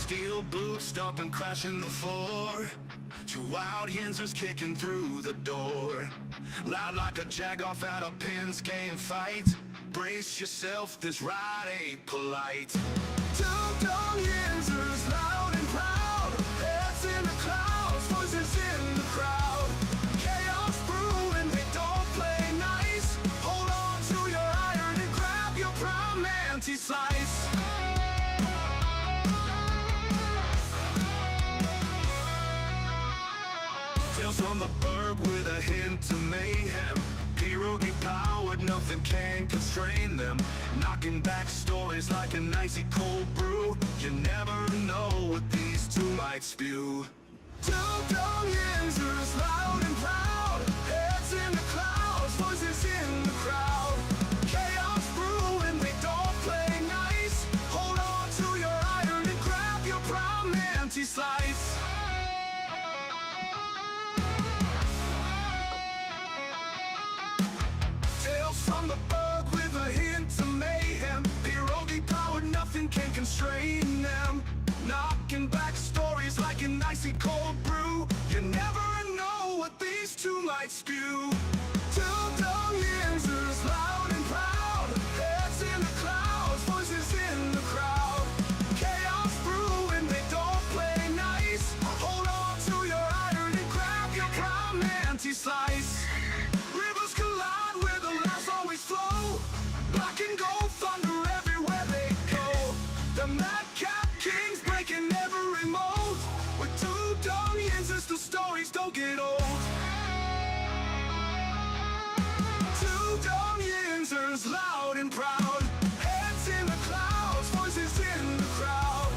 Steel boots stomping, crashing the floor. Two wild Yinzers kicking through the door. Loud like a jag off at a pins game fight. Brace yourself, this ride ain't polite. Two dumb Yinzers, loud and proud. Heads in the clouds, voices in the crowd. Chaos brewing, they don't play nice. Hold on to your iron and grab your prime anti-slice. Tales from the burg with a hint of mayhem. Pierogi powered, nothing can constrain them. Knocking back stories like an icy cold brew. You never know what these two might spew. Two dumb Yinzers, loud and proud. Heads in the clouds, voices in the crowd. Chaos brewing, they don't play nice. Hold on to your iron and grab your prime anti-slice. From the bug with a hint of mayhem. Pierogi powered, nothing can constrain them. Knocking back stories like an icy cold brew. You never know what these two might spew. Two dumb Yinzers, loud and proud. Heads in the clouds, voices in the crowd. Chaos brewing, they don't play nice. Hold on to your iron and grab your prime anti-slice. Rivers collide where the laughs always flow. Black and gold thunder everywhere they go. The madcap kings breaking every mold. With two dumb Yinzers, the stories don't get old. Two dumb Yinzers, loud and proud. Heads in the clouds, voices in the crowd.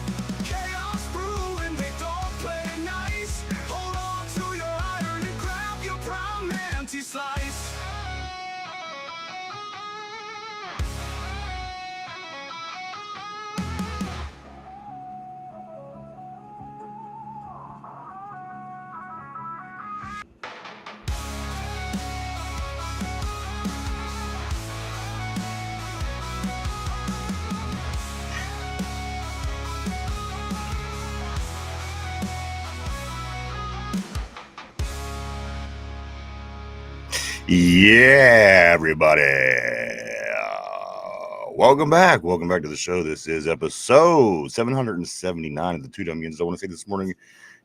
Chaos brewing, they don't play nice. Hold on to your iron and grab your prime anti-slice. Yeah, everybody. Welcome back. Welcome back to the show. This is episode 779 of the Two Dumb Yinzers. I want to say this morning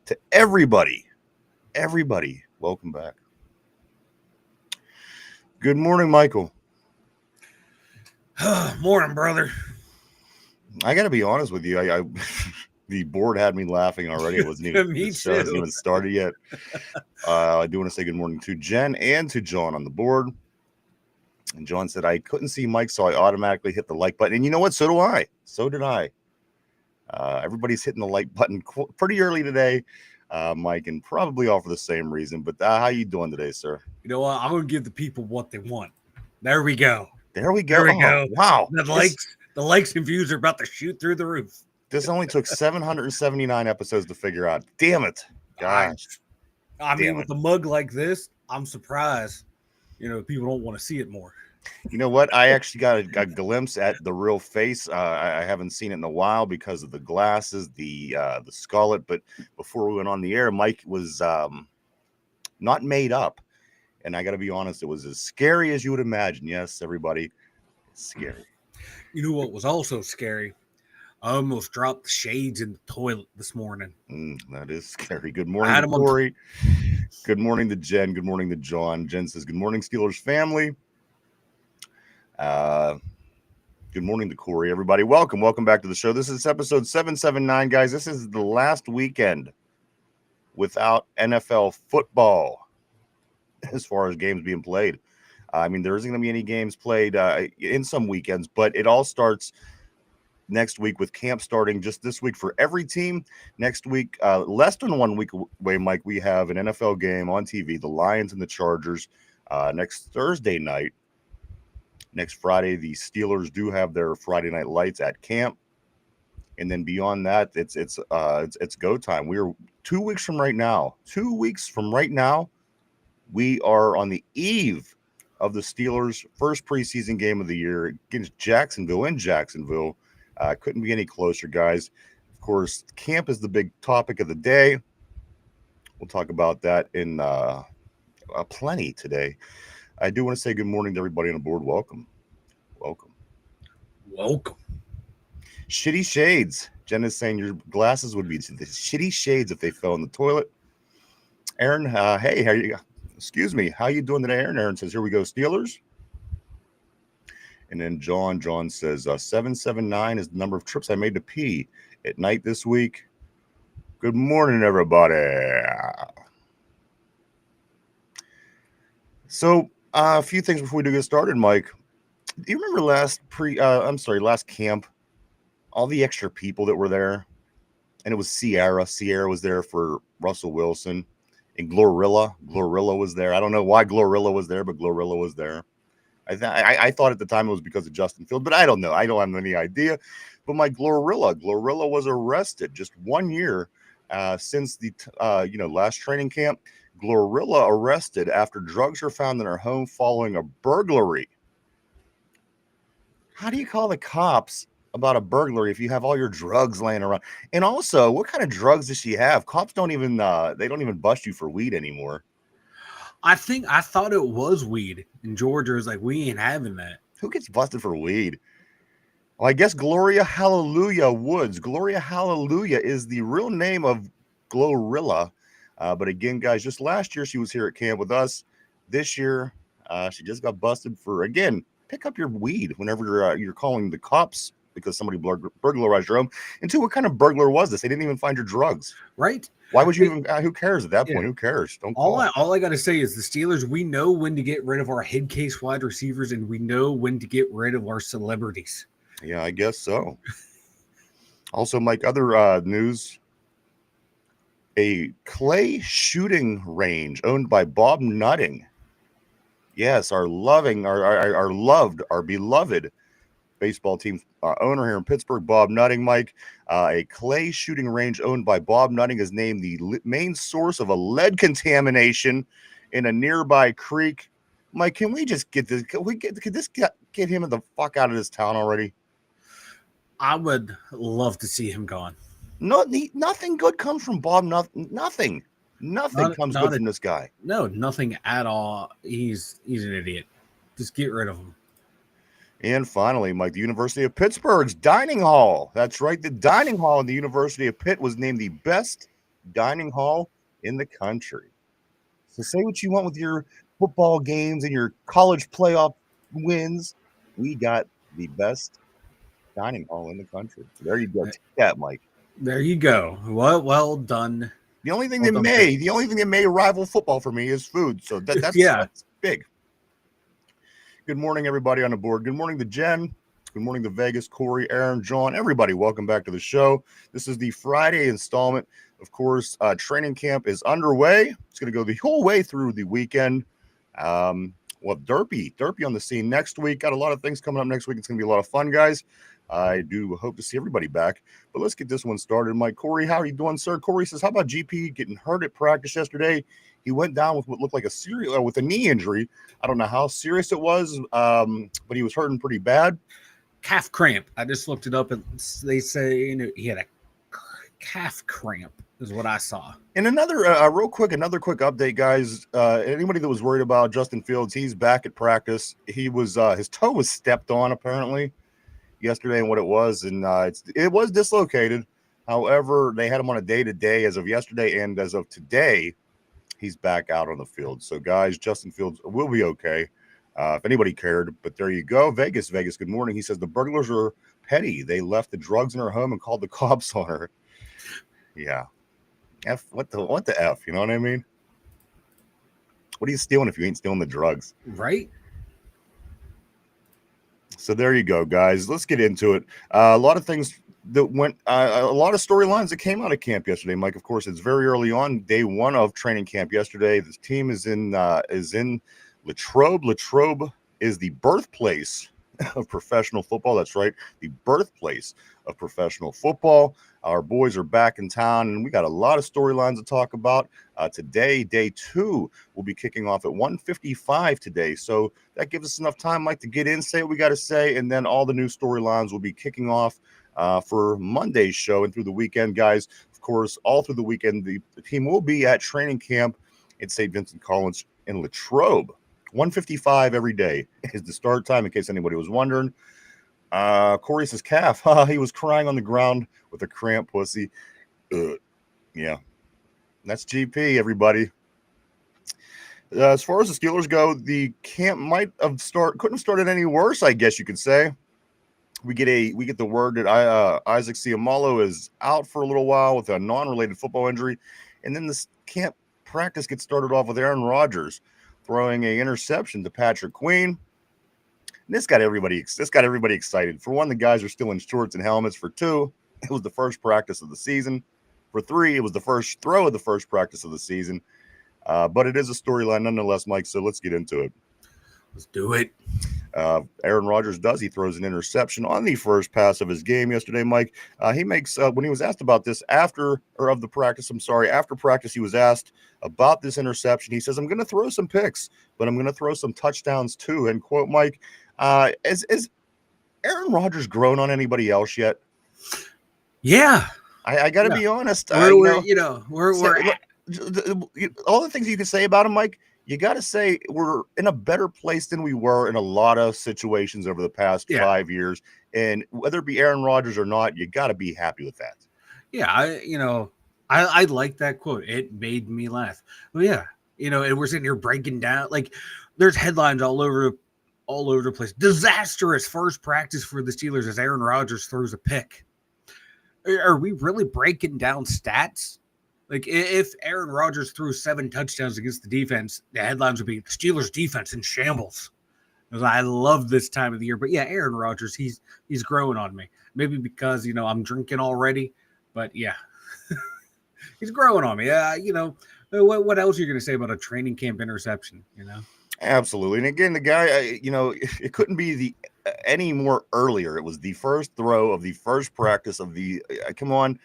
to everybody, welcome back. Good morning, Michael. Morning, brother. I got to be honest with you. I the board had me laughing already. It wasn't even Me the show hasn't too. even started yet. I do want to say good morning to Jen and to John on the board. And John said, I couldn't see Mike, so I automatically hit the like button. And you know what? So do I. So did I. Everybody's hitting the like button pretty early today, Mike, and probably all for the same reason. But how you doing today, sir? You know what? I'm going to give the people what they want. There we go. There we go. Wow. The likes and views are about to shoot through the roof. This only took 779 episodes to figure out. Damn it. Gosh. I mean, with a mug like this, I'm surprised, people don't want to see it more. You know what? I actually got a glimpse at the real face. I haven't seen it in a while because of the glasses, the scarlet. But before we went on the air, Mike was not made up. And I got to be honest, it was as scary as you would imagine. Yes, everybody, it's scary. You know what was also scary? I almost dropped the shades in the toilet this morning. That is scary. Good morning to Corey. Good morning to Jen. Good morning to John. Jen says, good morning, Steelers family. Good morning to Corey, everybody. Welcome back to the show. This is episode 779, guys. This is the last weekend without NFL football as far as games being played. I mean, there isn't going to be any games played in some weekends, but it all starts next week with camp starting just this week for every team. Next week, less than 1 week away, Mike, we have an NFL game on TV, the Lions and the Chargers, next Thursday night. Next Friday, the Steelers do have their Friday Night Lights at camp. And then beyond that, it's go time. We're 2 weeks from right now. 2 weeks from right now, we are on the eve of the Steelers' first preseason game of the year against Jacksonville in Jacksonville. Couldn't be any closer, guys. Of course, camp is the big topic of the day. We'll talk about that in plenty today. I do want to say good morning to everybody on the board. Welcome. Shitty shades. Jen is saying your glasses would be the shitty shades if they fell in the toilet. Aaron, hey, how you? Excuse me, how you doing today, Aaron? Aaron says, here we go, Steelers. And then John says, 779 is the number of trips I made to pee at night this week. Good morning, everybody. So, a few things before we do get started, Mike. Do you remember last camp? All the extra people that were there, and it was Sierra. Sierra was there for Russell Wilson, and Glorilla was there. I don't know why Glorilla was there, but Glorilla was there. I thought at the time it was because of Justin Fields, but I don't know. I don't have any idea. But my Glorilla was arrested just 1 year since the last training camp. Glorilla arrested after drugs are found in her home following a burglary. How do you call the cops about a burglary if you have all your drugs laying around? And also, what kind of drugs does she have? Cops don't even bust you for weed anymore. I thought it was weed, and Georgia is like, we ain't having that. Who gets busted for weed? Well, I guess Gloria Hallelujah Woods. Gloria Hallelujah is the real name of Glorilla. But again, guys, just last year she was here at camp with us. This year, she just got busted for, again, pick up your weed whenever you're calling the cops because somebody burglarized your home. And two, what kind of burglar was this? They didn't even find your drugs. Right. Why would you even, who cares at that point? Who cares? Don't call. All I got to say is the Steelers, we know when to get rid of our head case wide receivers, and we know when to get rid of our celebrities. Yeah, I guess so. Also, Mike, other news. A clay shooting range owned by Bob Nutting. Yes, our beloved baseball team owner here in Pittsburgh, Bob Nutting, Mike. A clay shooting range owned by Bob Nutting is named the main source of a lead contamination in a nearby creek. Mike, can we just get this? Can this get him the fuck out of this town already? I would love to see him gone. No, nothing good comes from Bob. Nothing comes good from this guy. No, nothing at all. He's an idiot. Just get rid of him. And finally, Mike, the University of Pittsburgh's dining hall. That's right. The dining hall in the University of Pitt was named the best dining hall in the country. So say what you want with your football games and your college playoff wins. We got the best dining hall in the country. There you go. Take that, Mike. There you go. Well done. The only thing that may rival football for me is food. So that's big. Good morning, everybody on the board. Good morning to Jen. Good morning to Vegas, Corey, Aaron, John, everybody. Welcome back to the show. This is the Friday installment. Of course, training camp is underway. It's going to go the whole way through the weekend. Derpy on the scene next week. Got a lot of things coming up next week. It's going to be a lot of fun, guys. I do hope to see everybody back. But let's get this one started. Mike, Corey, how are you doing, sir? Corey says, how about GP getting hurt at practice yesterday? He went down with what looked like with a knee injury. I don't know how serious it was, but he was hurting pretty bad. Calf cramp. I just looked it up, and they say he had a calf cramp is what I saw. And another quick update, guys. Anybody that was worried about Justin Fields, he's back at practice. He was his toe was stepped on apparently yesterday, and what it was, and it was dislocated. However, they had him on a day-to-day as of yesterday, and as of today, he's back out on the field. So, guys, Justin Fields will be okay, if anybody cared. But there you go. Vegas, good morning. He says the burglars are petty. They left the drugs in her home and called the cops on her. Yeah. What the F? You know what I mean? What are you stealing if you ain't stealing the drugs? Right. So there you go, guys. Let's get into it. A lot of things that went, a lot of storylines that came out of camp yesterday, Mike. Of course, it's very early on, day one of training camp yesterday. This team is in Latrobe. Latrobe is the birthplace of professional football. That's right, the birthplace of professional football. Our boys are back in town, and we got a lot of storylines to talk about. Today, day two, will be kicking off at 1:55 today. So that gives us enough time, Mike, to get in, say what we got to say, and then all the new storylines will be kicking off for Monday's show and through the weekend, guys. Of course, all through the weekend, the team will be at training camp at St. Vincent College in Latrobe. 1:55 every day is the start time, in case anybody was wondering. Corey says calf. He was crying on the ground with a cramp, pussy. Yeah, that's GP, everybody. As far as the Steelers go, the camp couldn't have started any worse, I guess you could say. We get the word that Isaac Seumalo is out for a little while with a non-related football injury, and then this camp practice gets started off with Aaron Rodgers throwing an interception to Patrick Queen. And this got everybody excited. For one, the guys are still in shorts and helmets. For two, it was the first practice of the season. For three, it was the first throw of the first practice of the season. But it is a storyline nonetheless, Mike, so let's get into it. Let's do it. Aaron Rodgers he throws an interception on the first pass of his game yesterday, Mike. He makes, when he was asked about this after practice, he was asked about this interception. He says, I'm going to throw some picks, but I'm going to throw some touchdowns too. And quote, Mike, is Aaron Rodgers grown on anybody else yet? Yeah. I got to be honest. We're all the things you can say about him, Mike, you got to say we're in a better place than we were in a lot of situations over the past 5 years. And whether it be Aaron Rodgers or not, you got to be happy with that. Yeah, I like that quote. It made me laugh. Well, yeah, and we're sitting here breaking down, like there's headlines all over the place. Disastrous first practice for the Steelers as Aaron Rodgers throws a pick. Are we really breaking down stats? Like, if Aaron Rodgers threw 7 touchdowns against the defense, the headlines would be the Steelers defense in shambles. I love this time of the year. But yeah, Aaron Rodgers, he's growing on me. Maybe because, I'm drinking already. But yeah, he's growing on me. Yeah, what else are you going to say about a training camp interception, Absolutely. And again, the guy, it couldn't be any more earlier. It was the first throw of the first practice of the come on.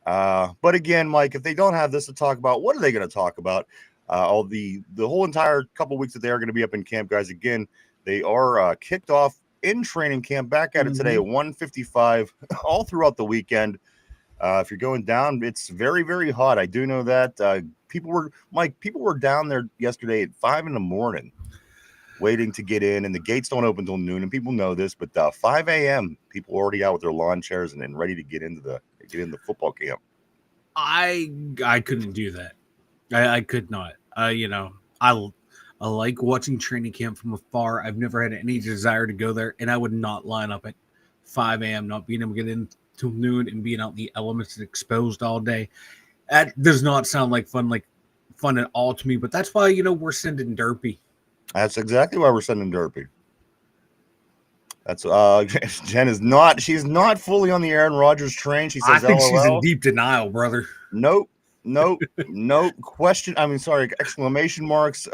But again, Mike, if they don't have this to talk about, what are they going to talk about? All the whole entire couple weeks that they are going to be up in camp, guys. Again, they are kicked off in training camp, back at it today at 1:55, all throughout the weekend. If you're going down, it's very, very hot. I do know that. People were down there yesterday at 5 a.m. waiting to get in, and the gates don't open till noon, and people know this, but 5 a.m. people are already out with their lawn chairs and ready to get into the football camp. I couldn't do that. I could not. I like watching training camp from afar. I've never had any desire to go there, and I would not line up at 5 a.m. not being able to get in till noon and being out in the elements and exposed all day. That does not sound like fun at all to me. But that's why we're sending Derpy. That's exactly why we're sending Derpy. That's Jen is not. She's not fully on the Aaron Rodgers train. She says, I think LOL. She's in deep denial, brother. Nope. Question. Exclamation marks. ...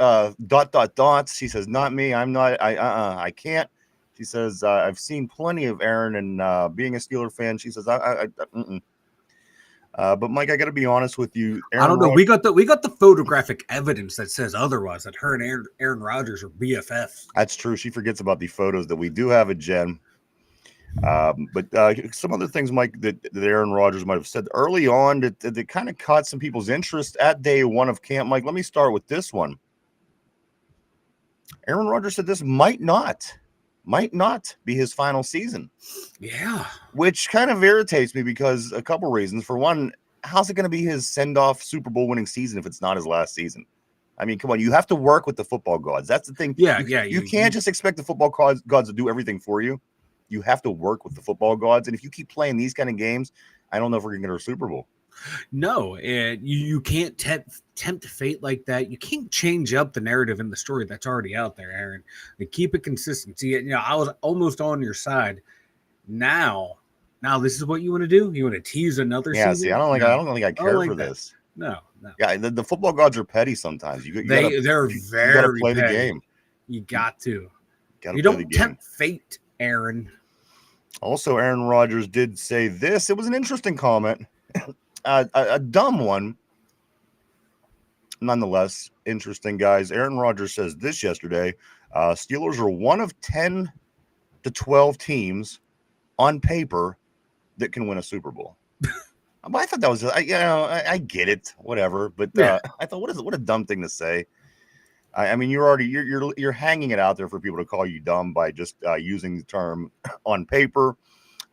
She says, not me. I'm not. I can't. She says, I've seen plenty of Aaron, and being a Steeler fan, she says, but Mike, I got to be honest with you. I don't know. We got the photographic evidence that says otherwise. That her and Aaron Rodgers are BFFs. That's true. She forgets about the photos that we do have at Jen. But some other things, Mike, that Aaron Rodgers might have said early on that kind of caught some people's interest at day one of camp. Mike, let me start with this one. Aaron Rodgers said this might not be his final season. Yeah. Which kind of irritates me because a couple reasons. For one, how's it going to be his send-off Super Bowl winning season if it's not his last season? I mean, come on, you have to work with the football gods. That's the thing. Yeah, You can't just expect the football gods to do everything for you. You have to work with the football gods. And if you keep playing these kind of games, I don't know if we're going to get a Super Bowl. No, and you can't tempt fate like that. You can't change up the narrative in the story that's already out there, Aaron. Like, keep it consistent. See, I was almost on your side. Now this is what you want to do? You want to tease another season? See, I don't think I care for this. No. Yeah, the football gods are petty sometimes. They're very you gotta play petty. The game. You got to. You don't tempt fate, Aaron. Also, Aaron Rodgers did say this. It was an interesting comment. A dumb one. Nonetheless, interesting, guys. Aaron Rodgers says this yesterday. Steelers are one of 10 to 12 teams on paper that can win a Super Bowl. But I thought that was, I get it, whatever. But I thought, what a dumb thing to say. I mean, you're hanging it out there for people to call you dumb by just using the term on paper.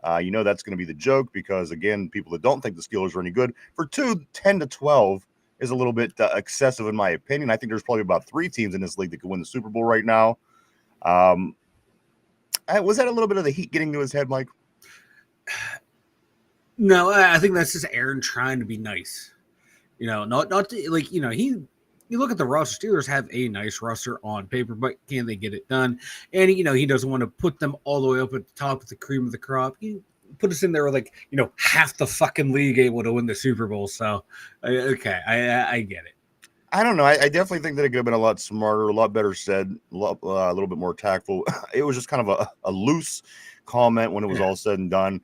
That's going to be the joke because, again, people that don't think the Steelers are any good for 10-12 is a little bit excessive in my opinion. I think there's probably about 3 teams in this league that could win the Super Bowl right now. Was that a little bit of the heat getting to his head, Mike? No, I think that's just Aaron trying to be nice. Not to, like, you look at the roster. Steelers have a nice roster on paper, but can they get it done? And, he doesn't want to put them all the way up at the top of the cream of the crop. He put us in there with, half the fucking league able to win the Super Bowl. So, okay, I get it. I don't know. I definitely think that it could have been a lot smarter, a lot better said, a little bit more tactful. It was just kind of a loose comment when it was all said and done.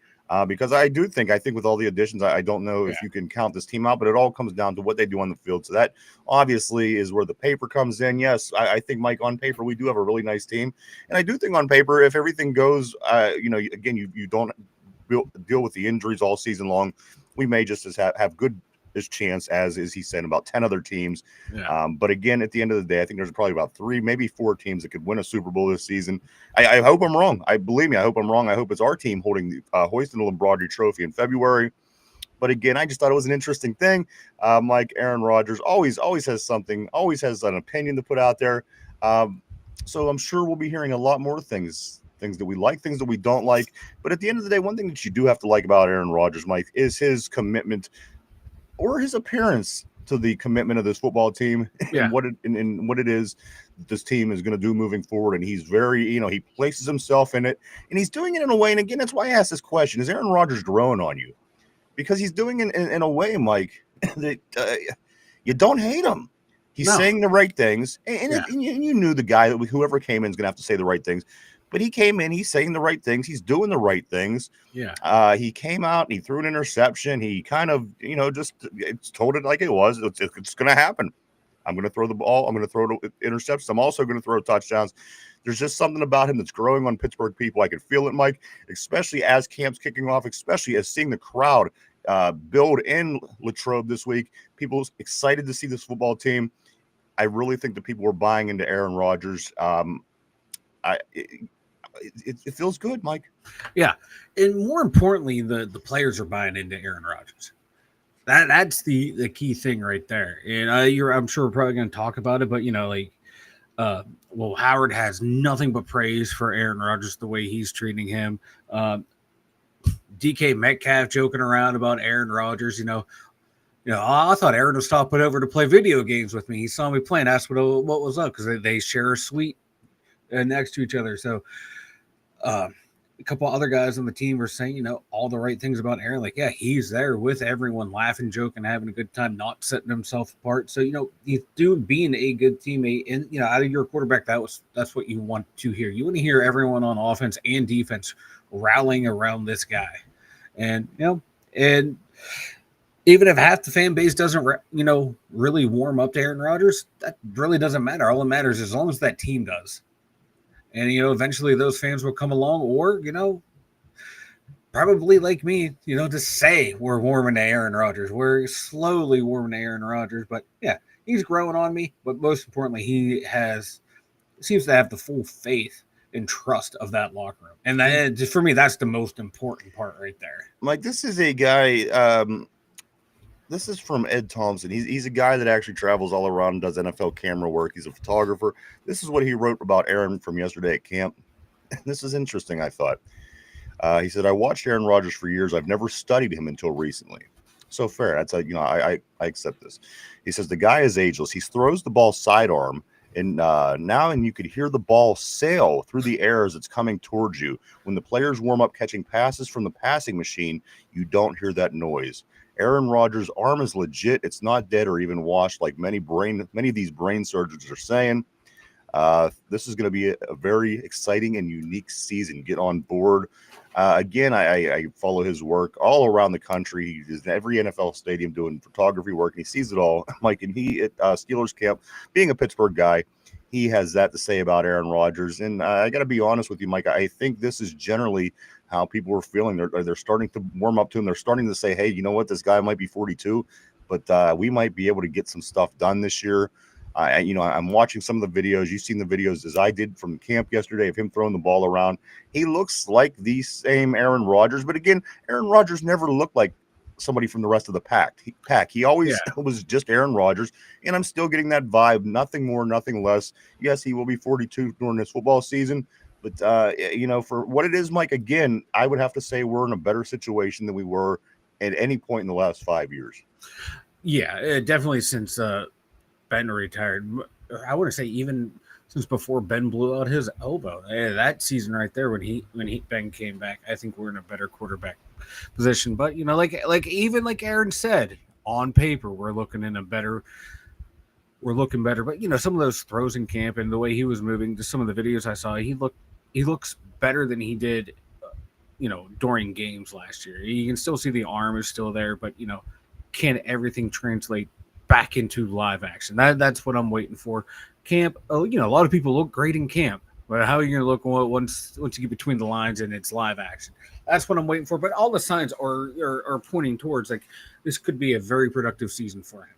Because I think with all the additions, I don't know if you can count this team out, but it all comes down to what they do on the field. So that obviously is where the paper comes in. Yes, I think, Mike, on paper, we do have a really nice team. And I do think on paper, if everything goes, again, you don't deal with the injuries all season long, we may just have good as chance as is he saying about 10 other teams. But again, at the end of the day, I think there's probably about 3, maybe 4 teams that could win a Super Bowl this season. I hope I'm wrong. Believe me, I hope I'm wrong. I hope it's our team holding the hoisting the Lombardi Trophy in February. But again, I just thought it was an interesting thing. Like Aaron Rodgers always has something, always has an opinion to put out there. So I'm sure we'll be hearing a lot more things that we like, things that we don't like. But at the end of the day, one thing that you do have to like about Aaron Rodgers, Mike, is his commitment or his appearance to the commitment of this football team and what it is this team is going to do moving forward. And he's very, he places himself in it, and he's doing it in a way. And again, that's why I asked this question: is Aaron Rodgers growing on you? Because he's doing it in a way, Mike, that you don't hate him. He's saying the right things, and you knew the guy that whoever came in is going to have to say the right things. But he came in, he's saying the right things, he's doing the right things. He came out and he threw an interception. He kind of, just told it like it was. It's going to happen. I'm going to throw the ball. I'm going to throw interceptions. I'm also going to throw touchdowns. There's just something about him that's growing on Pittsburgh people. I can feel it, Mike, especially as camp's kicking off, especially as seeing the crowd build in Latrobe this week. People excited to see this football team. I really think that people were buying into Aaron Rodgers. It feels good, Mike. Yeah, and more importantly, the players are buying into Aaron Rodgers. That's the key thing right there. And I'm sure we're probably going to talk about it, but Howard has nothing but praise for Aaron Rodgers, the way he's treating him. DK Metcalf joking around about Aaron Rodgers. I thought Aaron was stopping over to play video games with me. He saw me playing, asked what was up, because they share a suite next to each other. So a couple other guys on the team were saying, all the right things about Aaron. Like, he's there with everyone, laughing, joking, having a good time, not setting himself apart. So, he's being a good teammate, and out of your quarterback, that's what you want to hear. You want to hear everyone on offense and defense rallying around this guy. And and even if half the fan base doesn't really warm up to Aaron Rodgers, that really doesn't matter. All that matters is as long as that team does. And, eventually those fans will come along, or, probably like me, to say we're warming to Aaron Rodgers. We're slowly warming to Aaron Rodgers. But, he's growing on me. But most importantly, he seems to have the full faith and trust of that locker room. And for me, that's the most important part right there. Mike, this is a guy this is from Ed Thompson. He's a guy that actually travels all around and does NFL camera work. He's a photographer. This is what he wrote about Aaron from yesterday at camp. This is interesting, I thought. He said, I watched Aaron Rodgers for years. I've never studied him until recently. So fair. That's I accept this. He says, the guy is ageless. He throws the ball sidearm, and you could hear the ball sail through the air as it's coming towards you. When the players warm up catching passes from the passing machine, you don't hear that noise. Aaron Rodgers' arm is legit. It's not dead or even washed like many of these brain surgeons are saying. This is going to be a very exciting and unique season. Get on board. Again, I follow his work all around the country. He's in every NFL stadium doing photography work, and he sees it all. Mike, and he at Steelers camp, being a Pittsburgh guy, he has that to say about Aaron Rodgers. And I got to be honest with you, Mike, I think this is generally how people were feeling. They're starting to warm up to him. They're starting to say, hey, you know what? This guy might be 42, but we might be able to get some stuff done this year. I'm watching some of the videos. You've seen the videos as I did from camp yesterday of him throwing the ball around. He looks like the same Aaron Rodgers. But again, Aaron Rodgers never looked like somebody from the rest of the pack. He always was just Aaron Rodgers, and I'm still getting that vibe. Nothing more, nothing less. Yes, he will be 42 during this football season, but for what it is, Mike, again, I would have to say we're in a better situation than we were at any point in the last 5 years. Yeah, definitely since Ben retired. I want to say even since before Ben blew out his elbow. That season right there when Ben came back, I think we're in a better quarterback position. But even like Aaron said, on paper we're looking better. But some of those throws in camp and the way he was moving, just some of the videos I saw, he looks better than he did during games last year. You can still see the arm is still there, but can everything translate back into live action? That's what I'm waiting for. Camp, a lot of people look great in camp, but how are you going to look once you get between the lines and it's live action? That's what I'm waiting for. But all the signs are pointing towards this could be a very productive season for him.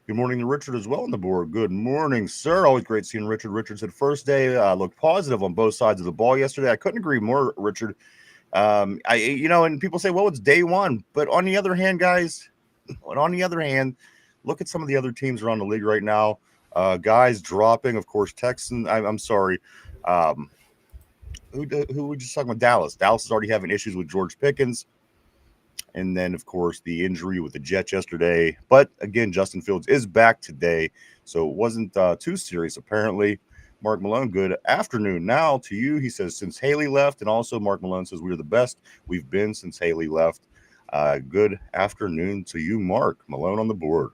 Good morning to Richard as well on the board. Good morning, sir. Always great seeing Richard. Richard said first day looked positive on both sides of the ball yesterday. I couldn't agree more, Richard. And people say, well, it's day one. But on the other hand, guys, look at some of the other teams around the league right now. Guys dropping, of course, Texans. I'm sorry. Who were just talking about? Dallas. Dallas is already having issues with George Pickens. And then, of course, the injury with the Jets yesterday. But, again, Justin Fields is back today, so it wasn't too serious, apparently. Mark Malone, good afternoon now to you. He says, since Haley left, and also Mark Malone says, we're the best we've been since Haley left. Good afternoon to you, Mark. Malone on the board.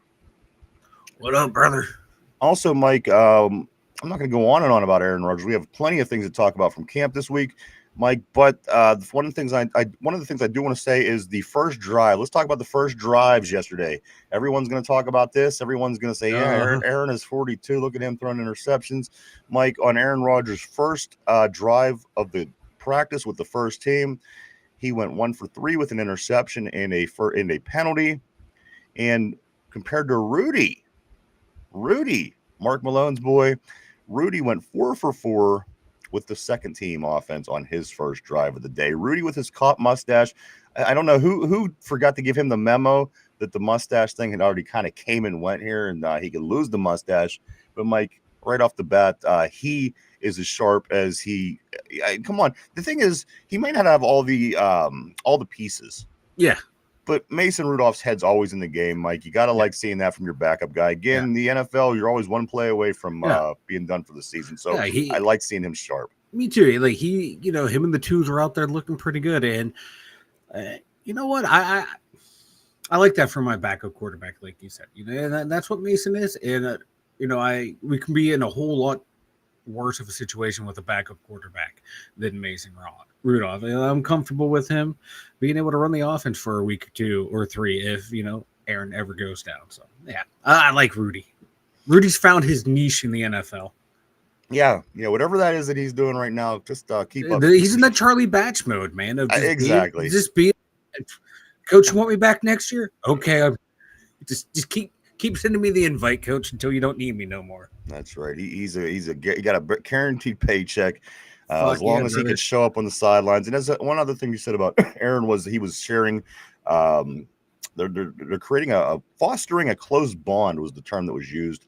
What up, brother? Also, Mike, I'm not going to go on and on about Aaron Rodgers. We have plenty of things to talk about from camp this week, Mike. But one of the things I do want to say is the first drive. Let's talk about the first drives yesterday. Everyone's going to talk about this. Everyone's going to say, Aaron is 42. Look at him throwing interceptions. Mike, on Aaron Rodgers' first drive of the practice with the first team, he went 1 for 3 with an interception and a penalty. And compared to Rudy, Mark Malone's boy, Rudy went 4 for 4 with the second team offense on his first drive of the day. Rudy with his caught mustache. I don't know who forgot to give him the memo that the mustache thing had already kind of came and went here, and he could lose the mustache. But Mike, right off the bat, he is as sharp as he. Come on, the thing is, he might not have all the pieces. Yeah. But Mason Rudolph's head's always in the game, Mike. You got to like seeing that from your backup guy. Again, the NFL, you're always one play away from being done for the season. So I like seeing him sharp. Me too. Like him and the twos are out there looking pretty good. And you know what? I like that for my backup quarterback, like you said. And that's what Mason is. And we can be in a whole lot worse of a situation with a backup quarterback than Mason Rudolph. I'm comfortable with him being able to run the offense for a week or 2 or 3 if Aaron ever goes down. So I like Rudy. Rudy's found his niche in the NFL. Yeah, whatever that is that he's doing right now, just keep up. He's in that Charlie Batch mode, man. Exactly. Coach, you want me back next year? Okay, just keep sending me the invite, Coach, until you don't need me no more. That's right. He got a guaranteed paycheck as long as he could show up on the sidelines. And as one other thing you said about Aaron was he was sharing. They're creating fostering a close bond was the term that was used,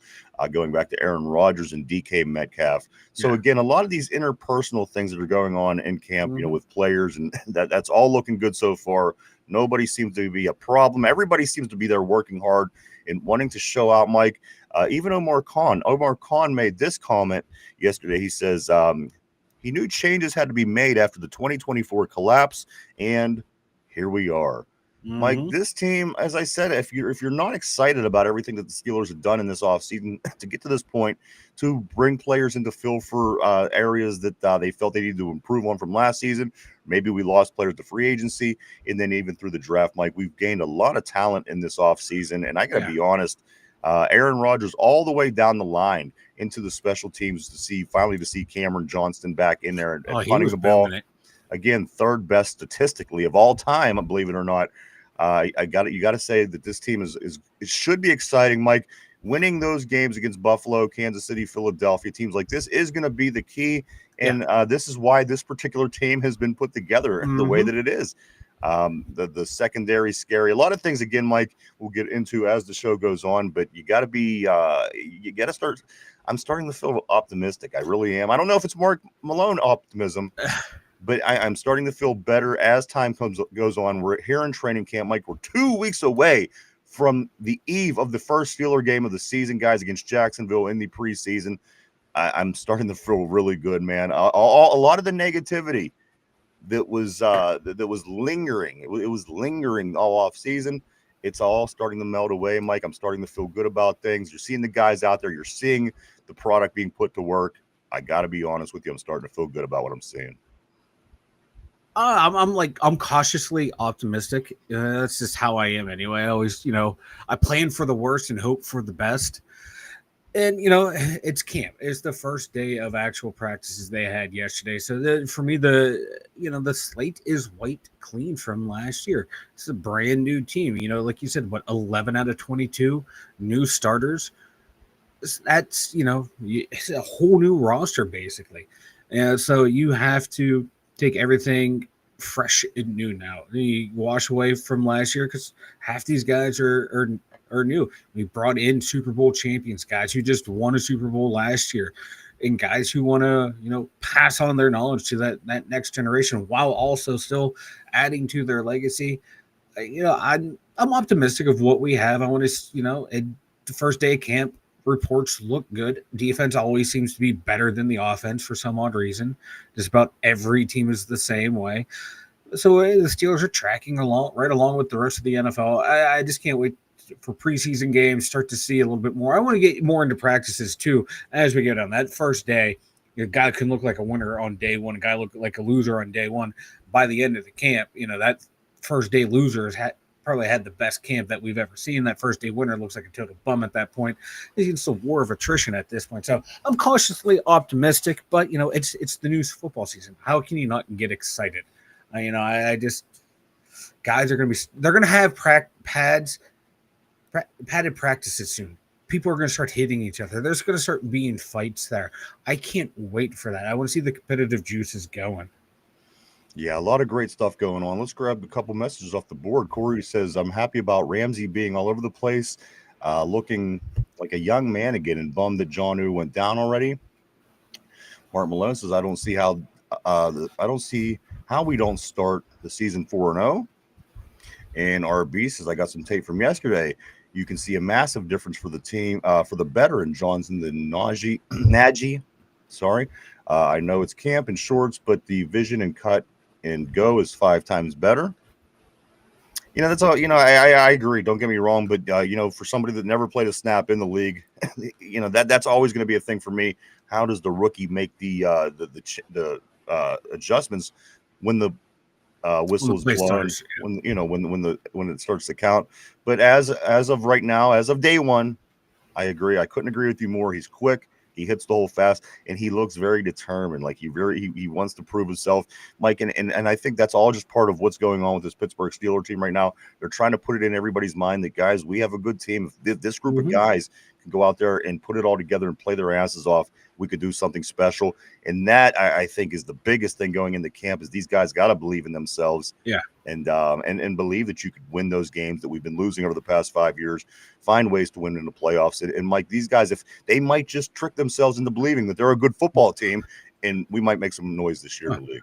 going back to Aaron Rodgers and DK Metcalf. So again, a lot of these interpersonal things that are going on in camp, with players, and that's all looking good so far. Nobody seems to be a problem. Everybody seems to be there working hard and wanting to show out, Mike. Even Omar Khan made this comment yesterday. He says he knew changes had to be made after the 2024 collapse, and here we are. Mike, this team, as I said, if you're not excited about everything that the Steelers have done in this offseason to get to this point, to bring players into fill for areas that they felt they needed to improve on from last season, maybe we lost players to free agency, and then even through the draft, Mike, we've gained a lot of talent in this offseason. And I got to be honest, Aaron Rodgers all the way down the line into the special teams to see Cameron Johnston back in there and punting the ball. again, third best statistically of all time, believe it or not. You got to say that this team it should be exciting, Mike. Winning those games against Buffalo, Kansas City, Philadelphia, teams like this is going to be the key. And this is why this particular team has been put together the way that it is. The secondary scary. A lot of things, again, Mike, we'll get into as the show goes on. But you got to be, you got to start. I'm starting to feel optimistic. I really am. I don't know if it's Mark Malone optimism, but I'm starting to feel better as time goes on. We're here in training camp, Mike. We're 2 weeks away from the eve of the first Steeler game of the season, guys, against Jacksonville in the preseason. I'm starting to feel really good, man. A lot of the negativity that was lingering, it was lingering all off season. It's all starting to melt away, Mike. I'm starting to feel good about things. You're seeing the guys out there. You're seeing the product being put to work. I got to be honest with you. I'm starting to feel good about what I'm seeing. I'm cautiously optimistic. That's just how I am anyway. I always, I plan for the worst and hope for the best. And, it's camp. It's the first day of actual practices they had yesterday. So for me, the slate is wiped clean from last year. It's a brand new team. Like you said, 11 out of 22 new starters. That's, it's a whole new roster basically. And so you have to take everything fresh and new now. You wash away from last year because half these guys are new. We brought in Super Bowl champions, guys who just won a Super Bowl last year, and guys who want to, pass on their knowledge to that next generation while also still adding to their legacy. I'm optimistic of what we have. I want to, the first day of camp, reports look good. Defense always seems to be better than the offense for some odd reason. Just about every team is the same way. So the Steelers are tracking right along with the rest of the NFL. I just can't wait for preseason games, start to see a little bit more. I want to get more into practices too as we get on that first day. A guy can look like a winner on day one, a guy look like a loser on day one. By the end of the camp, that first day loser has probably had the best camp that we've ever seen. That first day winner looks like a total bum at that point. It's a war of attrition at this point. So I'm cautiously optimistic, but it's the new football season. How can you not get excited? I just guys are going to have padded practices soon. People are going to start hitting each other. There's going to start being fights there. I can't wait for that. I want to see the competitive juices going. Yeah, a lot of great stuff going on. Let's grab a couple messages off the board. Corey says, I'm happy about Ramsey being all over the place, looking like a young man again, and bummed that Jonnu went down already. Mark Malone says, I don't see how we don't start the season 4-0. And RB says, I got some tape from yesterday. You can see a massive difference for the team, for the better in Johnson than Nagy. Sorry. I know it's camp and shorts, but the vision and cut and go is 5 times better. That's all. I agree. Don't get me wrong, but for somebody that never played a snap in the league, that's always going to be a thing for me. How does the rookie make the adjustments when the whistle is blown? When it starts to count. But as of right now, as of day one, I agree. I couldn't agree with you more. He's quick. He hits the hole fast, and he looks very determined. Like he wants to prove himself, Mike. And I think that's all just part of what's going on with this Pittsburgh Steelers team right now. They're trying to put it in everybody's mind that, guys, we have a good team. If this group of guys can go out there and put it all together and play their asses off, we could do something special. And that, I think, is the biggest thing going into camp, is these guys got to believe in themselves. Yeah. And believe that you could win those games that we've been losing over the past 5 years, find ways to win in the playoffs. And Mike, these guys, if they might just trick themselves into believing that they're a good football team, and we might make some noise this year in the league.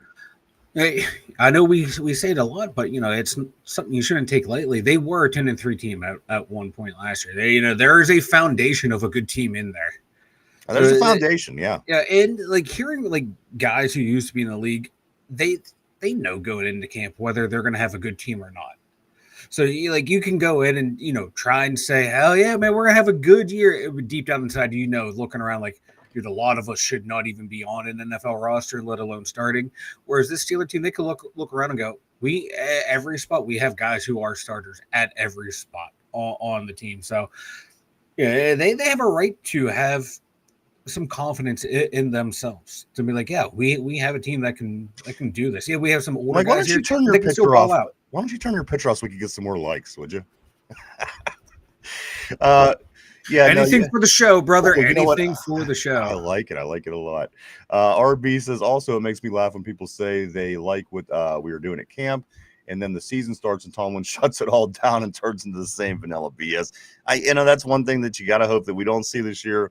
Hey, I know we say it a lot, but it's something you shouldn't take lightly. They were a 10-3 team at one point last year. There is a foundation of a good team in there. There's a foundation, yeah. Yeah, and hearing guys who used to be in the league, they know going into camp whether they're going to have a good team or not. So you can go in and try and say, hell yeah, man, we're gonna have a good year. Deep down inside, looking around dude, a lot of us should not even be on an NFL roster, let alone starting. Whereas this Steeler team, they can look around and go, every spot we have guys who are starters at every spot on the team. So yeah, they have a right to have some confidence in themselves to be like, yeah, we have a team that can do this. Yeah, we have some older Like, why guys don't here. you turn your They can still picture ball off? out. Why don't you turn your picture off so we can get some more likes, would you? Yeah, Anything for the show, brother. Well, you know what? Anything for the show. I like it. I like it a lot. RB says also it makes me laugh when people say they like what we were doing at camp, and then the season starts and Tomlin shuts it all down and turns into the same vanilla BS. That's one thing that you got to hope that we don't see this year.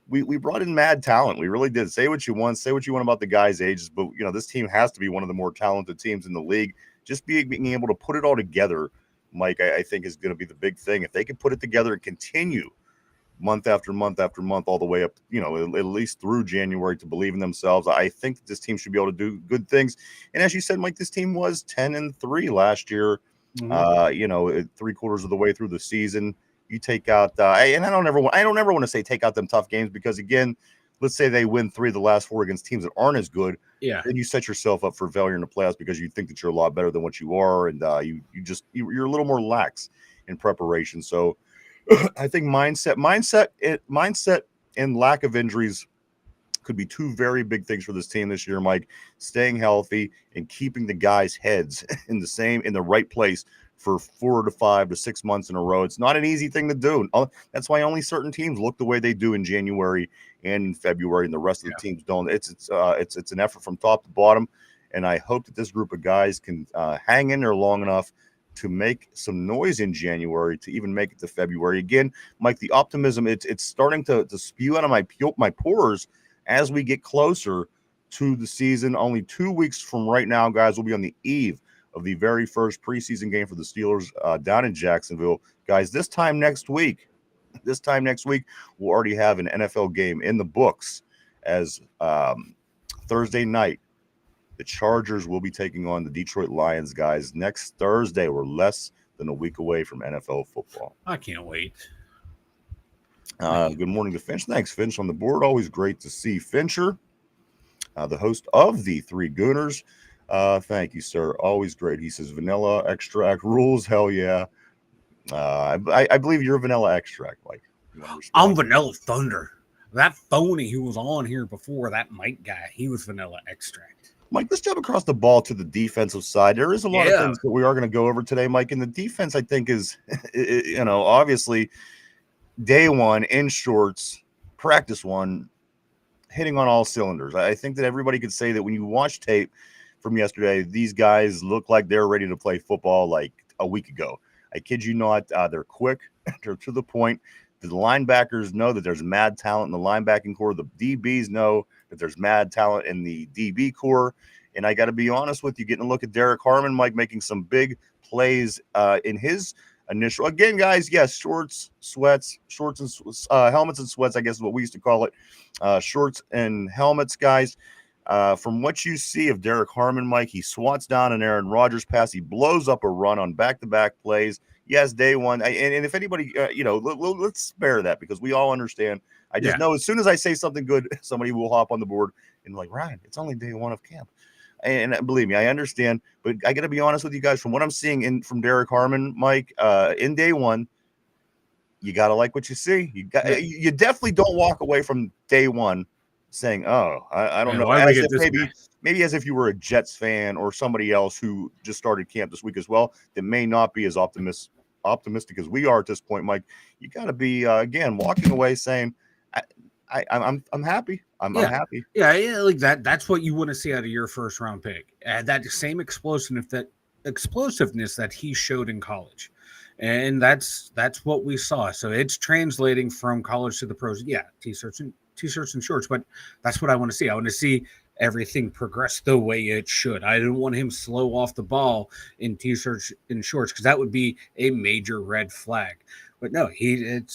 We brought in mad talent. We really did. Say what you want about the guys' ages, but this team has to be one of the more talented teams in the league. Just being able to put it all together, Mike, I think is going to be the big thing. If they can put it together and continue month after month after month, all the way up, at least through January, to believe in themselves, I think that this team should be able to do good things. And as you said, Mike, this team was 10-3 last year. Mm-hmm. 3/4 of the way through the season. You take out, and I don't ever want to say take out them tough games, because again, let's say they win 3 of the last 4 against teams that aren't as good. Yeah. Then you set yourself up for failure in the playoffs because you think that you're a lot better than what you are, and you're a little more lax in preparation. So I think mindset and lack of injuries could be 2 very big things for this team this year, Mike. Staying healthy and keeping the guys' heads in the right place for 4 to 5 to 6 months in a row. It's not an easy thing to do. That's why only certain teams look the way they do in January and in February, and the rest of the teams don't. It's an effort from top to bottom, and I hope that this group of guys can hang in there long enough to make some noise in January to even make it to February. Again, Mike, the optimism, it's starting to spew out of my pores as we get closer to the season. Only 2 weeks from right now, guys, we'll be on the eve of the very first preseason game for the Steelers down in Jacksonville. Guys, this time next week, we'll already have an NFL game in the books, as Thursday night, the Chargers will be taking on the Detroit Lions, guys, next Thursday. We're less than a week away from NFL football. I can't wait. Good morning to Finch. Thanks, Finch, on the board. Always great to see Fincher, the host of the Three Gooners. Thank you, sir. Always great. He says vanilla extract rules. Hell yeah. I believe you're vanilla extract, Mike. I'm vanilla thunder. That phony who was on here before, that Mike guy, he was vanilla extract. Mike, let's jump across the ball to the defensive side. There is a lot of things that we are going to go over today, Mike. And the defense, I think, is, obviously day one in shorts, practice one, hitting on all cylinders. I think that everybody could say that when you watch tape from yesterday, these guys look like they're ready to play football like a week ago. I kid you not. They're quick. They're to the point. The linebackers know that there's mad talent in the linebacking core. The DBs know that there's mad talent in the DB core. And I got to be honest with you, getting a look at Derek Harmon, Mike, making some big plays in his initial. Again, guys, yes, shorts, sweats, shorts and helmets and sweats, I guess is what we used to call it. Shorts and helmets, guys. From what you see of Derek Harmon, Mike, he swats down an Aaron Rodgers pass. He blows up a run on back-to-back plays. Yes, day one. And if anybody, let's spare that, because we all understand. I just know as soon as I say something good, somebody will hop on the board and like, Ryan, it's only day one of camp. And believe me, I understand. But I got to be honest with you guys. From what I'm seeing from Derek Harmon, Mike, in day one, you got to like what you see. You definitely don't walk away from day one saying, "Oh, I don't know." As if maybe as if you were a Jets fan or somebody else who just started camp this week as well, that may not be as optimistic as we are at this point, Mike. You got to be again walking away saying, "I'm happy. I'm happy." Yeah, like that. That's what you want to see out of your first round pick. That same explosiveness that he showed in college, and that's what we saw. So it's translating from college to the pros. Yeah, t-shirts and shorts, but that's what I want to see. I want to see everything progress the way it should. I didn't want him slow off the ball in t-shirts and shorts, because that would be a major red flag. But no,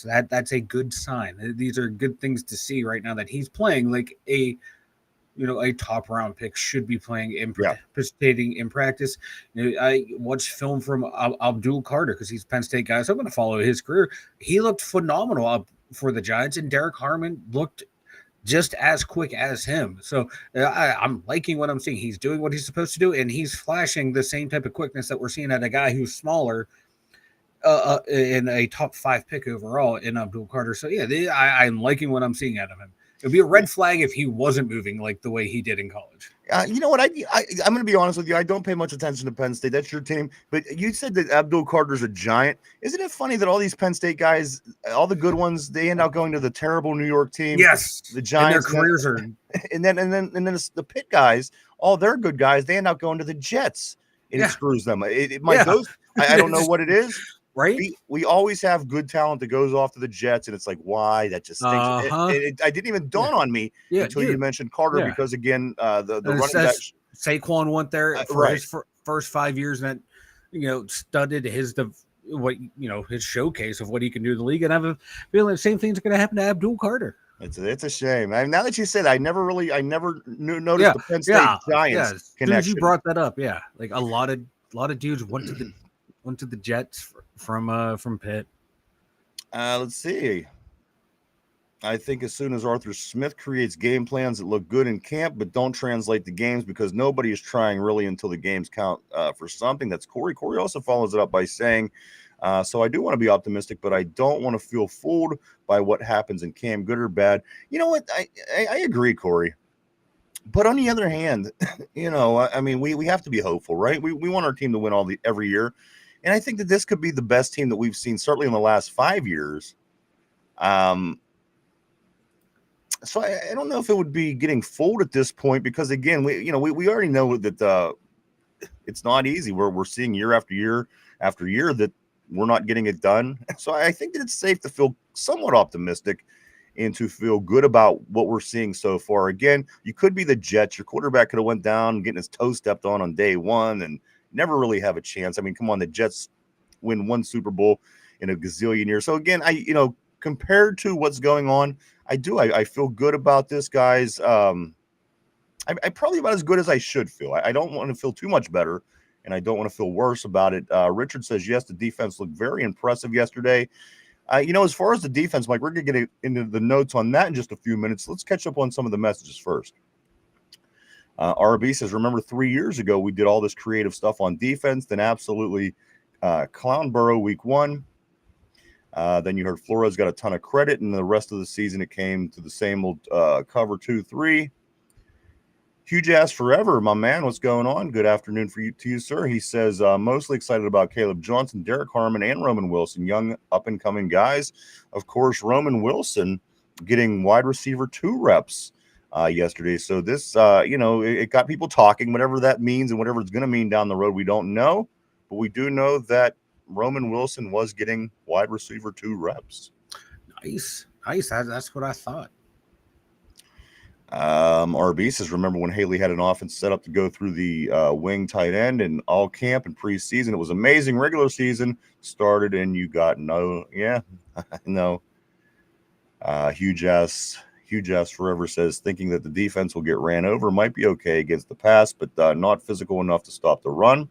that's a good sign. These are good things to see right now, that he's playing like a top round pick should be playing, participating in practice. I watched film from Abdul Carter, because he's Penn State guy, so I'm going to follow his career. He looked phenomenal for the Giants, and Derek Harmon looked just as quick as him. So I'm liking what I'm seeing. He's doing what he's supposed to do, and he's flashing the same type of quickness that we're seeing at a guy who's smaller in a top 5 pick overall in Abdul Carter. So yeah, I'm liking what I'm seeing out of him. It'd be a red flag if he wasn't moving like the way he did in college. You know what? I'm going to be honest with you. I don't pay much attention to Penn State. That's your team. But you said that Abdul Carter's a giant. Isn't it funny that all these Penn State guys, all the good ones, they end up going to the terrible New York team? Yes, the Giants. And their careers are. And then the Pitt guys, all their good guys, they end up going to the Jets, and it screws them. I don't know what it is. Right? We always have good talent that goes off to the Jets, and it's like, why? That just stinks. I didn't even dawn on me until you mentioned Carter, because again, the running back Saquon went there for his first 5 years, and that studded his his showcase of what he can do in the league. And I have a feeling the same thing's going to happen to Abdul Carter. It's a shame. Now that you said that, I never noticed the Penn State Giants connection. As you brought that up, like a lot of dudes went to the Jets from Pitt. Let's see. I think as soon as Arthur Smith creates game plans that look good in camp but don't translate to games because nobody is trying really until the games count for something. That's Corey. Corey also follows it up by saying, so I do want to be optimistic, but I don't want to feel fooled by what happens in camp, good or bad. You know what? I agree, Corey. But on the other hand, I mean, we have to be hopeful, right? We want our team to win every year. And I think that this could be the best team that we've seen, certainly in the last 5 years. So I don't know if it would be getting fooled at this point, because again, we already know that it's not easy. We're seeing year after year after year that we're not getting it done. So I think that it's safe to feel somewhat optimistic and to feel good about what we're seeing so far. Again, you could be the Jets. Your quarterback could have went down, getting his toe stepped on day one, and never really have a chance. I mean, come on, the Jets win one Super Bowl in a gazillion years. So again, compared to what's going on, I feel good about this, guys. I probably about as good as I should feel. I don't want to feel too much better, and I don't want to feel worse about it. Richard says, yes, the defense looked very impressive yesterday. As far as the defense, Mike, we're going to get into the notes on that in just a few minutes. Let's catch up on some of the messages first. RB says, remember 3 years ago, we did all this creative stuff on defense, then absolutely clown Burrow week 1. Then you heard Flores got a ton of credit, and the rest of the season it came to the same old cover 2-3. Huge ass forever, my man. What's going on? Good afternoon to you, sir. He says, mostly excited about Caleb Johnson, Derek Harmon, and Roman Wilson, young up-and-coming guys. Of course, Roman Wilson getting wide receiver 2 reps yesterday. So this, it got people talking, whatever that means and whatever it's going to mean down the road, we don't know. But we do know that Roman Wilson was getting wide receiver 2 reps. Nice. That's what I thought. RB says, remember when Haley had an offense set up to go through the wing tight end in all camp and preseason? It was amazing. Regular season started and you got no. Yeah, no. Huge ass forever says, thinking that the defense will get ran over might be okay against the pass, but not physical enough to stop the run.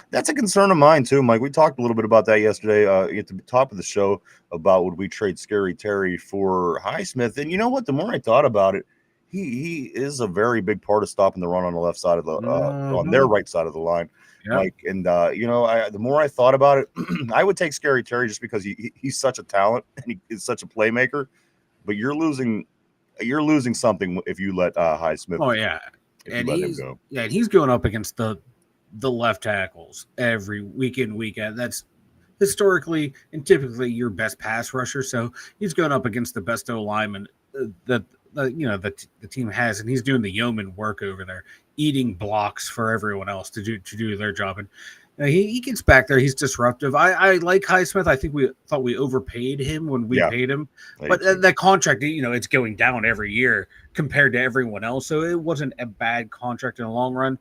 That's a concern of mine too, Mike. We talked a little bit about that yesterday at the top of the show about would we trade Scary Terry for Highsmith. And you know what? The more I thought about it, he is a very big part of stopping the run on the left side of the on their right side of the line. Yeah. Mike, and the more I thought about it, I would take Scary Terry just because he's such a talent and he is such a playmaker. But you're losing something if you let Highsmith. Oh yeah, and he's going up against the left tackles every week in, week out. That's historically and typically your best pass rusher. So he's going up against the best O lineman that the team has, and he's doing the yeoman work over there, eating blocks for everyone else to do their job. And he gets back there. He's disruptive. I like Highsmith. I think we thought we overpaid him when we paid him, but that contract, it's going down every year compared to everyone else. So it wasn't a bad contract in the long run.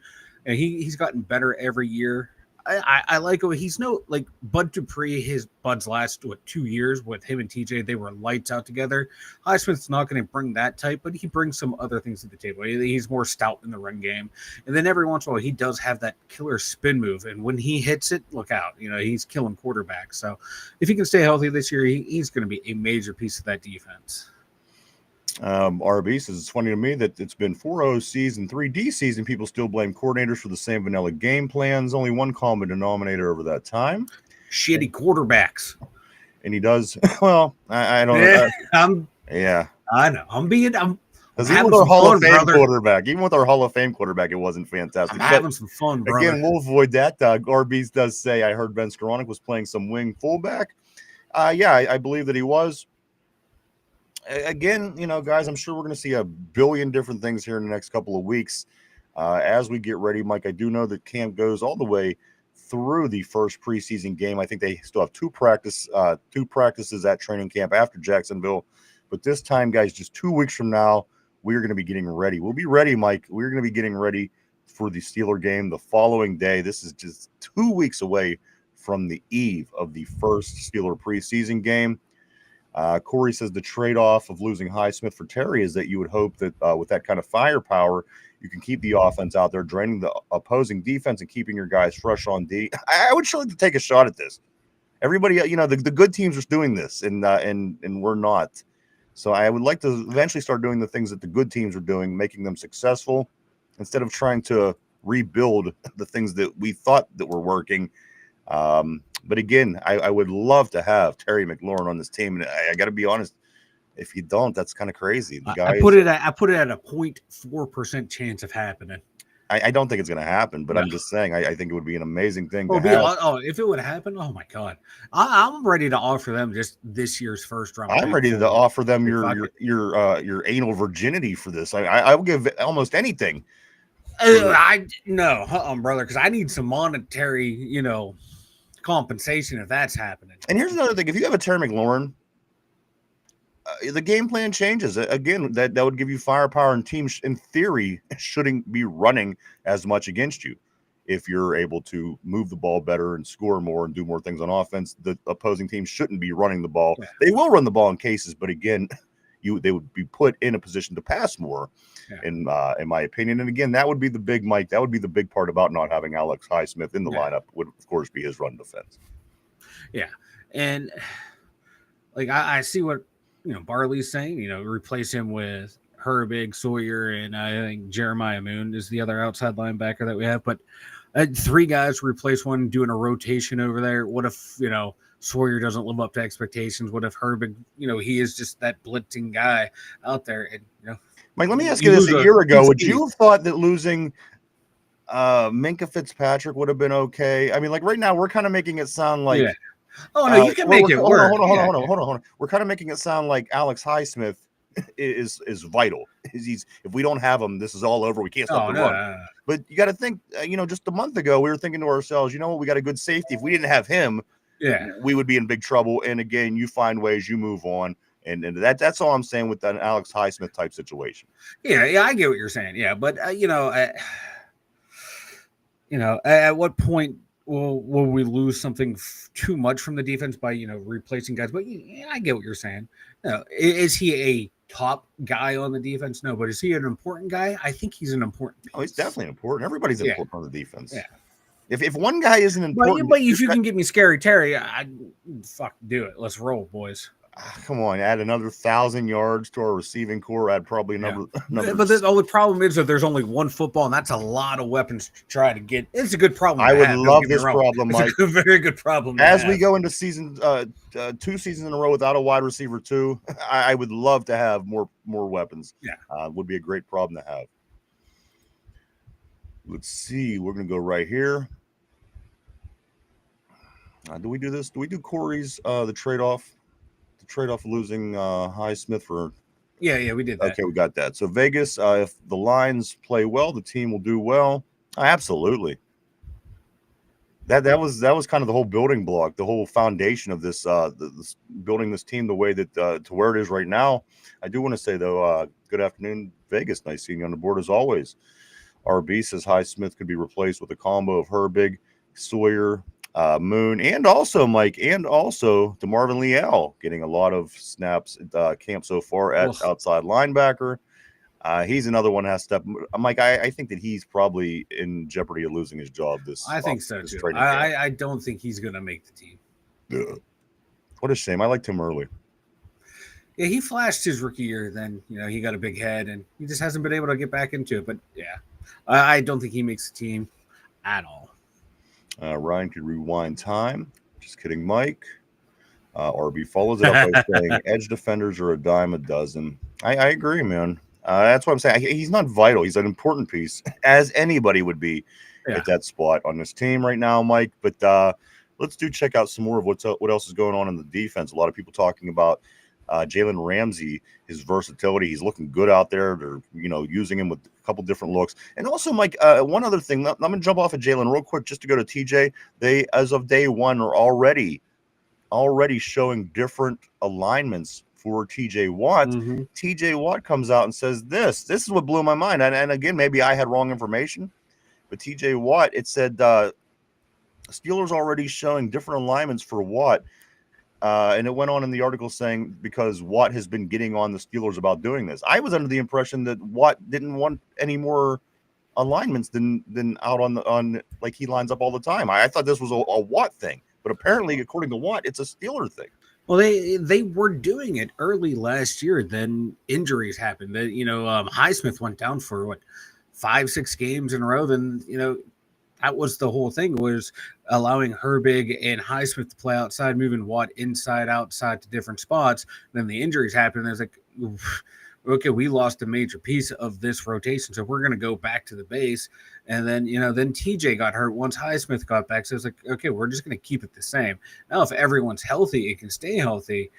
And he's gotten better every year. I like it. He's like Bud Dupree, Bud's last 2 years with him and TJ, they were lights out together. Highsmith's not going to bring that type, but he brings some other things to the table. He's more stout in the run game. And then every once in a while, he does have that killer spin move. And when he hits it, look out. He's killing quarterbacks. So if he can stay healthy this year, he's going to be a major piece of that defense. RB says, it's funny to me that it's been 4 OCs and 3 DCs and people still blame coordinators for the same vanilla game plans. Only one common denominator over that time. Shitty quarterbacks. And he does, well, I don't know. Yeah. I know. I'm because even having with our some Hall fun, of Fame brother. quarterback, it wasn't fantastic. I'm But having some fun, brother. again, we'll avoid that. RBs does say I heard Ben Skoranek was playing some wing fullback. Yeah, I believe that he was. Again, guys, I'm sure we're going to see a billion different things here in the next couple of weeks as we get ready. Mike, I do know that camp goes all the way through the first preseason game. I think they still have two practices at training camp after Jacksonville. But this time, guys, just 2 weeks from now, we're going to be getting ready. We'll be ready, Mike. We're going to be getting ready for the Steeler game the following day. This is just 2 weeks away from the eve of the first Steeler preseason game. Corey says the trade-off of losing Highsmith for Terry is that you would hope that with that kind of firepower, you can keep the offense out there, draining the opposing defense and keeping your guys fresh on D. I would sure like to take a shot at this. Everybody, the good teams are doing this, and we're not. So I would like to eventually start doing the things that the good teams are doing, making them successful, instead of trying to rebuild the things that we thought that were working. But again, I would love to have Terry McLaurin on this team, and I got to be honest. If you don't, that's kind of crazy. The guy I put it at a 0.4% chance of happening. I don't think it's going to happen, but no. I'm just saying I think it would be an amazing thing to have. If it would happen, oh my God, I'm ready to offer them just this year's first round. I'm ready to offer them your anal virginity for this. I will give almost anything. Brother, because I need some monetary, compensation if that's happening. And here's another thing: if you have a Terry McLaurin, the game plan changes. Again, that would give you firepower, and teams, in theory, shouldn't be running as much against you. If you're able to move the ball better and score more and do more things on offense, the opposing team shouldn't be running the ball. Yeah. They will run the ball in cases, but again, they would be put in a position to pass more, in my opinion. And again, that would be the big Mike. That would be the big part about not having Alex Highsmith in the lineup. Would of course be his run defense. Yeah, and like I see what Barley's saying. Replace him with Herbig, Sawyer, and I think Jeremiah Moon is the other outside linebacker that we have. But 3 guys replace one, doing a rotation over there. What if Sawyer doesn't live up to expectations? What if Herbig, he is just that blitzing guy out there? And Mike, let me ask you this: a year ago, would you have thought that losing Minkah Fitzpatrick would have been okay? I mean, like right now, we're kind of making it sound like. Yeah. Oh no, you can make it work. Hold on. We're kind of making it sound like Alex Highsmith is vital. If we don't have him, this is all over. We can't stop the run. No. But you got to think, just a month ago, we were thinking to ourselves, we got a good safety. If we didn't have him, we would be in big trouble. And again, you find ways, you move on. And that's all I'm saying with that Alex Highsmith type situation. Yeah, I get what you're saying. Yeah, but at what point will we lose something too much from the defense by replacing guys? But I get what you're saying. Is he a top guy on the defense? No, but is he an important guy? I think he's an important piece. Oh, he's definitely important. Everybody's important on the defense. Yeah. If one guy isn't important, but if you can get me Scary Terry, I'd do it. Let's roll, boys. Come on, add another 1,000 yards to our receiving core. Add probably another. But the only problem is that there's only one football, and that's a lot of weapons to try to get. It's a good problem. I would love this problem, Mike. It's a very good problem. As we go into season 2 seasons in a row without a wide receiver 2, I would love to have more weapons. Yeah, would be a great problem to have. Let's see. We're going to go right here. Do we do this? Do we do Corey's the trade-off? Trade-off losing Highsmith for we did that. Okay, we got that. So Vegas, if the Lions play well, the team will do well. Absolutely. That was kind of the whole building block, the whole foundation of this building this team the way that to where it is right now. I do want to say though, good afternoon, Vegas. Nice seeing you on the board as always. RB says Highsmith could be replaced with a combo of Herbig, Sawyer, Moon, and also Mike, and also DeMarvin Leal getting a lot of snaps at camp so far at outside linebacker. He's another one that has to step. Mike, I think that he's probably in jeopardy of losing his job. I think so too. I don't think he's going to make the team. Yeah. What a shame. I liked him early. Yeah, he flashed his rookie year. Then he got a big head, and he just hasn't been able to get back into it. But yeah, I don't think he makes the team at all. Ryan could rewind time. Just kidding, Mike. RB follows it up by saying edge defenders are a dime a dozen. I agree, man. That's what I'm saying. He's not vital. He's an important piece, as anybody would be at that spot on this team right now, Mike. But let's check out some more of what else is going on in the defense. A lot of people talking about Jalen Ramsey, his versatility. He's looking good out there. They're using him with a couple different looks. And also, Mike, one other thing. I'm going to jump off of Jalen real quick just to go to TJ. They, as of day one, are already showing different alignments for TJ Watt. TJ Watt comes out and says this is what blew my mind. And again, maybe I had wrong information, but TJ Watt, it said Steelers already showing different alignments for Watt. And it went on in the article saying because Watt has been getting on the Steelers about doing this. I was under the impression that Watt didn't want any more alignments than out on like he lines up all the time. I thought this was a Watt thing. But apparently, according to Watt, it's a Steeler thing. Well, they were doing it early last year. Then injuries happened. Highsmith went down for 5-6 games in a row. Then that was the whole thing, was allowing Herbig and Highsmith to play outside, moving Watt inside, outside to different spots. Then the injuries happened. It's like, okay, we lost a major piece of this rotation, so we're going to go back to the base. And then, then TJ got hurt once Highsmith got back. So it's like, okay, we're just going to keep it the same. Now, if everyone's healthy and can stay healthy,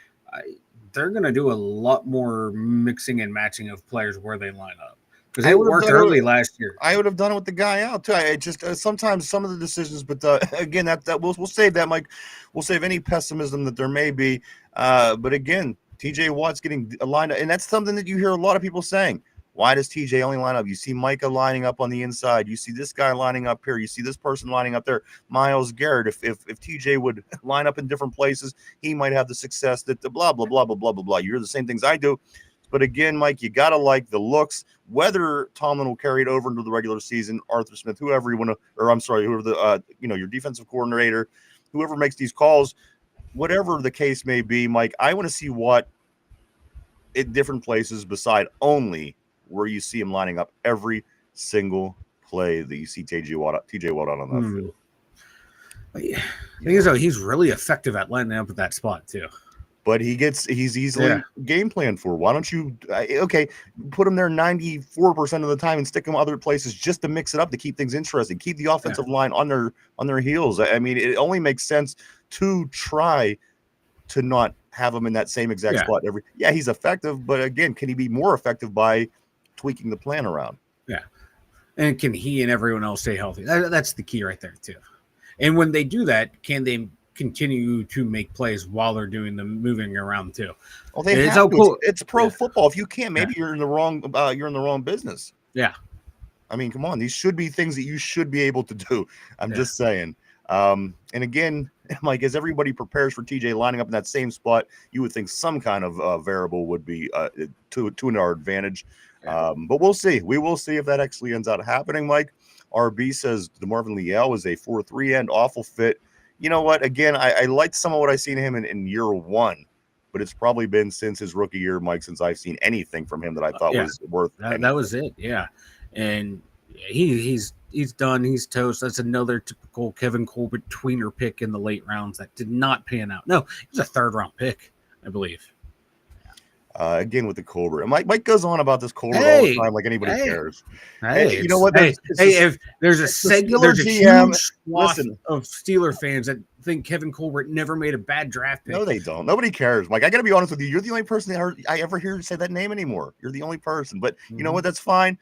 they're going to do a lot more mixing and matching of players where they line up. Because it worked early last year. I would have done it with the guy out, too. I just sometimes some of the decisions, but again, that we'll save that, Mike. We'll save any pessimism that there may be. But again, TJ Watt's getting lined up, and that's something that you hear a lot of people saying. Why does TJ only line up? You see Micah lining up on the inside. You see this guy lining up here. You see this person lining up there. Myles Garrett, if TJ would line up in different places, he might have the success that the blah, blah, blah, blah, blah, blah, blah. You hear the same things I do. But again, Mike, you got to like the looks. Whether Tomlin will carry it over into the regular season, Arthur Smith, whoever you want to, or I'm sorry, whoever the, your defensive coordinator, whoever makes these calls, whatever the case may be, Mike, I want to see Watt at different places beside only where you see him lining up every single play that you see TJ Watt out on that field. The thing is, though, he's really effective at lining up at that spot too. But he's easily game planned for. Why don't you put him there 94% of the time and stick him other places just to mix it up, to keep things interesting, keep the offensive line on their heels. I mean, it only makes sense to try to not have him in that same exact spot every. Yeah, he's effective, but again, can he be more effective by tweaking the plan around? Yeah, and can he and everyone else stay healthy? That's the key right there too. And when they do that, can they continue to make plays while they're doing the moving around too? Well, it's pro football. If you can't, maybe you're in the wrong business. Yeah, I mean, come on, these should be things that you should be able to do. I'm just saying. And again, Mike, as everybody prepares for TJ lining up in that same spot, you would think some kind of variable would be to our advantage. But we'll see. We will see if that actually ends up happening, Mike. RB says DeMarvin Leal is a 4-3 end, awful fit. You know what? Again, I liked some of what I've seen him in year one, but it's probably been since his rookie year, Mike, since I've seen anything from him that I thought was worth anything. That was it, yeah. And he's done. He's toast. That's another typical Kevin Colbert tweener pick in the late rounds that did not pan out. No, it was a third-round pick, I believe. Again with the Colbert. Mike goes on about this Colbert all the time like anybody cares. Hey, you know what? If there's a huge swath of Steeler fans that think Kevin Colbert never made a bad draft pick. No, they don't. Nobody cares, Mike. I got to be honest with you. You're the only person I ever hear say that name anymore. You're the only person. But you know what? That's fine.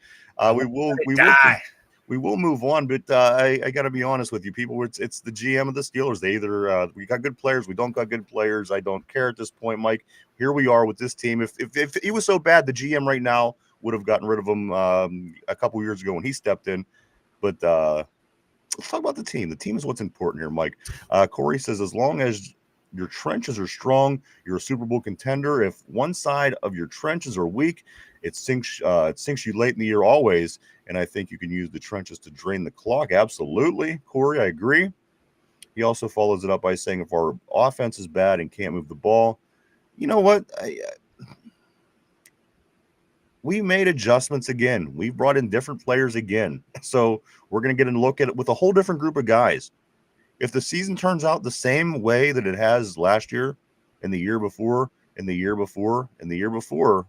We will move on, but I got to be honest with you, people. It's the GM of the Steelers. They either we got good players, we don't got good players. I don't care at this point, Mike. Here we are with this team. If he was so bad, the GM right now would have gotten rid of him a couple years ago when he stepped in. But let's talk about the team. The team is what's important here, Mike. Corey says, as long as your trenches are strong, you're a Super Bowl contender. If one side of your trenches are weak, it sinks you late in the year always. And I think you can use the trenches to drain the clock. Absolutely, Corey, I agree. He also follows it up by saying, if our offense is bad and can't move the ball, you know what? We made adjustments again. We've brought in different players again. So we're going to get a look at it with a whole different group of guys. If the season turns out the same way that it has last year, and the year before, and the year before, and the year before.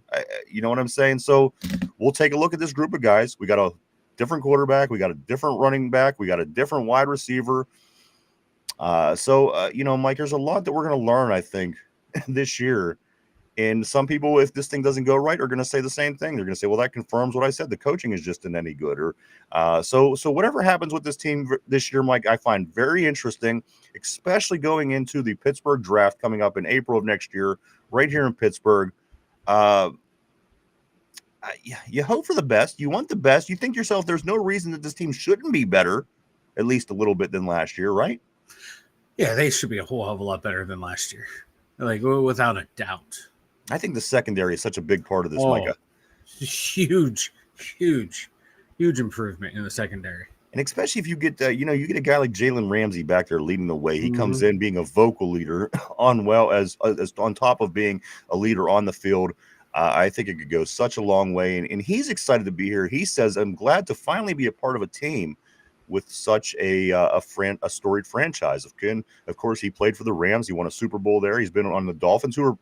You know what I'm saying? So we'll take a look at this group of guys. We got a different quarterback. We got a different running back. We got a different wide receiver. You know, Mike, there's a lot that we're going to learn, I think, this year. And some people, if this thing doesn't go right, are going to say the same thing. They're going to say, well, that confirms what I said. The coaching is just in any good. Or so whatever happens with this team this year, Mike, I find very interesting, especially going into the Pittsburgh draft coming up in April of next year, right here in Pittsburgh. You hope for the best. You want the best. You think to yourself, there's no reason that this team shouldn't be better, at least a little bit than last year, right? Yeah, they should be a whole hell of a lot better than last year. Like, without a doubt. I think the secondary is such a big part of this, Micah. Huge improvement in the secondary. And especially if you get, you get a guy like Jalen Ramsey back there leading the way. He comes in being a vocal leader as on top of being a leader on the field. I think it could go such a long way. And he's excited to be here. He says, I'm glad to finally be a part of a team with such a storied franchise. Of course, he played for the Rams. He won a Super Bowl there. He's been on the Dolphins, who are,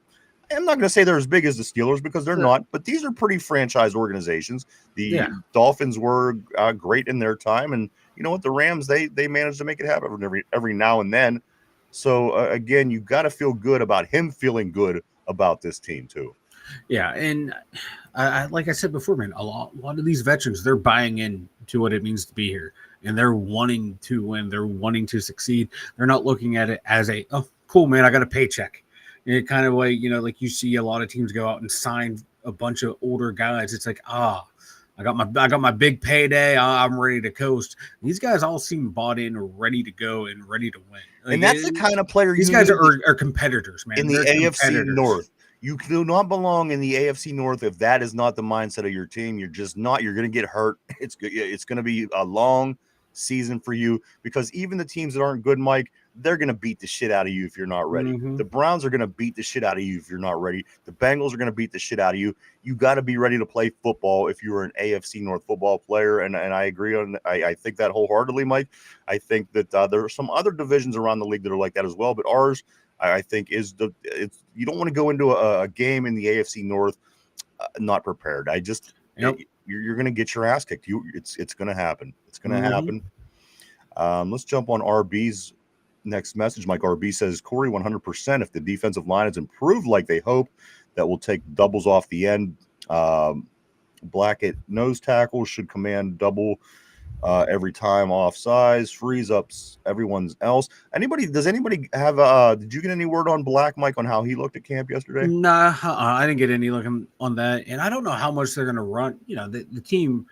I'm not going to say they're as big as the Steelers because they're not, but these are pretty franchise organizations. The Dolphins were great in their time, and you know what? The Rams, they managed to make it happen every now and then. So again, you got to feel good about him feeling good about this team too. Yeah, and I like I said before, man, a lot of these veterans, they're buying in to what it means to be here, and they're wanting to win. They're wanting to succeed. They're not looking at it as oh, cool, man, I got a paycheck. And kind of like, like you see a lot of teams go out and sign a bunch of older guys. It's like, I got my big payday. I'm ready to coast. These guys all seem bought in, ready to go, and ready to win. Like, and that's the kind of player these guys are competitors, man. In the AFC North. You do not belong in the AFC North if that is not the mindset of your team. You're just not. You're going to get hurt. It's going to be a long season for you because even the teams that aren't good, Mike, they're going to beat the shit out of you if you're not ready. The Browns are going to beat the shit out of you if you're not ready. The Bengals are going to beat the shit out of you. You got to be ready to play football if you're an AFC North football player. And I agree on. I think that wholeheartedly, Mike. I think that there are some other divisions around the league that are like that as well. But ours, I think, you don't want to go into a game in the AFC North not prepared. You're going to get your ass kicked. It's going to happen. It's going to happen. Let's jump on RB's next message. Mike RB says, Corey, 100%. If the defensive line is improved like they hope, that will take doubles off the end. Blackett nose tackle should command double every time off size, frees up everyone's else. Does anybody have did you get any word on Black, Mike, on how he looked at camp yesterday? Nah, I didn't get any look on that. And I don't know how much they're going to run. The team,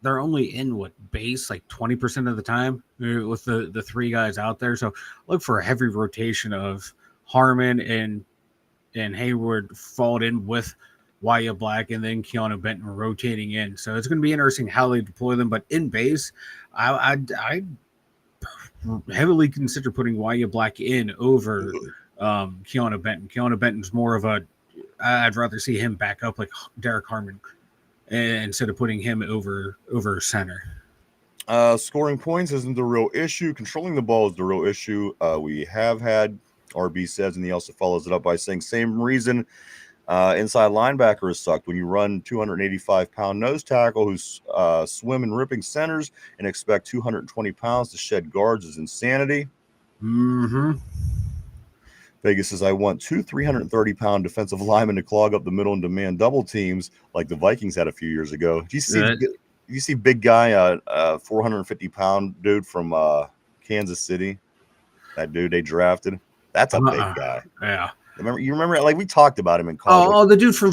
they're only in base like 20% of the time with the three guys out there. So look for a heavy rotation of Harmon and Hayward followed in with Wyatt Black and then Keanu Benton rotating in. So it's going to be interesting how they deploy them. But in base, I heavily consider putting Wyatt Black in over Keanu Benton. Keanu Benton's more of I'd rather see him back up like Derek Harmon instead of putting him over center. Scoring points isn't the real issue. Controlling the ball is the real issue. We have had, RB says, and he also follows it up by saying, same reason inside linebacker has sucked. When you run 285-pound nose tackle who's swim and ripping centers and expect 220 pounds to shed guards is insanity. Vegas says, I want 2 330-pound defensive linemen to clog up the middle and demand double teams like the Vikings had a few years ago. Do you see big guy, 450-pound dude from Kansas City? That dude they drafted? That's a big guy. Yeah. You remember, like we talked about him in college. Oh, the dude from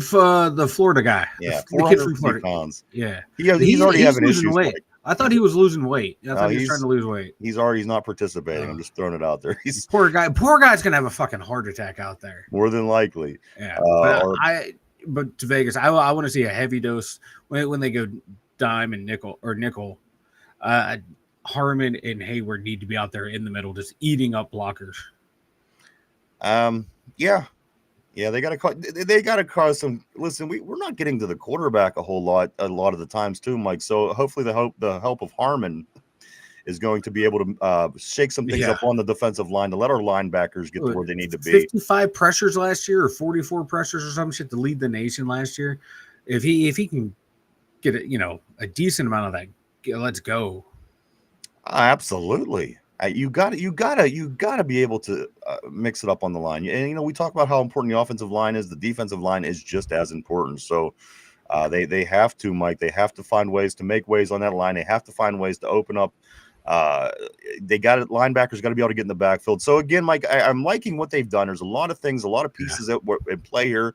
the Florida guy. Yeah, the kid from 450 pounds. Yeah. He's already having issues. Weight. I thought he was losing weight. I thought he was trying to lose weight. He's not participating. I'm just throwing it out there. He's poor guy's gonna have a fucking heart attack out there. More than likely. Yeah. But to Vegas, I want to see a heavy dose when they go dime and nickel. Harmon and Hayward need to be out there in the middle, just eating up blockers. Yeah, they got to cause some. Listen, we're not getting to the quarterback a lot of the times too, Mike. So hopefully the help of Harmon is going to be able to shake some things up on the defensive line to let our linebackers get to where they need to be. 55 pressures last year or 44 pressures or some shit to lead the nation last year. If he can get a decent amount of that, let's go. Absolutely. You gotta be able to mix it up on the line. And we talk about how important the offensive line is. The defensive line is just as important. So they have to, Mike. They have to find ways to make ways on that line. They have to find ways to open up. Linebackers got to be able to get in the backfield. So again, Mike, I'm liking what they've done. There's a lot of things, a lot of pieces that were in play here,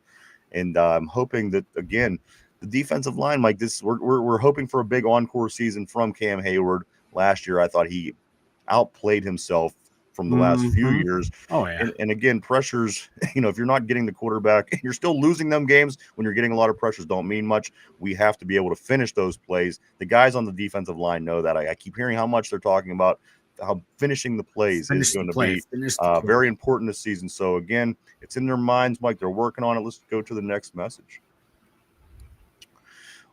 and I'm hoping that again the defensive line, Mike. We're hoping for a big encore season from Cam Hayward. Last year, I thought he outplayed himself from the last few years. Oh yeah. And again, pressures, if you're not getting the quarterback, you're still losing them games when you're getting a lot of pressures don't mean much. We have to be able to finish those plays. The guys on the defensive line know that. I keep hearing how much they're talking about how finishing the plays is going to be very important this season. So again, it's in their minds, Mike. They're working on it. Let's go to the next message.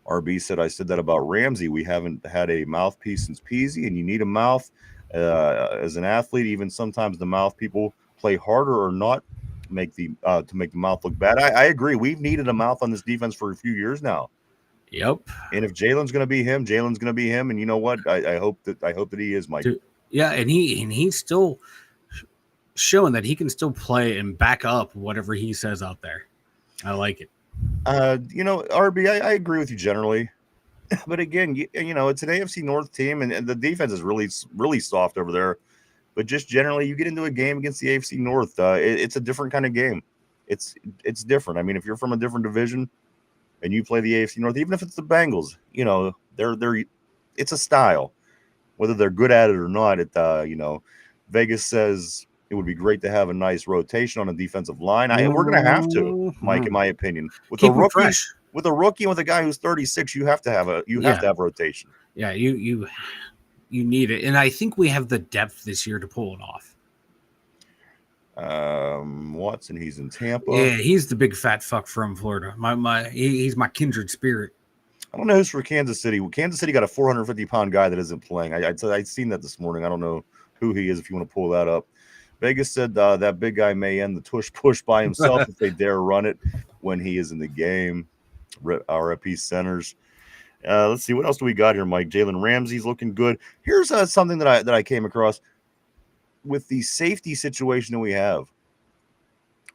RB said, I said that about Ramsey. We haven't had a mouthpiece since Peasy, and you need a mouth as an athlete. Even sometimes the mouth people play harder or not to make the mouth look bad. I agree. We've needed a mouth on this defense for a few years now. Yep. And if Jalen's going to be him, Jalen's going to be him. And you know what? I hope that he is, Mike. Dude, yeah, and he's still showing that he can still play and back up whatever he says out there. I like it. RB, I agree with you generally, but again, it's an AFC North team, and the defense is really, really soft over there. But just generally, you get into a game against the AFC North, it's a different kind of game. It's different. I mean, if you're from a different division and you play the AFC North, even if it's the Bengals, it's a style. Whether they're good at it or not, Vegas says it would be great to have a nice rotation on a defensive line. We're going to have to, Mike, in my opinion. With a rookie and with a guy who's 36, you have to have rotation. Yeah, you need it. And I think we have the depth this year to pull it off. Watson, he's in Tampa. Yeah, he's the big fat fuck from Florida. He's my kindred spirit. I don't know who's for Kansas City. Kansas City got a 450-pound guy that isn't playing. I'd seen that this morning. I don't know who he is if you want to pull that up. Vegas said that big guy may end the tush push by himself if they dare run it when he is in the game. RFP centers. Let's see. What else do we got here, Mike? Jalen Ramsey's looking good. Here's something that I came across with the safety situation that we have.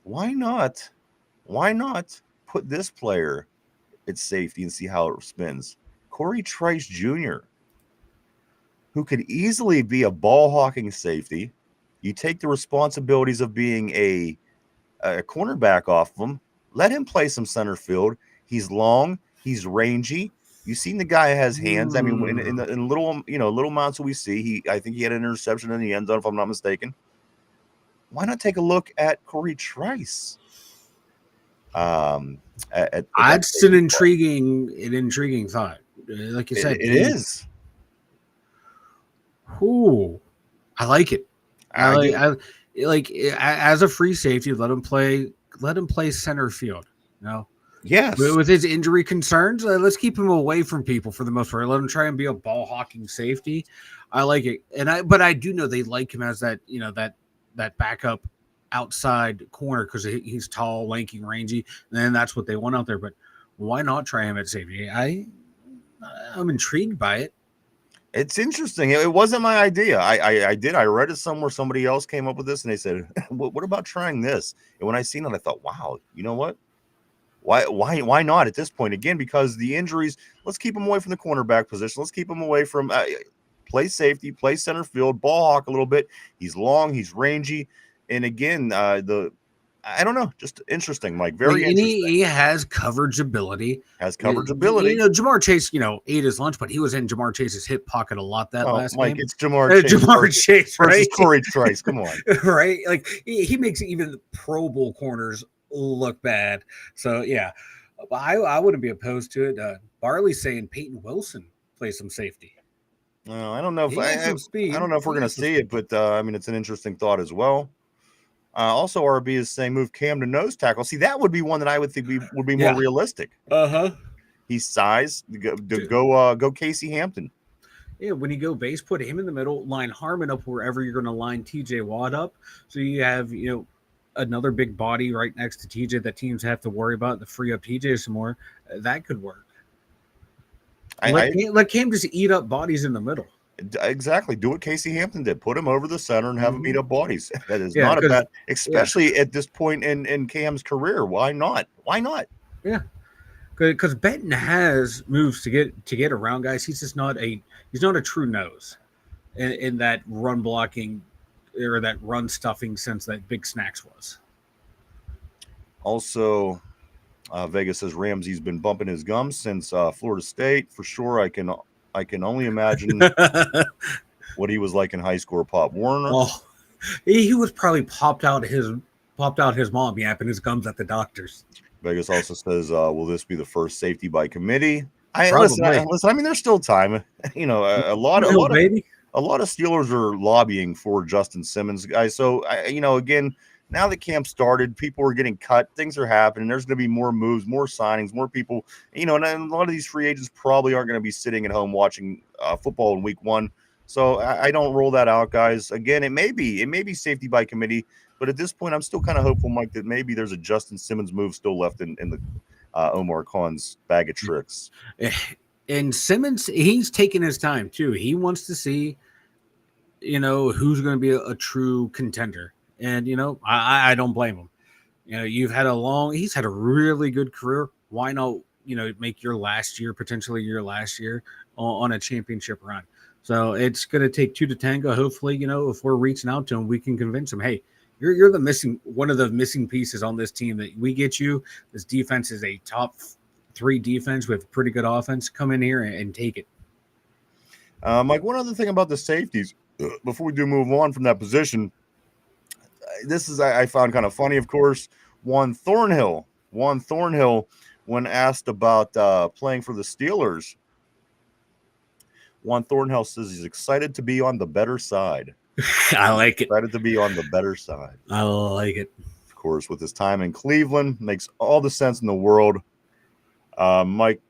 Why not put this player at safety and see how it spins? Corey Trice Jr., who could easily be a ball-hawking safety. You take the responsibilities of being a cornerback off of him. Let him play some center field. He's long. He's rangy. You've seen the guy has hands. I mean, in little amounts that we see, I think he had an interception in the end zone, if I'm not mistaken. Why not take a look at Corey Trice? It's an intriguing thought. Like you said, it is. Ooh, I like it. I like as a free safety, let him play center field. Yes. With his injury concerns, let's keep him away from people for the most part. Let him try and be a ball hawking safety. I like it, but I do know they like him as that that backup outside corner because he's tall, lanky, rangy, and then that's what they want out there. But why not try him at safety? I'm intrigued by it. It's interesting. It wasn't my idea. I read it somewhere. Somebody else came up with this, and they said, "What about trying this?" And when I seen it, I thought, "Wow, you know what? Why not at this point again? Because the injuries. Let's keep him away from the cornerback position. Let's keep him away from play safety, play center field, ball hawk a little bit. He's long, he's rangy, and again, I don't know, just interesting, Mike. Very interesting. He has coverage ability. Jamar Chase, ate his lunch, but he was in Jamar Chase's hip pocket a lot last Mike, game. It's Jamar Chase versus Corey Trice. Come on, right? Like he makes even the Pro Bowl corners look bad. So yeah, I wouldn't be opposed to it. Barley's saying Peyton Wilson play some safety. No, I don't know if I don't know if we're going to see it, but I mean, it's an interesting thought as well. Also, RB is saying move Cam to nose tackle. See, that would be one that I would think would be more realistic. Uh-huh. He's size. Go Casey Hampton. Yeah, when you go base, put him in the middle, line Harmon up wherever you're going to line TJ Watt up. So you have, another big body right next to TJ that teams have to worry about to free up TJ some more. That could work. Let Cam just eat up bodies in the middle. Exactly. Do what Casey Hampton did. Put him over the center and have him eat up bodies. That is not a bad, especially at this point in Cam's career. Why not? Why not? Yeah. Because Benton has moves to get around guys. He's just not a true nose in that run blocking or that run stuffing sense that Big Snacks was. Also, Vegas says Ramsey's been bumping his gums since Florida State. For sure, I can only imagine what he was like in high school. Pop Warner. Oh, he was probably popped out his mom yapping his gums at the doctors. Vegas also says, will this be the first safety by committee? Listen, I mean, there's still time. A lot of Steelers are lobbying for Justin Simmons, guys. So, again, now that camp started, people are getting cut. Things are happening. There's going to be more moves, more signings, more people. And a lot of these free agents probably aren't going to be sitting at home watching football in week 1. So I don't roll that out, guys. Again, it may be safety by committee. But at this point, I'm still kind of hopeful, Mike, that maybe there's a Justin Simmons move still left in the Omar Khan's bag of tricks. And Simmons, he's taking his time, too. He wants to see, who's going to be a true contender. And, I don't blame him. He's had a really good career. Why not, make your last year, potentially your last year on a championship run? So it's going to take 2 to tango. Hopefully, if we're reaching out to him, we can convince him, hey, You're one of the missing pieces on this team that we get you. This defense is a top 3 defense with pretty good offense. Come in here and take it. Mike, one other thing about the safeties before we do move on from that position. This is I found kind of funny, of course. Juan Thornhill, when asked about playing for the Steelers, Juan Thornhill says he's excited to be on the better side. I like it. Excited to be on the better side. I like it. Of course, with his time in Cleveland, makes all the sense in the world. Mike,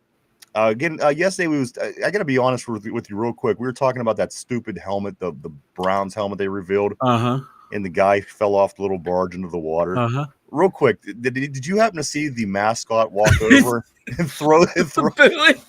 again, yesterday I got to be honest with you real quick. We were talking about that stupid helmet, the Browns helmet they revealed. And the guy fell off the little barge into the water. Real quick, did you happen to see the mascot walk over and throw the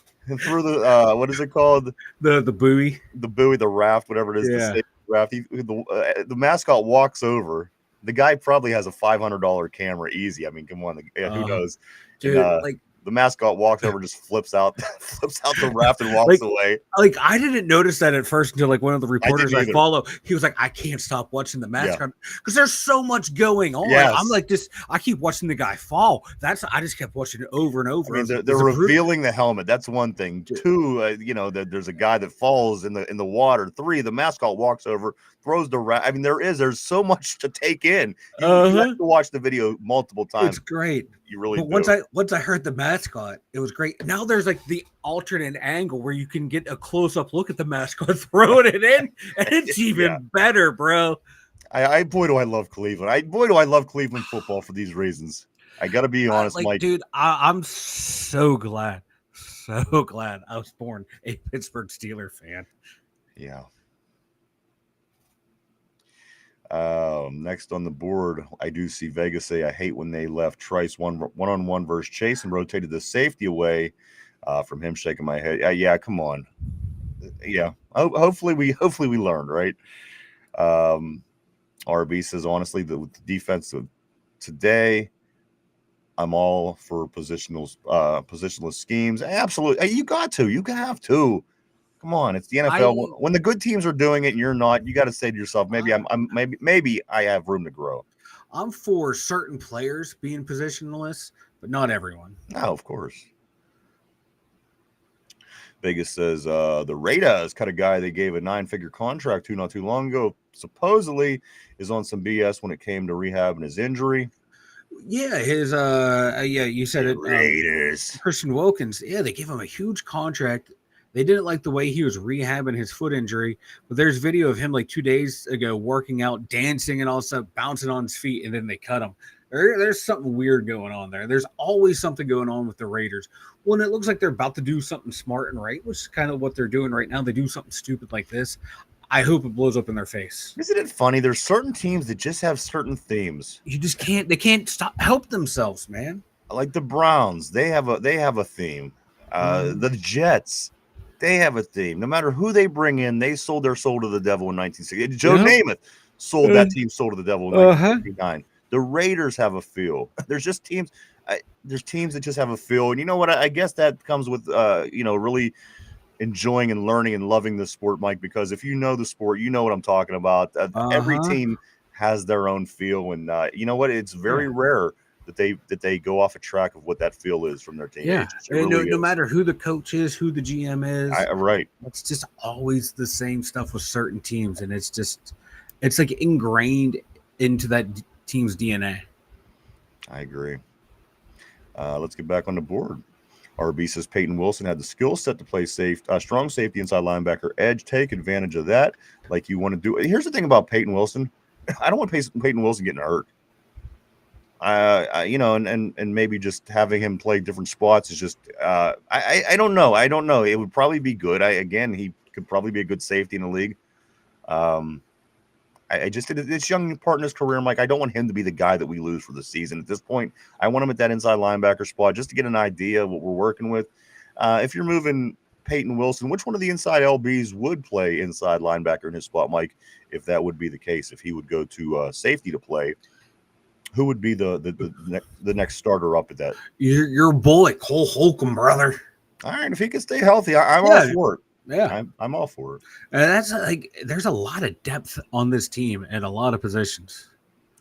what is it called? The buoy, the raft, whatever it is. Yeah. The mascot walks over. The guy probably has a $500 camera easy. I mean, come on, who knows? Dude, and, the mascot walks over, just flips out the raft and walks away. I didn't notice that at first until one of the reporters I follow. He was like, I can't stop watching the mascot because there's so much going on. Yes. I'm like this. I keep watching the guy fall. I just kept watching it over and over. I mean, they're revealing the helmet. That's one thing. 2, there's a guy that falls in the water. 3, the mascot walks over, throws the raft. I mean, there's so much to take in. You have to watch the video multiple times. It's great. You really but do. Once I heard the mascot, it was great. Now there's the alternate angle where you can get a close-up look at the mascot throwing it in, and it's even better, bro. Boy, do I love Cleveland. Boy, do I love Cleveland football for these reasons. I got to be honest, Mike. Dude, I'm so glad I was born a Pittsburgh Steelers fan. Yeah. Next on the board, I do see Vegas say, I hate when they left Trice one-on-one versus Chase and rotated the safety away from him shaking my head. Yeah, come on. Yeah. Hopefully we learned, right? RB says, honestly, the defense of today, I'm all for positionless schemes. Absolutely. You have to. Come on, it's the NFL. When the good teams are doing it and you're not, you got to say to yourself, maybe maybe I have room to grow. I'm for certain players being positionless, but not everyone. No, of course. Vegas says the Raiders cut a guy they gave a 9-figure contract to not too long ago. Supposedly is on some BS when it came to rehab and his injury. Yeah, you said it. Raiders. Christian Wilkins. Yeah, they gave him a huge contract. They didn't like the way he was rehabbing his foot injury, but there's video of him 2 days ago working out, dancing and all stuff, bouncing on his feet, and then they cut him. There's something weird going on there. There's always something going on with the Raiders. When it looks like they're about to do something smart and right, which is kind of what they're doing right now. They do something stupid like this. I hope it blows up in their face. Isn't it funny? There's certain teams that just have certain themes. You just can't. They can't help themselves, man. Like the Browns, they have a theme. The Jets, they have a theme. No matter who they bring in, they sold their soul to the devil in 1960. Joe Namath sold that team soul to the devil in 1959. The Raiders have a feel. There's just teams. There's teams that just have a feel, and you know what? I guess that comes with really enjoying and learning and loving the sport, Mike. Because if you know the sport, you know what I'm talking about. Every team has their own feel, and you know what? It's very rare that they go off a track of what that feel is from their team. Yeah, no matter who the coach is, who the GM is, right? It's just always the same stuff with certain teams, and it's like ingrained into that team's DNA. I agree. Let's get back on the board. RB says Peyton Wilson had the skill set to play strong safety inside linebacker edge. Take advantage of that like you want to do. Here's the thing about Peyton Wilson. I don't want Peyton Wilson getting hurt. And maybe just having him play different spots is just I don't know. I don't know. It would probably be good. He could probably be a good safety in the league. I just did this young part in his career, Mike. I don't want him to be the guy that we lose for the season. At this point, I want him at that inside linebacker spot just to get an idea of what we're working with. If you're moving Peyton Wilson, which one of the inside LBs would play inside linebacker in his spot, Mike, if that would be the case, if he would go to safety to play? Who would be the next starter up at that? Your boy, Cole Holcomb, brother. All right, if he can stay healthy, I'm all for it. Yeah, I'm all for it. And that's there's a lot of depth on this team and a lot of positions.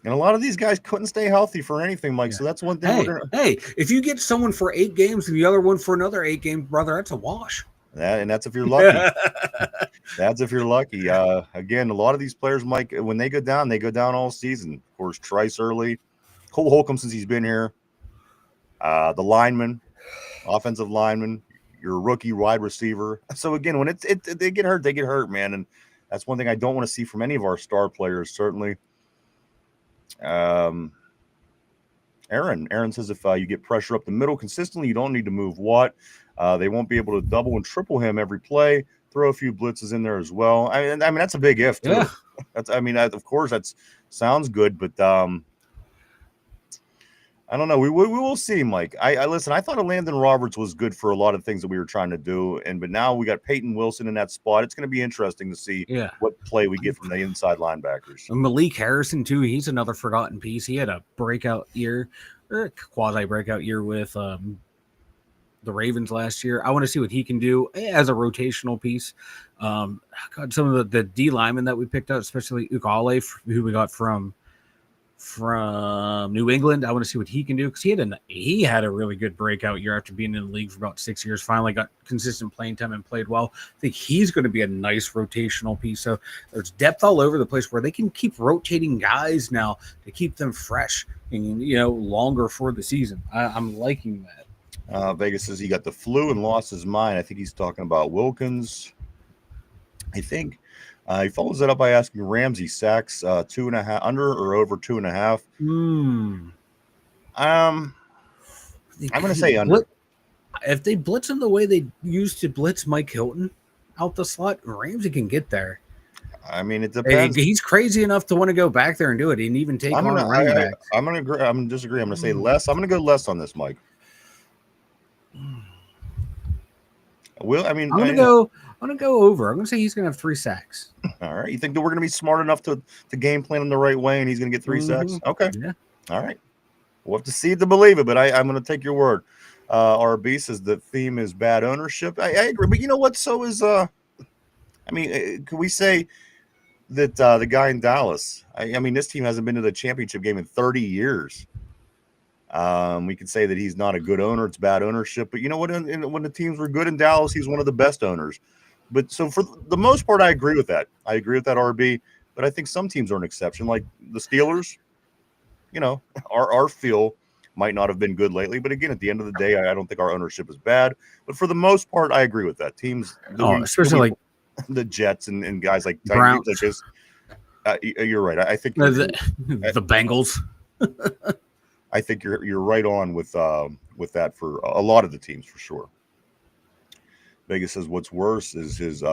And a lot of these guys couldn't stay healthy for anything, Mike. Yeah. So that's one thing. Hey, if you get someone for 8 games and the other one for another 8 games, brother, that's a wash. That's if you're lucky. That's if you're lucky. Again, a lot of these players, Mike, when they go down all season. Of course, Trice early, Cole Holcomb since he's been here. The lineman, offensive lineman, your rookie wide receiver. So again, when they get hurt, they get hurt, man. And that's one thing I don't want to see from any of our star players, certainly. Aaron says if you get pressure up the middle consistently, you don't need to move Watt. They won't be able to double and triple him every play. Throw a few blitzes in there as well. I mean that's a big if too. Yeah. Of course that sounds good, but I don't know. We will see, Mike. I listen. I thought Landon Roberts was good for a lot of things that we were trying to do, but now we got Peyton Wilson in that spot. It's going to be interesting to see what play we get from the inside linebackers. And Malik Harrison too. He's another forgotten piece. He had a breakout year, or a quasi breakout year with the Ravens last year. I want to see what he can do as a rotational piece. Some of the D linemen that we picked up, especially Ukale, who we got from New England. I want to see what he can do because he had a really good breakout year after being in the league for about 6 years. Finally got consistent playing time and played well. I think he's going to be a nice rotational piece. So there's depth all over the place where they can keep rotating guys now to keep them fresh and longer for the season. I'm liking that. Vegas says he got the flu and lost his mind. I think he's talking about Wilkins. I think he follows that up by asking Ramsey sacks 2.5 under or over 2.5. I'm going to say under. If they blitz him the way they used to blitz Mike Hilton out the slot, Ramsey can get there. I mean, it depends. He's crazy enough to want to go back there and do it and even take on running back. I'm going to agree. I'm going to disagree. I'm going to say less. I'm going to go less on this, Mike. I'm going to go over. I'm going to say he's going to have 3 sacks. All right. You think that we're going to be smart enough to game plan him the right way and he's going to get 3 sacks? Okay. Yeah. All right. We'll have to see it to believe it, but I'm going to take your word. RB says the theme is bad ownership. I agree. But you know what? So is, can we say that the guy in Dallas, this team hasn't been to the championship game in 30 years. We could say that he's not a good owner. It's bad ownership. But you know what? When the teams were good in Dallas, he's one of the best owners. But so for the most part, I agree with that. I agree with that, RB. But I think some teams are an exception, like the Steelers. Our feel might not have been good lately. But again, at the end of the day, I don't think our ownership is bad. But for the most part, I agree with that. Teams, especially like the Jets and guys like Browns. Like this. You're right. I think the Bengals. I think you're right on with that for a lot of the teams for sure. Vegas says what's worse, his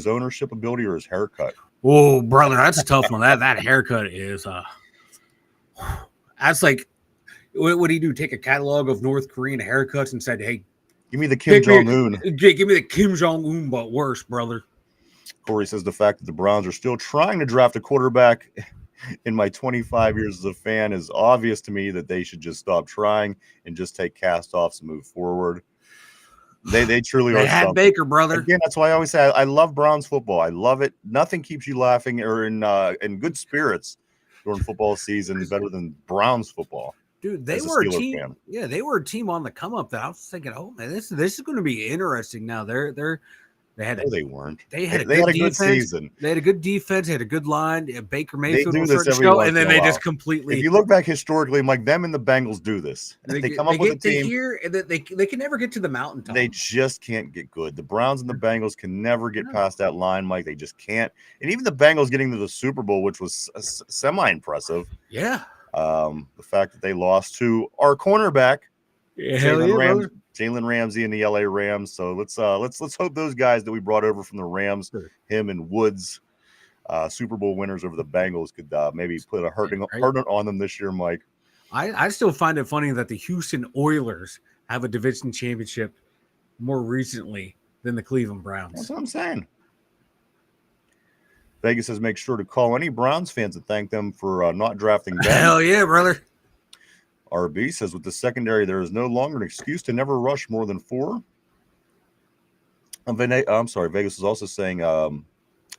ownership ability or his haircut? Oh, brother, that's a tough one. That haircut is that's like, what do you do? Take a catalog of North Korean haircuts and said, "Hey, give me the Kim Jong-un. Give me the Kim Jong-un, but worse, brother." Corey says the fact that the Browns are still trying to draft a quarterback in my 25 years as a fan is obvious to me that they should just stop trying and just take cast-offs and move forward. They truly are. They had something. Baker, brother. Again, that's why I always say I love Browns football. I love it. Nothing keeps you laughing or in good spirits during football season better than Browns football. Dude, they were a team. Fan. Yeah, they were a team on the come up that I was thinking, oh man, this is going to be interesting. Now they had they weren't. They had a good season. They had a good defense. They had a good line. Baker Mayfield was starting to show, and then they just completely. If you look back historically, Mike, them and the Bengals do this. They come up with a team. Here, and they can never get to the mountaintop. They just can't get good. The Browns and the Bengals can never get past that line, Mike. They just can't. And even the Bengals getting to the Super Bowl, which was semi-impressive. Yeah. The fact that they lost to our cornerback, Jalen Ramsey and the LA Rams. So let's hope those guys that we brought over from the Rams, him and Woods, Super Bowl winners over the Bengals, could maybe put a hurting on them this year, Mike. I still find it funny that the Houston Oilers have a division championship more recently than the Cleveland Browns. That's what I'm saying. Vegas says make sure to call any Browns fans and thank them for not drafting them. Hell yeah, brother. RB says with the secondary, there is no longer an excuse to never rush more than 4. I'm sorry. Vegas is also saying I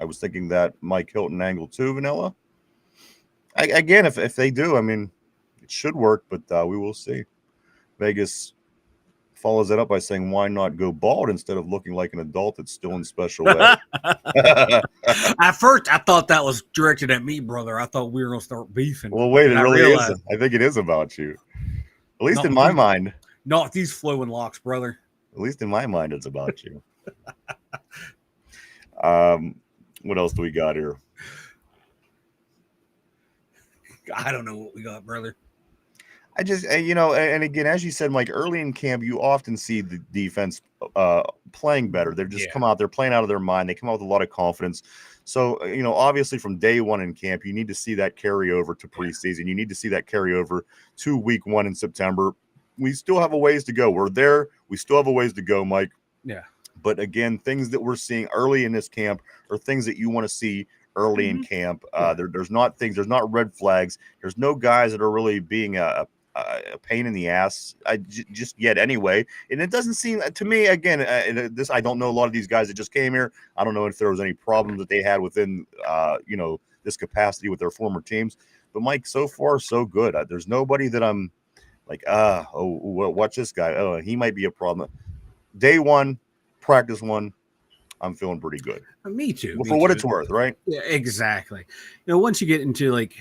was thinking that Mike Hilton angle too, Vanilla. Again, if they do, I mean, it should work, but we will see. Vegas follows that up by saying, why not go bald instead of looking like an adult that's still in special ed? At first, I thought that was directed at me, brother. I thought we were going to start beefing. Well, wait, it really is. I think it is about you. At least in my mind. Not these flowing locks, brother. At least in my mind, it's about you. What else do we got here? I don't know what we got, brother. I just, and again, as you said, Mike, early in camp, you often see the defense playing better. They've just come out, they're playing out of their mind. They come out with a lot of confidence. So, obviously from day one in camp, you need to see that carry over to preseason. You need to see that carry over to week 1 in September. We still have a ways to go. We're there. We still have a ways to go, Mike. Yeah. But again, things that we're seeing early in this camp are things that you want to see early in camp. There's not red flags. There's no guys that are really being a pain in the ass just yet anyway. And it doesn't seem to me, again, I don't know a lot of these guys that just came here. I don't know if there was any problems that they had within, this capacity with their former teams. But Mike, so far, so good. There's nobody that I'm like, watch this guy. Oh, he might be a problem. Day 1, practice 1, I'm feeling pretty good. Me too. Well, for what it's worth, right? Yeah, exactly. Once you get into like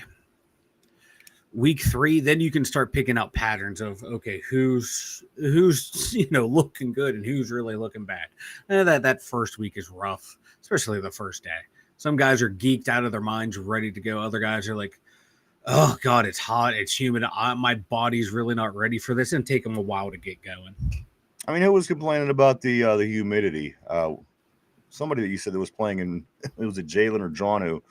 week 3, then you can start picking out patterns of, okay, who's looking good and who's really looking bad. And that first week is rough, especially the first day. Some guys are geeked out of their minds, ready to go. Other guys are like, oh God, it's hot, it's humid. My body's really not ready for this, and take them a while to get going. I mean, who was complaining about the humidity? Somebody that you said that was playing in, it was a Jalen or John who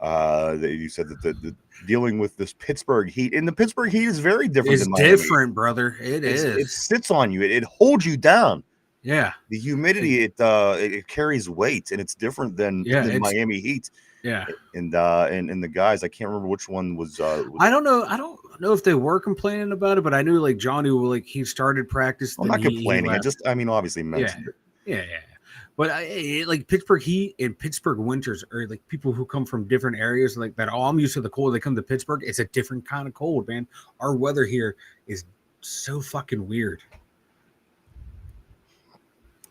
that you said that the dealing with this Pittsburgh heat, and the Pittsburgh heat is very different. It's different, brother. It sits on you. It holds you down. Yeah. The humidity, it carries weight, and it's different than Miami Heat. Yeah. And the guys, I can't remember which one was. I don't know. I don't know if they were complaining about it, but I knew like John, who he started practice. I'm not complaining. Obviously mentioned it. Yeah. But like Pittsburgh Heat and Pittsburgh Winters are like people who come from different areas like that. Oh, I'm used to the cold. They come to Pittsburgh. It's a different kind of cold, man. Our weather here is so fucking weird.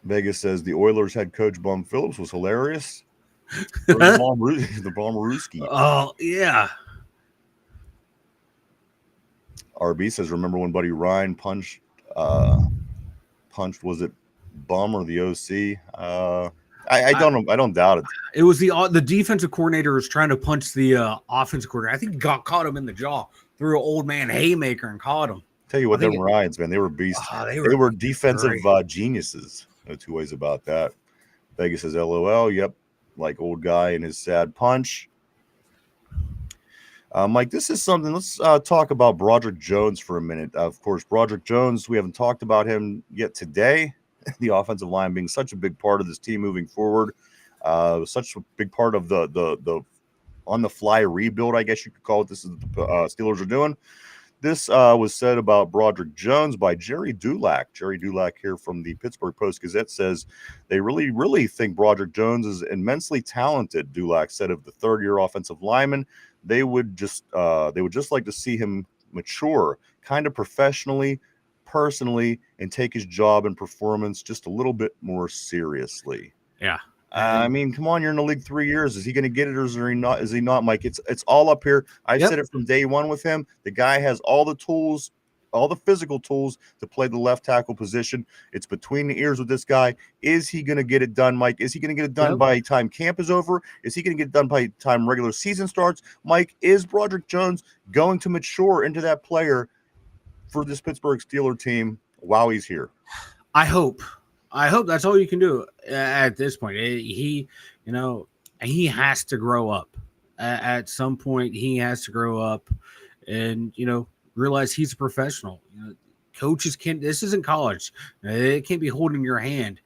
Vegas says the Oilers head coach Bum Phillips was hilarious. The Bomberooski. Oh, yeah. RB says, remember when Buddy Ryan punched, was it Bum or the OC? I don't know. I don't doubt it. It was the defensive coordinator was trying to punch the offensive coordinator. I think he caught him in the jaw. threw an old man haymaker and caught him. Tell you what, them Ryans, man, they were beasts. They were defensive geniuses. No two ways about that. Vegas says, LOL. Yep, like old guy and his sad punch. Mike, this is something. Let's talk about Broderick Jones for a minute. Of course, Broderick Jones, we haven't talked about him yet today. The offensive line being such a big part of this team moving forward. Such a big part of the on-the-fly rebuild, I guess you could call it. This is what the Steelers are doing. This was said about Broderick Jones by Jerry Dulac. Jerry Dulac here from the Pittsburgh Post-Gazette says they really, really think Broderick Jones is immensely talented. Dulac said of the third-year offensive lineman, they would just like to see him mature, kind of professionally, personally, and take his job and performance just a little bit more seriously. Yeah. I mean, come on, you're in the league 3 years. Is he going to get it or is he not? Is he not, Mike? It's all up here. I said it from day one with him. The guy has all the tools, all the physical tools to play the left tackle position. It's between the ears with this guy. Is he going to get it done, Mike? Is he going to get it done by the time camp is over? Is he going to get it done by the time regular season starts? Mike, is Broderick Jones going to mature into that player for this Pittsburgh Steelers team while he's here? I hope that's all you can do at this point. He has to grow up. At some point, he has to grow up and, realize he's a professional. Coaches can't, this isn't college. It can't be holding your hand.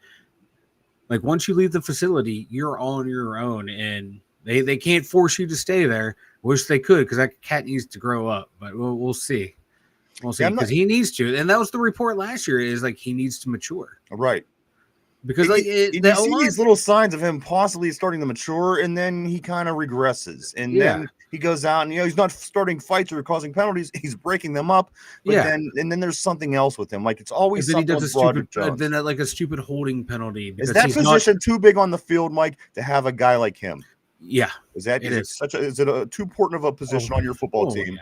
Like, once you leave the facility, you're on your own, and they can't force you to stay there. Wish they could, because that cat needs to grow up, but we'll see. We'll see, because he needs to. And that was the report last year, is like he needs to mature. Right. Because you see these little signs of him possibly starting to mature, and then he kind of regresses, and then he goes out and he's not starting fights or causing penalties; he's breaking them up. But then there's something else with him. Like, it's always something. He does a stupid holding penalty. Is that position too big on the field, Mike, to have a guy like him? Yeah, is it a too important of a position on your football team?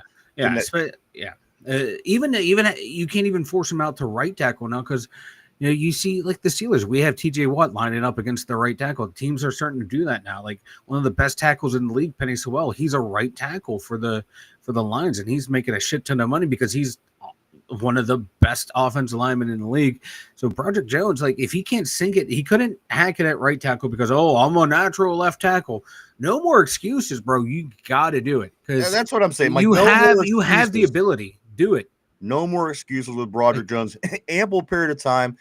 Even you can't even force him out to right tackle now, because you see, like the Steelers, we have TJ Watt lining up against the right tackle. Teams are starting to do that now. Like, one of the best tackles in the league, Penny Sewell, he's a right tackle for the Lions, and he's making a shit ton of money because he's one of the best offensive linemen in the league. So Broderick Jones, like, if he can't sink it, he couldn't hack it at right tackle because, I'm a natural left tackle. No more excuses, bro. You got to do it, because that's what I'm saying. Like, you have the ability. Do it. No more excuses with Broderick Jones. Ample period of time.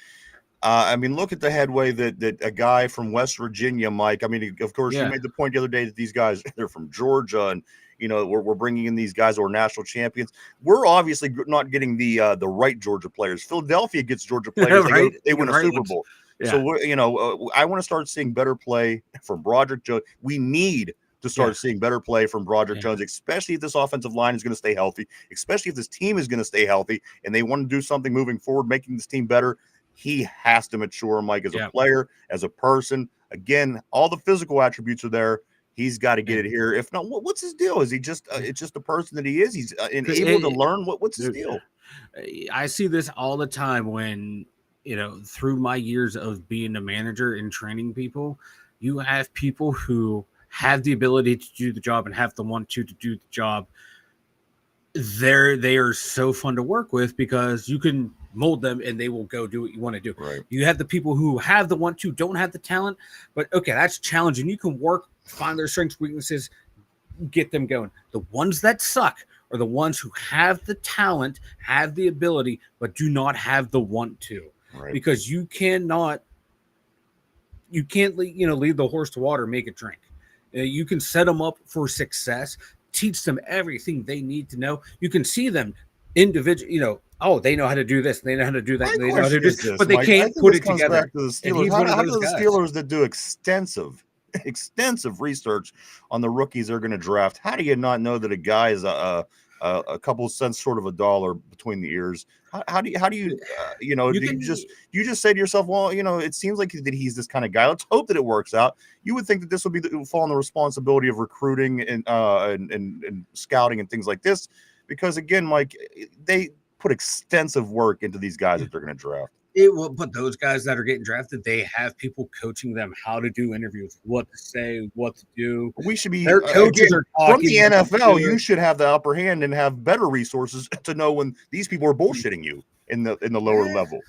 I mean, look at the headway that a guy from West Virginia, Mike. I mean, of course, you made the point the other day that these guys, they're from Georgia, and we're bringing in these guys who are national champions. We're obviously not getting the right Georgia players. Philadelphia gets Georgia players. Right. They win a Super Bowl. Yeah. So I want to start seeing better play from Broderick Jones. We need to start seeing better play from Broderick Jones, especially if this offensive line is going to stay healthy, especially if this team is going to stay healthy, and they want to do something moving forward, making this team better. He has to mature, Mike, as a player, as a person. Again, all the physical attributes are there. He's got to get it here. If not, what's his deal? Is he just it's just the person that he is? He's able to learn. What's his deal? I see this all the time when, through my years of being a manager and training people, you have people who have the ability to do the job and have the want to do the job. They are so fun to work with because you can mold them and they will go do what you want to do. Right. You have the people who have the want to, don't have the talent, but okay, that's challenging. You can work, find their strengths, weaknesses, get them going. The ones that suck are the ones who have the talent, have the ability, but do not have the want to. Right. Because you can't lead the horse to water, make it drink. You can set them up for success, teach them everything they need to know. You can see them individually, they know how to do this, they know how to do that, they know how to do this, but they can't put it together. Back to the Steelers. How do the Steelers that do extensive research on the rookies they're going to draft? How do you not know that a guy is a couple cents short of a dollar between the ears? How do you you just say to yourself, well, it seems like that he's this kind of guy. Let's hope that it works out. You would think that this would fall on the responsibility of recruiting and scouting and things like this, because again, Mike, they put extensive work into these guys that they're going to draft. It will, but those guys that are getting drafted, they have people coaching them how to do interviews, what to say, what to do. We should be Their coaches again, are from the talking NFL. You should have the upper hand and have better resources to know when these people are bullshitting you in the lower level.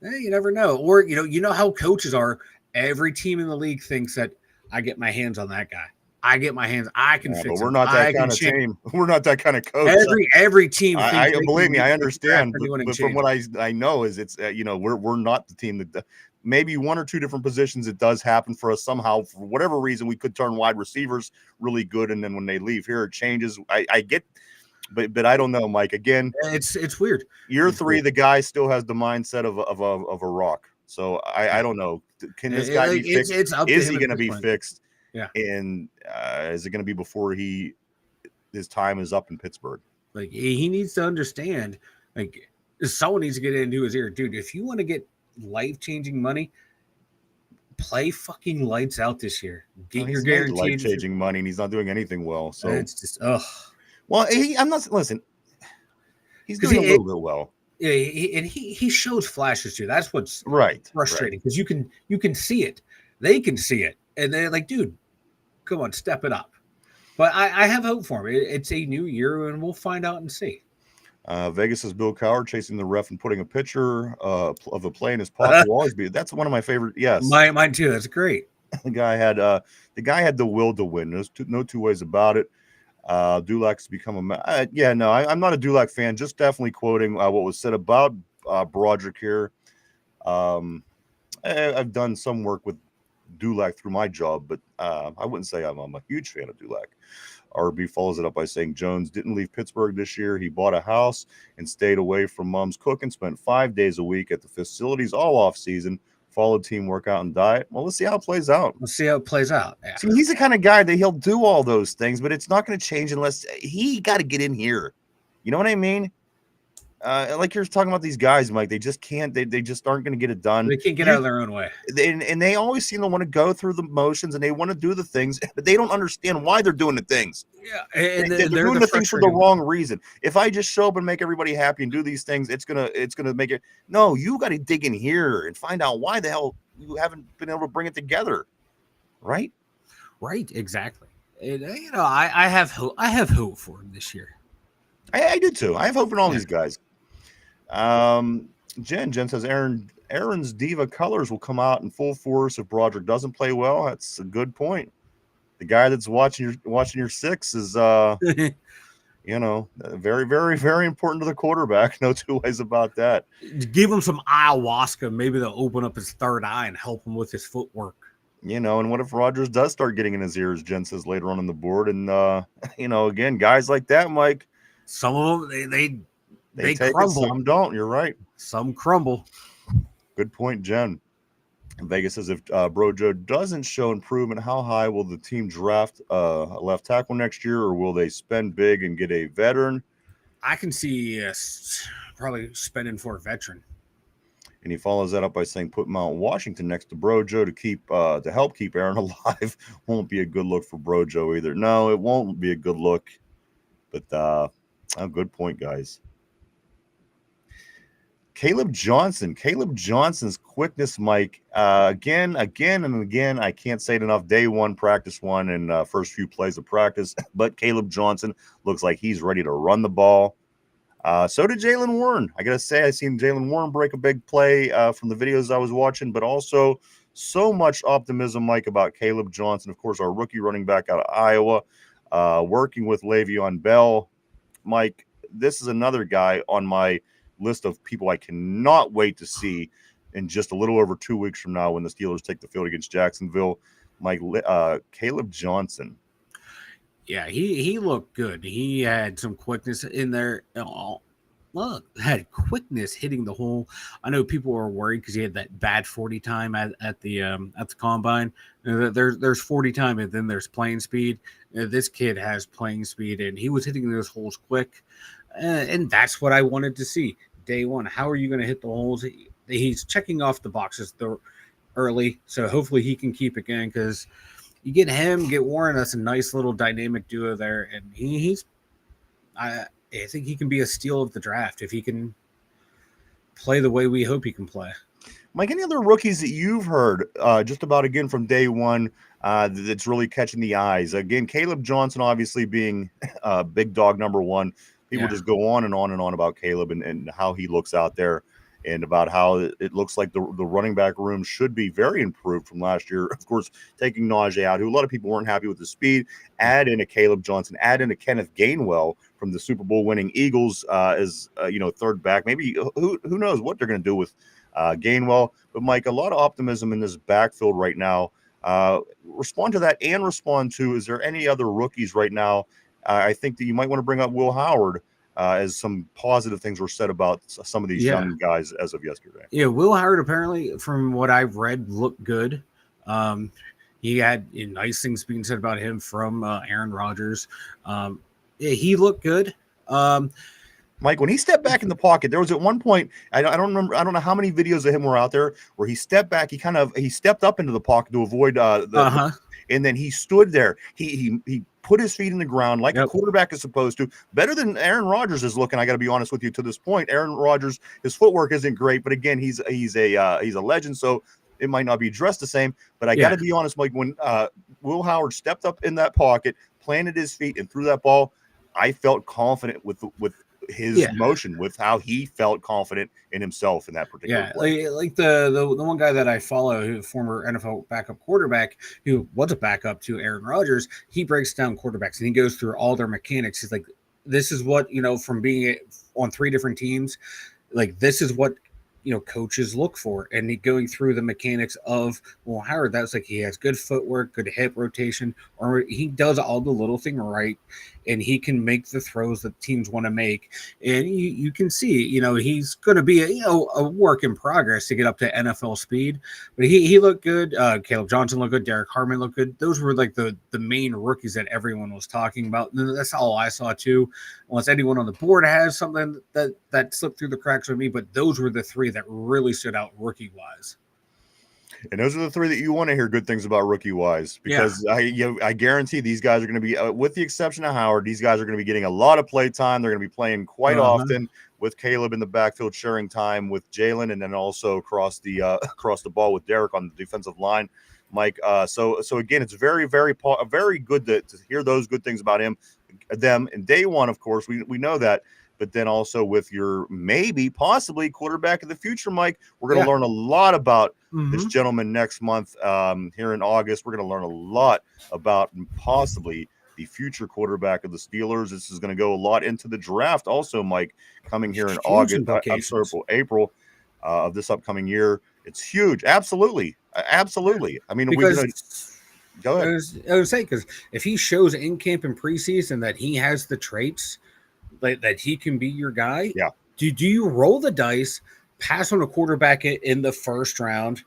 You never know, or you know how coaches are. Every team in the league thinks that I get my hands on that guy. I get my hands. I can fix but we're him. not that kind of team. We're not that kind of coach. Every team. I believe me. I understand, but from what I know is it's we're not the team that. Maybe one or two different positions it does happen for us somehow. For whatever reason, we could turn wide receivers really good, and then when they leave here, it changes. I get, but I don't know, Mike. Again, it's weird. Year 3, the guy still has the mindset of a rock. So I don't know. Can this guy be fixed? Is he going to be fixed? Yeah. And is it going to be before his time is up in Pittsburgh? Like, he needs to understand. Like, someone needs to get into his ear, dude. If you want to get life-changing money, play fucking lights out this year. Get your guaranteed life-changing money, and he's not doing anything well. So it's just Well, I'm not. Listen, he's doing a little bit well. Yeah, he shows flashes too. That's what's frustrating because you can see it. They can see it, and they're like, dude, come on, step it up. But I have hope for him. It's a new year, and we'll find out and see. Vegas' Bill Cowher chasing the ref and putting a picture of a play in his pocket will always be. That's one of my favorite. Yes, mine too. That's great. The guy had the will to win. There's no two ways about it. Dulac's become I'm not a Dulac fan. Just definitely quoting what was said about Broderick here. I've done some work with Dulac through my job, but I wouldn't say I'm a huge fan of Dulac. RB follows it up by saying Jones didn't leave Pittsburgh this year. He bought a house and stayed away from mom's cooking, spent 5 days a week at the facilities all off season, followed team workout and diet. Well, let's see how it plays out. Yeah. See, he's the kind of guy that he'll do all those things, but it's not going to change unless he got to get in here. You know what I mean? Like you're talking about these guys, Mike, they just can't. They just aren't going to get it done. They can't get out of their own way. And they always seem to want to go through the motions and they want to do the things, but they don't understand why they're doing the things. Yeah, and they're doing the things for the wrong reason. If I just show up and make everybody happy and do these things, it's gonna make it. No, you got to dig in here and find out why the hell you haven't been able to bring it together, right? Right, exactly. And, I have hope. I have hope for him this year. I do too. I have hope in all these guys. Jen says Aaron's Diva colors will come out in full force if Broderick doesn't play well. That's a good point. The guy that's watching your six is very, very, very important to the quarterback. No two ways about that. Give him some ayahuasca. Maybe they'll open up his third eye and help him with his footwork. And what if Rodgers does start getting in his ears, Jen says later on the board. And, again, guys like that, Mike. Some of them, they take crumble. It, some don't. You're right. Some crumble. Good point, Jen. Vegas says if Brojo doesn't show improvement, how high will the team draft a left tackle next year, or will they spend big and get a veteran? I can see probably spending for a veteran. And he follows that up by saying put Mount Washington next to Brojo to help keep Aaron alive. Won't be a good look for Brojo either. No, it won't be a good look. But a good point, guys. Caleb Johnson's quickness, Mike. Again, and again, I can't say it enough. Day one, practice one, and first few plays of practice. But Caleb Johnson looks like he's ready to run the ball. So did Jalen Warren. I got to say, I seen Jalen Warren break a big play from the videos I was watching, but also so much optimism, Mike, about Caleb Johnson. Of course, our rookie running back out of Iowa, working with Le'Veon Bell. Mike, this is another guy on my list of people I cannot wait to see in just a little over 2 weeks from now when the Steelers take the field against Jacksonville. Mike, Caleb Johnson. Yeah, he looked good. He had some quickness in there. Had quickness hitting the hole. I know people were worried because he had that bad 40 time at the combine. There's 40 time and then there's playing speed. This kid has playing speed and he was hitting those holes quick. And that's what I wanted to see. Day one, how are you going to hit the holes? He's checking off the boxes early, so hopefully he can keep it going because you get Warren, that's a nice little dynamic duo there, and I think he can be a steal of the draft if he can play the way we hope he can play. Mike, any other rookies that you've heard just about, again, from day one that's really catching the eyes? Again, Caleb Johnson obviously being big dog number one. People just go on and on and on about Caleb and how he looks out there and about how it looks like the running back room should be very improved from last year. Of course, taking Najee out, who a lot of people weren't happy with the speed, add in a Caleb Johnson, add in a Kenneth Gainwell from the Super Bowl winning Eagles as, third back. Maybe who knows what they're going to do with Gainwell. But Mike, a lot of optimism in this backfield right now. Respond to that and respond to, is there any other rookies right now? I think that you might want to bring up Will Howard as some positive things were said about some of these young guys as of yesterday. Yeah, Will Howard apparently, from what I've read, looked good. He had nice things being said about him from Aaron Rodgers. He looked good. Mike, when he stepped back in the pocket, there was at one point, I don't remember, I don't know how many videos of him were out there where he stepped back, he stepped up into the pocket to avoid and then he stood there. He put his feet in the ground like a quarterback is supposed to. Better than Aaron Rodgers is looking. I got to be honest with you to this point. Aaron Rodgers, his footwork isn't great, but again, he's a legend, so it might not be dressed the same. But I got to be honest, Mike, when Will Howard stepped up in that pocket, planted his feet, and threw that ball, I felt confident with his motion, with how he felt confident in himself in that particular play. Like the one guy that I follow, who former NFL backup quarterback, who was a backup to Aaron Rodgers, he breaks down quarterbacks and he goes through all their mechanics. He's like, this is what, from being on 3 different teams, like this is what coaches look for, and going through the mechanics of Will Howard, that's like he has good footwork, good hip rotation, or he does all the little thing right, and he can make the throws that teams want to make. And you can see, he's going to be a work in progress to get up to NFL speed, but he looked good. Caleb Johnson looked good. Derek Harmon looked good. Those were like the main rookies that everyone was talking about. And that's all I saw too, unless anyone on the board has something that slipped through the cracks with me, but those were the 3 that really stood out rookie wise. And those are the 3 that you want to hear good things about rookie wise, because I guarantee these guys are going to be, with the exception of Howard, these guys are going to be getting a lot of play time. They're going to be playing quite often, with Caleb in the backfield sharing time with Jalen, and then also across the ball with Derek on the defensive line, Mike. So again, it's very, very, very good to hear those good things about them. And day one, of course, we know that. But then also with your possibly quarterback of the future, Mike, we're going to learn a lot about this gentleman next month here in August. We're going to learn a lot about possibly the future quarterback of the Steelers. This is going to go a lot into the draft also, Mike, coming here in April of this upcoming year. It's huge. Absolutely. I mean, go ahead. I would say, because if he shows in camp and preseason that he has the traits that he can be your guy. Yeah. Do you roll the dice, pass on a quarterback in the first round,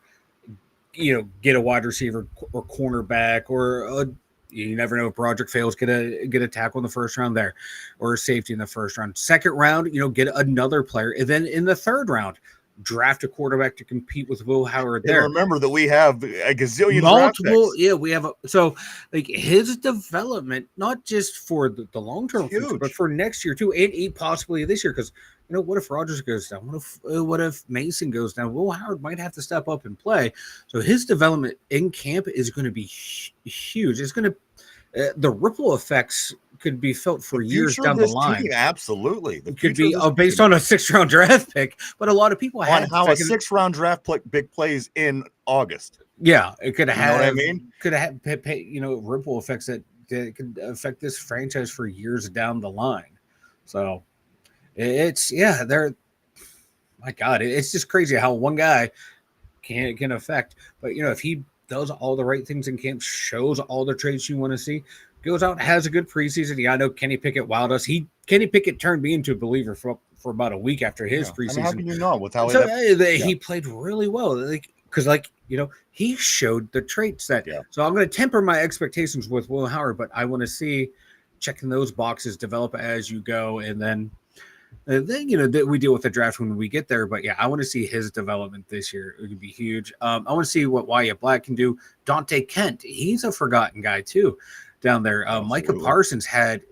get a wide receiver or cornerback, or you never know if Broderick fails, get a tackle in the first round there, or a safety in the first round. Second round, get another player, and then in the third round, draft a quarterback to compete with Will Howard there. And remember that we have a gazillion multiple. Yeah, we have so like his development, not just for the long term future, but for next year too, and possibly this year. Because what if Rodgers goes down? What if Mason goes down? Will Howard might have to step up and play. So his development in camp is going to be huge. It's going to the ripple effects could be felt for years down the line. Absolutely. It could be based on a 6th-round draft pick, but a lot of people have how a 6th-round draft pick plays in August. Yeah, it could have. What I mean? Could have ripple effects that could affect this franchise for years down the line. So it's my God, it's just crazy how one guy can affect. But if he does all the right things in camp, shows all the traits you want to see, goes out and has a good preseason. Yeah, I know Kenny Pickett wowed us. Kenny Pickett turned me into a believer for about a week after his preseason. I mean, how can you not with how he played really well? Because he showed the traits that. Yeah. So I'm going to temper my expectations with Will Howard, but I want to see checking those boxes develop as you go, and then we deal with the draft when we get there. But yeah, I want to see his development this year. It would be huge. I want to see what Wyatt Black can do. Dante Kent, he's a forgotten guy too down there. Micah Parsons had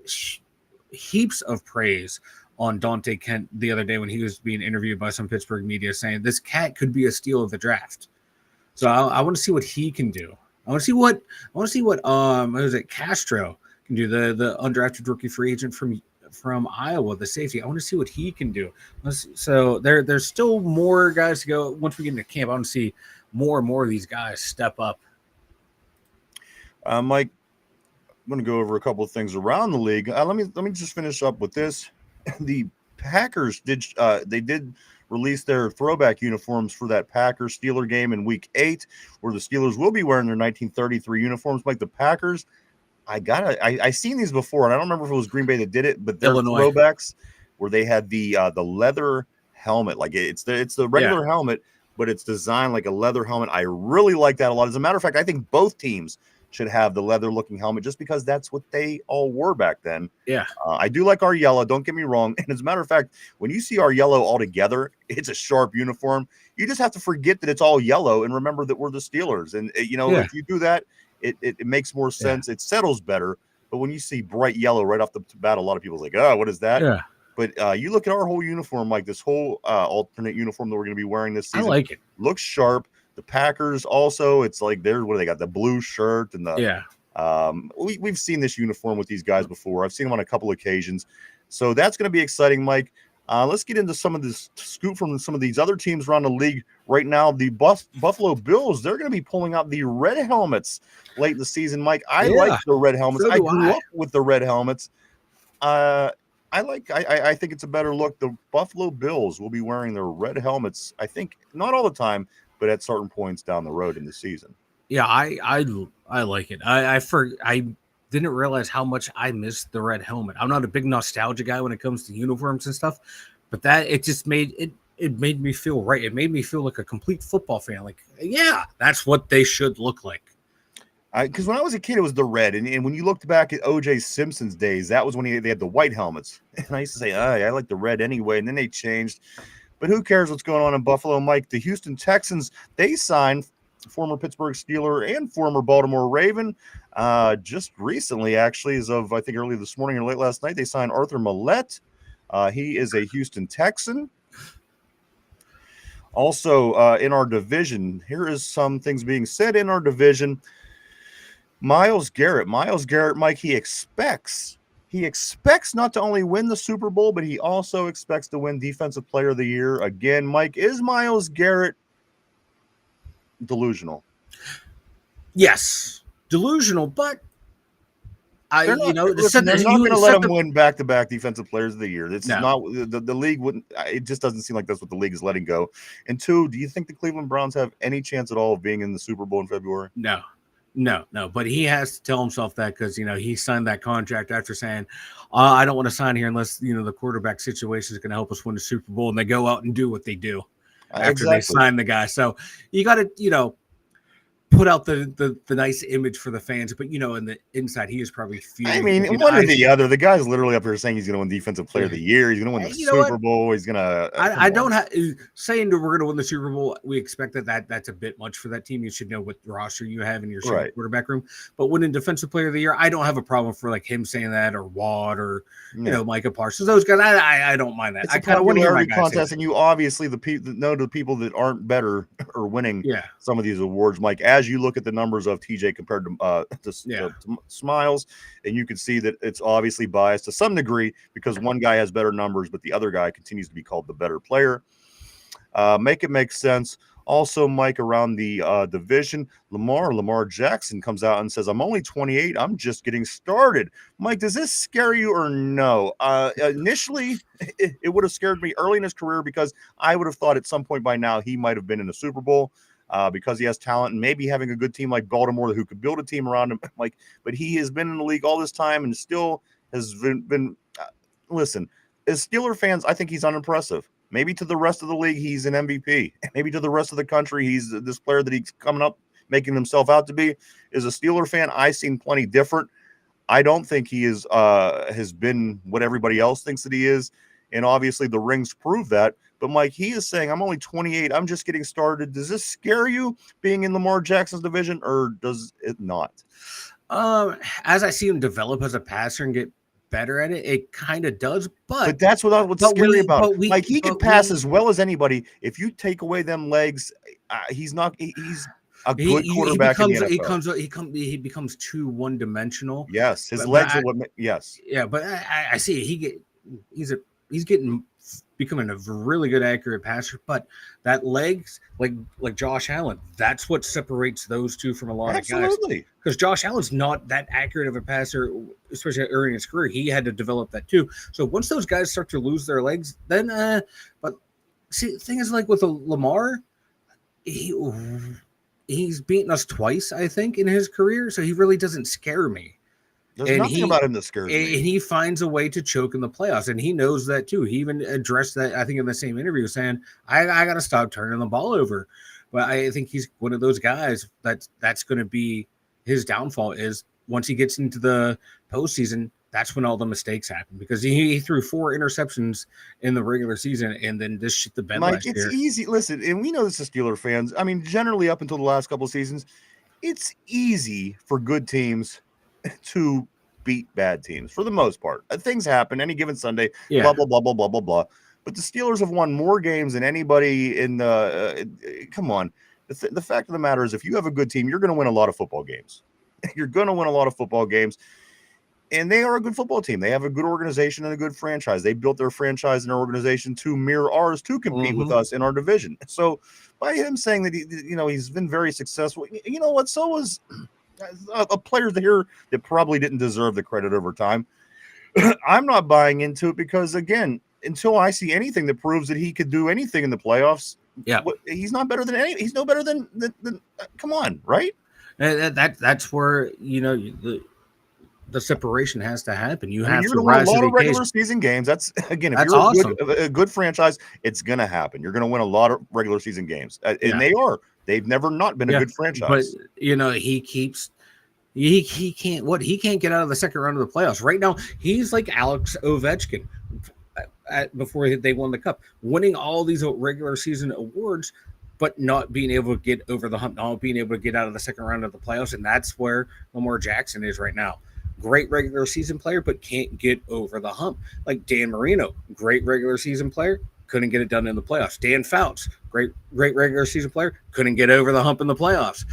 heaps of praise on Dante Kent the other day when he was being interviewed by some Pittsburgh media, saying this cat could be a steal of the draft. So I want to see what he can do. I want to see what what is it, Castro can do, the undrafted rookie free agent from Iowa, the safety. I want to see what he can do. So there's still more guys to go. Once we get into camp, I want to see more and more of these guys step up. Mike, I'm going to go over a couple of things around the league. Let me just finish up with this. The Packers did release their throwback uniforms for that Packers-Steeler game in Week 8, where the Steelers will be wearing their 1933 uniforms. Like the Packers, I seen these before, and I don't remember if it was Green Bay that did it, but their throwbacks where they had the leather helmet, like it's the regular helmet, but it's designed like a leather helmet. I really like that a lot. As a matter of fact, I think both teams should have the leather-looking helmet just because that's what they all wore back then. Yeah. I do like our yellow, don't get me wrong. And as a matter of fact, when you see our yellow all together, it's a sharp uniform. You just have to forget that it's all yellow and remember that we're the Steelers. And, if you do that, it makes more sense. It settles better. But when you see bright yellow right off the bat, a lot of people are like, oh, what is that? Yeah. But you look at our whole uniform, like this whole alternate uniform that we're going to be wearing this season. I like it. Looks sharp. The Packers also, it's like they got the blue shirt and the we've seen this uniform with these guys before. I've seen them on a couple occasions, so that's going to be exciting, Mike. Let's get into some of this scoop from some of these other teams around the league right now. The Buffalo Bills, they're going to be pulling out the red helmets late in the season, Mike. I like the red helmets. So I grew up with the red helmets. I think it's a better look. The Buffalo Bills will be wearing their red helmets. I think not all the time, but at certain points down the road in the season. Yeah, I like it. I didn't realize how much I missed the red helmet. I'm not a big nostalgia guy when it comes to uniforms and stuff, but it just made me feel right. It made me feel like a complete football fan. Like, yeah, that's what they should look like. Because when I was a kid, it was the red, and when you looked back at O.J. Simpson's days, that was when they had the white helmets, and I used to say, I like the red anyway, and then they changed. But who cares what's going on in Buffalo, Mike? The Houston Texans, they signed former Pittsburgh Steeler and former Baltimore Raven just recently, actually, as of, I think, early this morning or late last night, they signed Arthur Millette. He is a Houston Texan. Also, in our division, here is some things being said in our division. Myles Garrett, Mike, he expects not to only win the Super Bowl, but he also expects to win Defensive Player of the Year. Again, Mike, is Myles Garrett delusional? Yes, delusional, but they're not going to let him win back-to-back Defensive Players of the Year. It's not the league wouldn't. It just doesn't seem like that's what the league is letting go. And two, do you think the Cleveland Browns have any chance at all of being in the Super Bowl in February? No, but he has to tell himself that because, he signed that contract after saying, I don't want to sign here unless, the quarterback situation is going to help us win the Super Bowl. And they go out and do what they do after they sign the guy. So you got to, put out the nice image for the fans. But, in the inside, he is probably feeling. One or the other. The guy's literally up here saying he's going to win Defensive Player of the Year. He's going to win the Super Bowl. He's going to. I don't have saying that we're going to win the Super Bowl. We expect that's a bit much for that team. You should know what roster you have in your quarterback room. But winning Defensive Player of the Year, I don't have a problem for like him saying that or Watt or Micah Parsons. Those guys, I don't mind that. It's I kind of want to hear my contest, and you obviously the people that aren't better are winning some of these awards, Mike. As you look at the numbers of TJ compared to Smiles, and you can see that it's obviously biased to some degree because one guy has better numbers, but the other guy continues to be called the better player. Make it make sense. Also, Mike, around the division, Lamar Jackson comes out and says, I'm only 28. I'm just getting started. Mike, does this scare you or no? Initially, it would have scared me early in his career because I would have thought at some point by now he might have been in the Super Bowl. Because he has talent and maybe having a good team like Baltimore who could build a team around him. But he has been in the league all this time and still has been listen, as Steeler fans, I think he's unimpressive. Maybe to the rest of the league, he's an MVP. Maybe to the rest of the country, he's this player that he's coming up, making himself out to be. As a Steeler fan, I've seen plenty different. I don't think he has been what everybody else thinks that he is. And obviously the rings prove that. But, Mike, he is saying, I'm only 28. I'm just getting started. Does this scare you being in Lamar Jackson's division, or does it not? As I see him develop as a passer and get better at it. It kind of does, but that's what's scary about it. Like, he can pass as well as anybody. If you take away them legs, he's a good quarterback in the NFL. He becomes too one-dimensional. Yes, his legs are what. Yes, yeah, but I see it. He's becoming a really good accurate passer, but that legs, like Josh Allen, that's what separates those two from a lot of guys. Because Josh Allen's not that accurate of a passer, especially early in his career. He had to develop that too. So once those guys start to lose their legs, then but see, the thing is, like with Lamar, he's beaten us twice, I think, in his career, so he really doesn't scare me. There's nothing about him that scares me. And he finds a way to choke in the playoffs, and he knows that too. He even addressed that, I think, in the same interview, saying, I got to stop turning the ball over. But I think he's one of those guys that's going to be his downfall, is once he gets into the postseason, that's when all the mistakes happen, because he threw 4 interceptions in the regular season and then just shit the bed last year. It's easy. Listen, and we know this is Steeler fans. I mean, generally up until the last couple of seasons, it's easy for good teams to beat bad teams for the most part. Things happen any given Sunday, blah, blah, blah, blah, blah, blah, blah. But the Steelers have won more games than anybody in the come on. The fact of the matter is, if you have a good team, you're going to win a lot of football games. You're going to win a lot of football games. And they are a good football team. They have a good organization and a good franchise. They built their franchise and their organization to mirror ours, to compete with us in our division. So by him saying that he's been very successful, you know what? So was a player here that probably didn't deserve the credit over time. I'm not buying into it because, again, until I see anything that proves that he could do anything in the playoffs, he's not better than any. He's no better than come on, right? That's where the separation has to happen. You're going to win a lot of regular season games. That's again, if you're awesome. a good franchise, it's going to happen. You're going to win a lot of regular season games, and they are. They've never not been a good franchise. But he can't get out of the second round of the playoffs. Right now, he's like Alex Ovechkin before they won the cup, winning all these regular season awards, but not being able to get over the hump, not being able to get out of the second round of the playoffs. And that's where Lamar Jackson is right now. Great regular season player, but can't get over the hump. Like Dan Marino, great regular season player, couldn't get it done in the playoffs. Dan Fouts, great regular season player, couldn't get over the hump in the playoffs.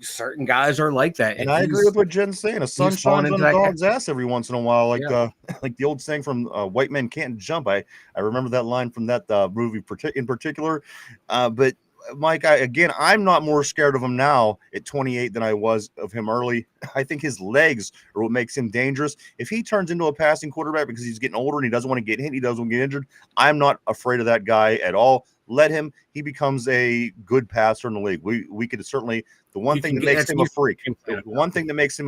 Certain guys are like that. And I agree with what Jen's saying. A sun shines on a dog's ass every once in a while, like the old saying from White Men Can't Jump. I remember that line from that movie in particular. But Mike, I'm not more scared of him now at 28 than I was of him early. I think his legs are what makes him dangerous. If he turns into a passing quarterback because he's getting older and he doesn't want to get hit, he doesn't want to get injured, I'm not afraid of that guy at all. Let him. He becomes a good passer in the league. We could certainly. The one thing that makes him a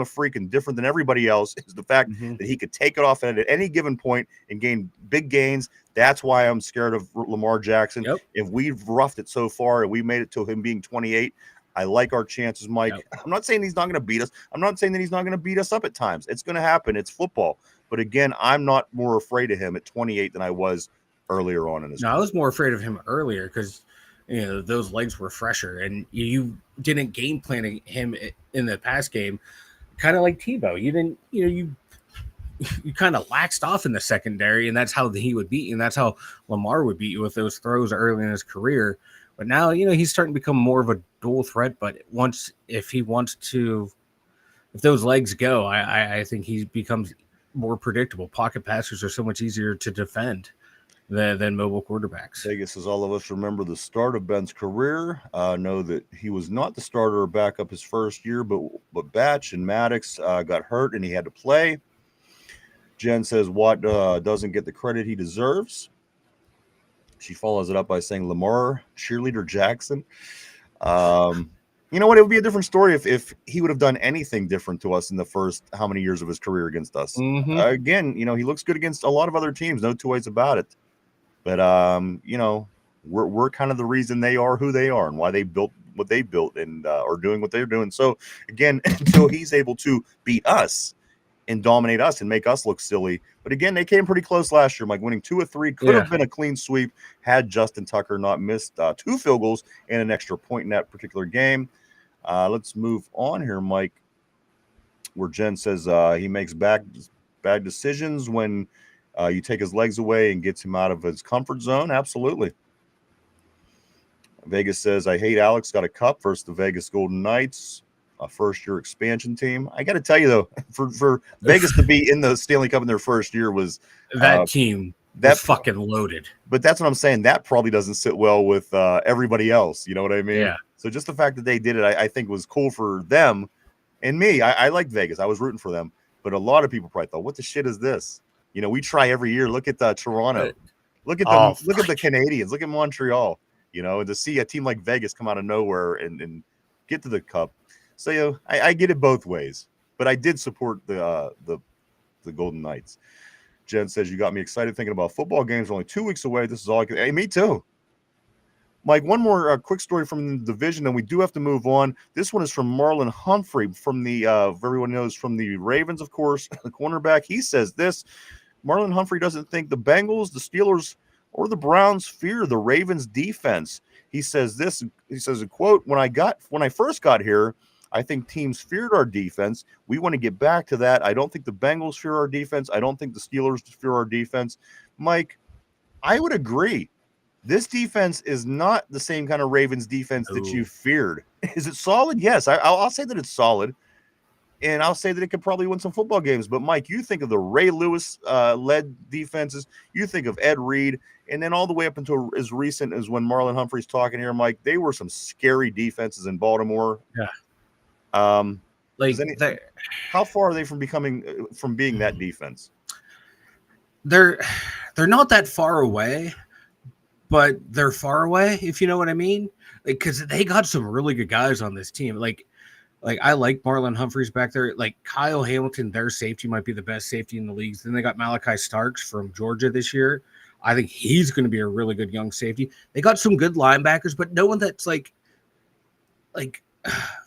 freak, and different than everybody else, is the fact that he could take it off at any given point and gain big gains. That's why I'm scared of Lamar Jackson. Yep. If we've roughed it so far and we made it to him being 28, I like our chances, Mike. Yep. I'm not saying he's not going to beat us. I'm not saying that he's not going to beat us up at times. It's going to happen. It's football. But again, I'm not more afraid of him at 28 than I was earlier on in his career. I was more afraid of him earlier because those legs were fresher, and you didn't game plan him in the pass game, kind of like Tebow. You didn't, you kind of laxed off in the secondary, and that's how he would beat you, and that's how Lamar would beat you with those throws early in his career. But now, he's starting to become more of a dual threat. But if those legs go, I think he becomes more predictable. Pocket passers are so much easier to defend than mobile quarterbacks. Vegas, as all of us remember the start of Ben's career, know that he was not the starter or backup his first year, but Batch and Maddox got hurt and he had to play. Jen says Watt doesn't get the credit he deserves. She follows it up by saying Lamar Cheerleader Jackson. You know what? It would be a different story if he would have done anything different to us in the first how many years of his career against us. Again, he looks good against a lot of other teams. No two ways about it. But, we're kind of the reason they are who they are and why they built what they built and are doing what they're doing. So, again, until he's able to beat us and dominate us and make us look silly. But, again, they came pretty close last year, Mike, winning 2 of 3. Could have been a clean sweep had Justin Tucker not missed 2 field goals and an extra point in that particular game. Let's move on here, Mike, where Jen says he makes back bad decisions when you take his legs away and gets him out of his comfort zone. Absolutely. Vegas says, I hate Alex got a cup versus the Vegas Golden Knights, a first-year expansion team. I got to tell you, though, for Vegas to be in the Stanley Cup in their first year was that team was fucking loaded. But that's what I'm saying. That probably doesn't sit well with everybody else. You know what I mean? Yeah. So just the fact that they did it, I think was cool for them and me. I like Vegas. I was rooting for them. But a lot of people probably thought, what the shit is this? You know, we try every year. Look at Toronto. Look at them. Look at the Canadians. Look at Montreal. You know, and to see a team like Vegas come out of nowhere and get to the cup. So, you know, I get it both ways. But I did support the Golden Knights. Jen says, you got me excited thinking about football games. Only 2 weeks away. This is all I can. Hey, me too. Mike, one more quick story from the division, and we do have to move on. This one is from Marlon Humphrey from the, everyone knows, from the Ravens, of course, the cornerback. He says this, Marlon Humphrey doesn't think the Bengals, the Steelers, or the Browns fear the Ravens defense. He says this, he says, a quote, when I first got here, I think teams feared our defense. We want to get back to that. I don't think the Bengals fear our defense. I don't think the Steelers fear our defense. Mike, I would agree. This defense is not the same kind of Ravens defense that you feared. Is it solid? Yes, I'll say that it's solid. And I'll say that it could probably win some football games. But, Mike, you think of the Ray Lewis led defenses. You think of Ed Reed. And then all the way up until as recent as when Marlon Humphrey's talking here, Mike, they were some scary defenses in Baltimore. Yeah. How far are they from being that defense? They're not that far away, but they're far away, if you know what I mean. Because they got some really good guys on this team. Like I like Marlon Humphreys back there. Like Kyle Hamilton, their safety might be the best safety in the leagues. Then they got Malachi Starks from Georgia this year. I think he's going to be a really good young safety. They got some good linebackers, but no one that's like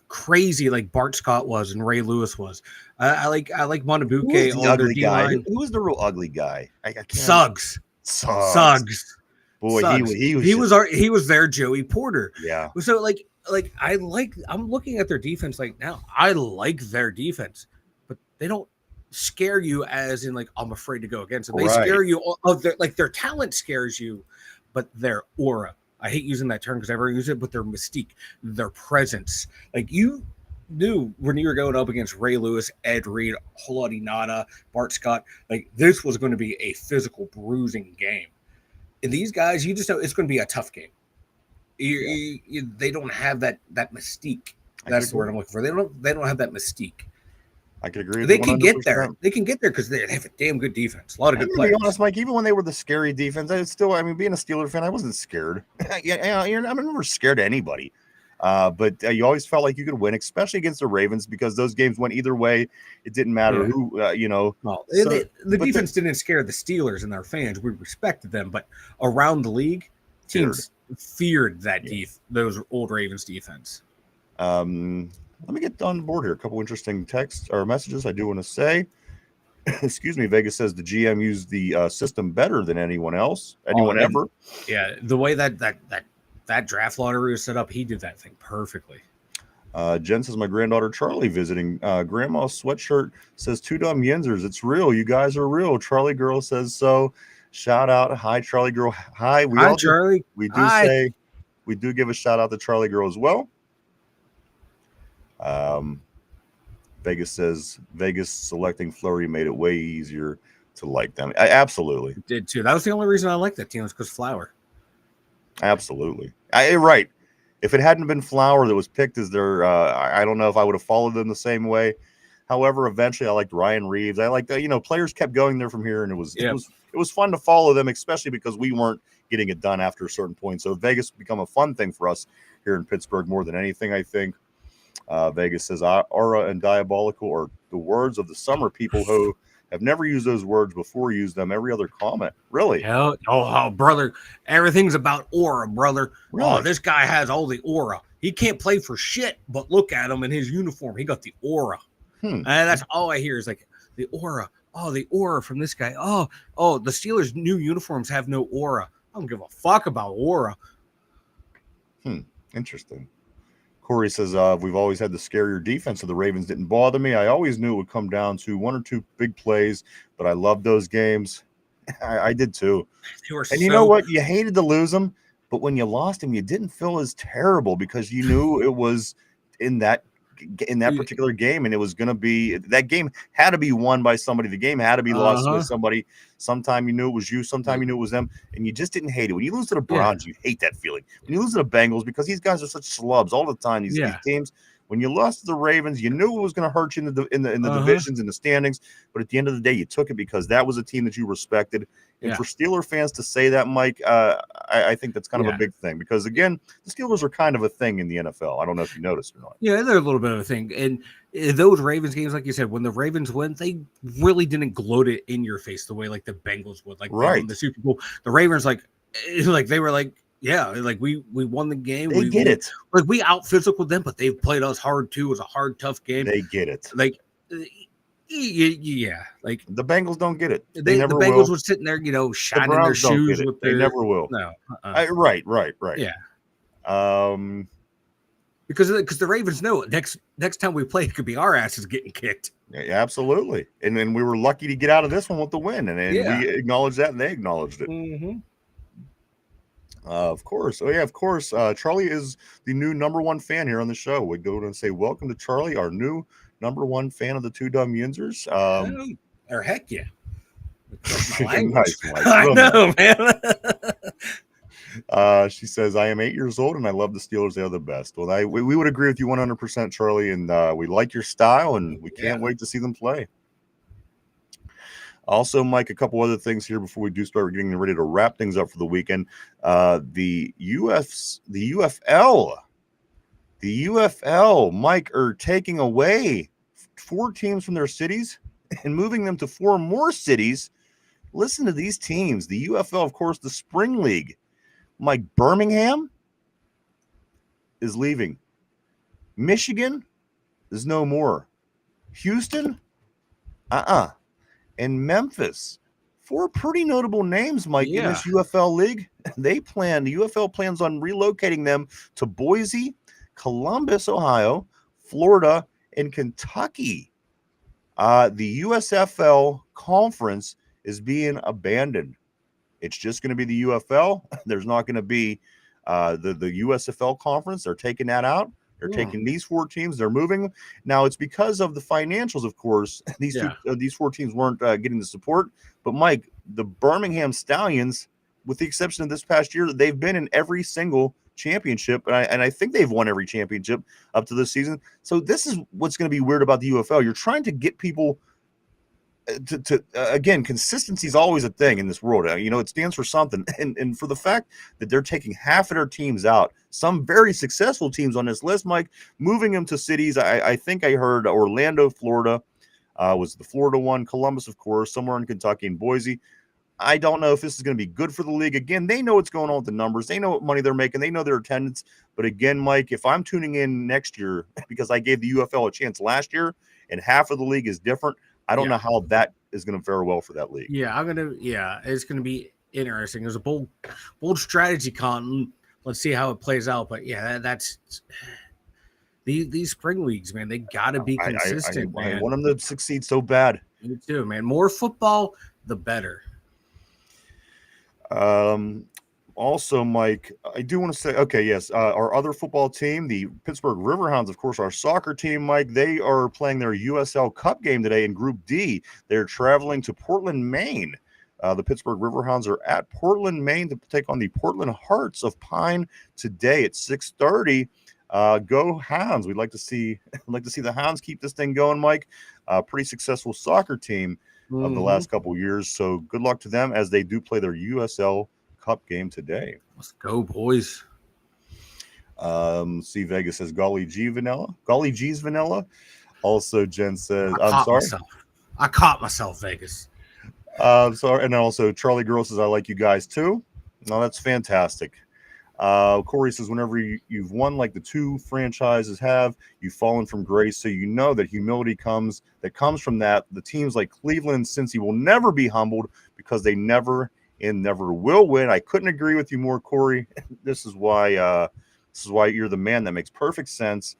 crazy like Bart Scott was and Ray Lewis was. I like Montabuke on their D line. Who was the real ugly guy? I can't. Suggs. Boy, Suggs. He was their Joey Porter. Yeah. So I'm looking at their defense like now. I like their defense, but they don't scare you as in like I'm afraid to go against them. They scare you of their talent scares you, but their aura. I hate using that term because I never use it, but their mystique, their presence. Like you knew when you were going up against Ray Lewis, Ed Reed, Haloti Ngata, Bart Scott, like this was going to be a physical bruising game. And these guys, you just know it's going to be a tough game. They don't have that mystique. That's the word I'm looking for. They don't have that mystique. I could agree. They can get there. They can get there because they have a damn good defense. A lot of good players. To be honest, Mike, even when they were the scary defense, being a Steeler fan, I wasn't scared. I'm never scared of anybody. But you always felt like you could win, especially against the Ravens, because those games went either way. It didn't matter who, Well, the defense didn't scare the Steelers and their fans. We respected them, but around the league, teams feared that those old Ravens defense. Let me get on the board here. A couple interesting texts or messages I do want to say. Excuse me. Vegas says the GM used the system better than anyone else, ever. Yeah, the way that draft lottery was set up, he did that thing perfectly. Jen says my granddaughter Charlie visiting. Grandma's sweatshirt says "Too dumb Yinzers." It's real. You guys are real. Charlie girl says so. Shout out. Hi, Charlie girl. Hi. Hi, Charlie. We do give a shout out to Charlie girl as well. Vegas says Vegas selecting Fleury made it way easier to like them. I absolutely did too. That was the only reason I liked that team was because Flower. Absolutely. Right. If it hadn't been Flower that was picked as their, I don't know if I would have followed them the same way. However, eventually I liked Ryan Reeves. I liked, players kept going there from here, and it was fun to follow them, especially because we weren't getting it done after a certain point. So Vegas become a fun thing for us here in Pittsburgh more than anything, I think. Vegas says aura and diabolical are the words of the summer. People who have never used those words before use them every other comment. Really? Oh, brother. Everything's about aura, brother. Really? Oh, this guy has all the aura. He can't play for shit, but look at him in his uniform. He got the aura. And that's all I hear is like the aura. Oh, the aura from this guy. Oh, the Steelers' new uniforms have no aura. I don't give a fuck about aura. Interesting. Corey says, we've always had the scarier defense, so the Ravens didn't bother me. I always knew it would come down to one or two big plays, but I loved those games. I did too. And you know what? You hated to lose them, but when you lost them, you didn't feel as terrible because you knew it was in that particular game, and it was going to be, that game had to be won by somebody. The game had to be lost by somebody. Sometime you knew it was you, sometime you knew it was them, and you just didn't hate it. When you lose to the Browns, you hate that feeling. When you lose to the Bengals, because these guys are such slubs all the time, these teams. When you lost to the Ravens, you knew it was going to hurt you in the divisions, in the standings, but at the end of the day, you took it because that was a team that you respected. And for Steeler fans to say that, Mike, I think that's kind of a big thing because, again, the Steelers are kind of a thing in the NFL. I don't know if you noticed or not. Yeah, they're a little bit of a thing. And those Ravens games, like you said, when the Ravens win, they really didn't gloat it in your face the way like the Bengals would. Like in the Super Bowl, the Ravens they were like, yeah, like we won the game. They get it. Like we out physical them, but they played us hard too. It was a hard, tough game. They get it. Like, yeah, like the Bengals don't get it. The Bengals were sitting there, shining their shoes with they never will. No, right. Yeah. Because the Ravens know next time we play, it could be our asses getting kicked. Yeah, absolutely. And then we were lucky to get out of this one with the win, and we acknowledged that, and they acknowledged it. Mm-hmm. Of course. Oh, yeah, of course. Charlie is the new #1 fan here on the show. We go and say welcome to Charlie, our new #1 fan of the Two Dumb Yinzers. Or heck yeah. Nice, Mike. I know, man. She says, I am 8 years old, and I love the Steelers. They are the best. Well, we would agree with you 100%, Charlie, and we like your style, and we can't wait to see them play. Also, Mike, a couple other things here before we do start getting ready to wrap things up for the weekend. The UFL, Mike, are taking away 4 teams from their cities and moving them to 4 more cities. Listen to these teams. The UFL, of course, the Spring League. Mike, Birmingham is leaving. Michigan is no more. Houston, and Memphis. 4 pretty notable names, Mike, in this UFL league. The UFL plans on relocating them to Boise, Columbus, Ohio, Florida, and Kentucky. The USFL conference is being abandoned. It's just going to be the UFL. There's not going to be the USFL conference. They're taking that out. They're taking these 4 teams. They're moving. Now, it's because of the financials, of course. These 4 teams weren't getting the support. But, Mike, the Birmingham Stallions, with the exception of this past year, they've been in every single championship. And I think they've won every championship up to this season. So this is what's going to be weird about the UFL. You're trying to get people to again, consistency is always a thing in this world. It stands for something. And for the fact that they're taking half of their teams out, some very successful teams on this list, Mike, moving them to cities. I think I heard Orlando, Florida was the Florida one, Columbus, of course, somewhere in Kentucky, and Boise. I don't know if this is going to be good for the league. Again, they know what's going on with the numbers. They know what money they're making. They know their attendance. But again, Mike, if I'm tuning in next year because I gave the UFL a chance last year and half of the league is different, I don't know how that is going to fare well for that league. It's going to be interesting. There's a bold strategy, Con. Let's see how it plays out. But that's these spring leagues, man. They got to be consistent. I want them to succeed so bad. Me too, man. More football, the better. Also, Mike, I do want to say, our other football team, the Pittsburgh Riverhounds, of course, our soccer team, Mike, they are playing their USL Cup game today in Group D. They're traveling to Portland, Maine. The Pittsburgh Riverhounds are at Portland, Maine to take on the Portland Hearts of Pine today at 6:30. Go Hounds. We'd like to see the Hounds keep this thing going, Mike. Pretty successful soccer team of the last couple years. So good luck to them as they do play their USL Cup game today. Let's go, boys. See, Vegas says Golly G's vanilla. Also, Jen says, I caught myself, Vegas. Sorry. And also Charlie Girl says, I like you guys too. No, that's fantastic. Corey says, whenever you've won like the 2 franchises have, you've fallen from grace. So you know that humility comes from that. The teams like Cleveland and Cincy will never be humbled because they never will win. I couldn't agree with you more, Corey. This is why This is why you're the man. That makes perfect sense.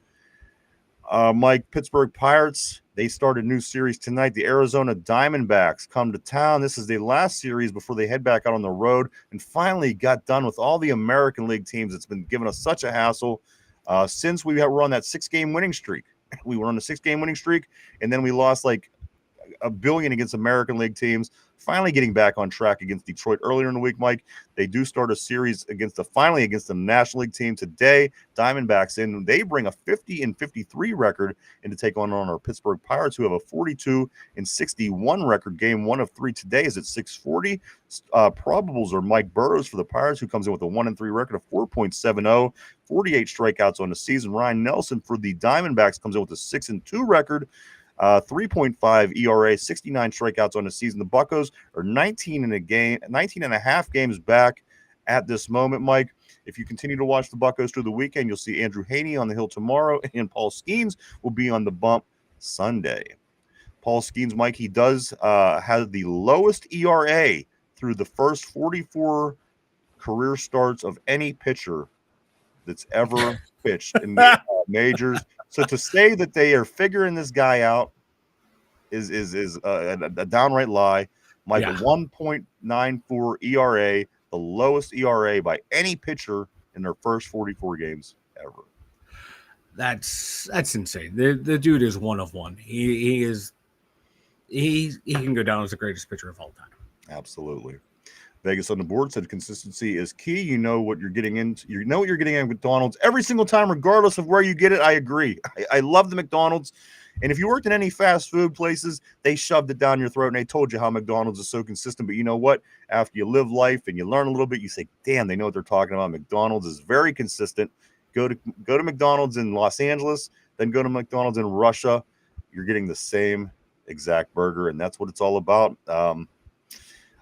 Mike, Pittsburgh Pirates, they start a new series tonight. The Arizona Diamondbacks come to town. This is their last series before they head back out on the road and finally got done with all the American League teams. It's been giving us such a hassle since we were on that 6-game winning streak. We were on a 6-game winning streak, and then we lost like a billion against American League teams. Finally getting back on track against Detroit earlier in the week, Mike. They do start a series finally against the National League team today. Diamondbacks in. They bring a 50-53 record in to take on our Pittsburgh Pirates, who have a 42-61 record. Game 1 of 3 today is at 6:40. Probables are Mike Burrows for the Pirates, who comes in with a 1-3 record of 4.70, 48 strikeouts on the season. Ryan Nelson for the Diamondbacks comes in with a 6-2 record. 3.5 ERA, 69 strikeouts on the season. The Buccos are 19 and a half games back at this moment, Mike. If you continue to watch the Buccos through the weekend, you'll see Andrew Haney on the hill tomorrow, and Paul Skeens will be on the bump Sunday. Paul Skeens, Mike, he does have the lowest ERA through the first 44 career starts of any pitcher that's ever pitched in the majors. So to say that they are figuring this guy out is a downright lie. Mike, a 1.94 ERA, the lowest ERA by any pitcher in their first 44 games ever. That's insane. The dude is one of one. He can go down as the greatest pitcher of all time. Absolutely. Vegas on the board said consistency is key. You know what you're getting into. You know what you're getting at McDonald's every single time, regardless of where you get it. I agree. I love the McDonald's. And if you worked in any fast food places, they shoved it down your throat and they told you how McDonald's is so consistent. But you know what? After you live life and you learn a little bit, you say, damn, they know what they're talking about. McDonald's is very consistent. Go to McDonald's in Los Angeles, then go to McDonald's in Russia. You're getting the same exact burger, and that's what it's all about.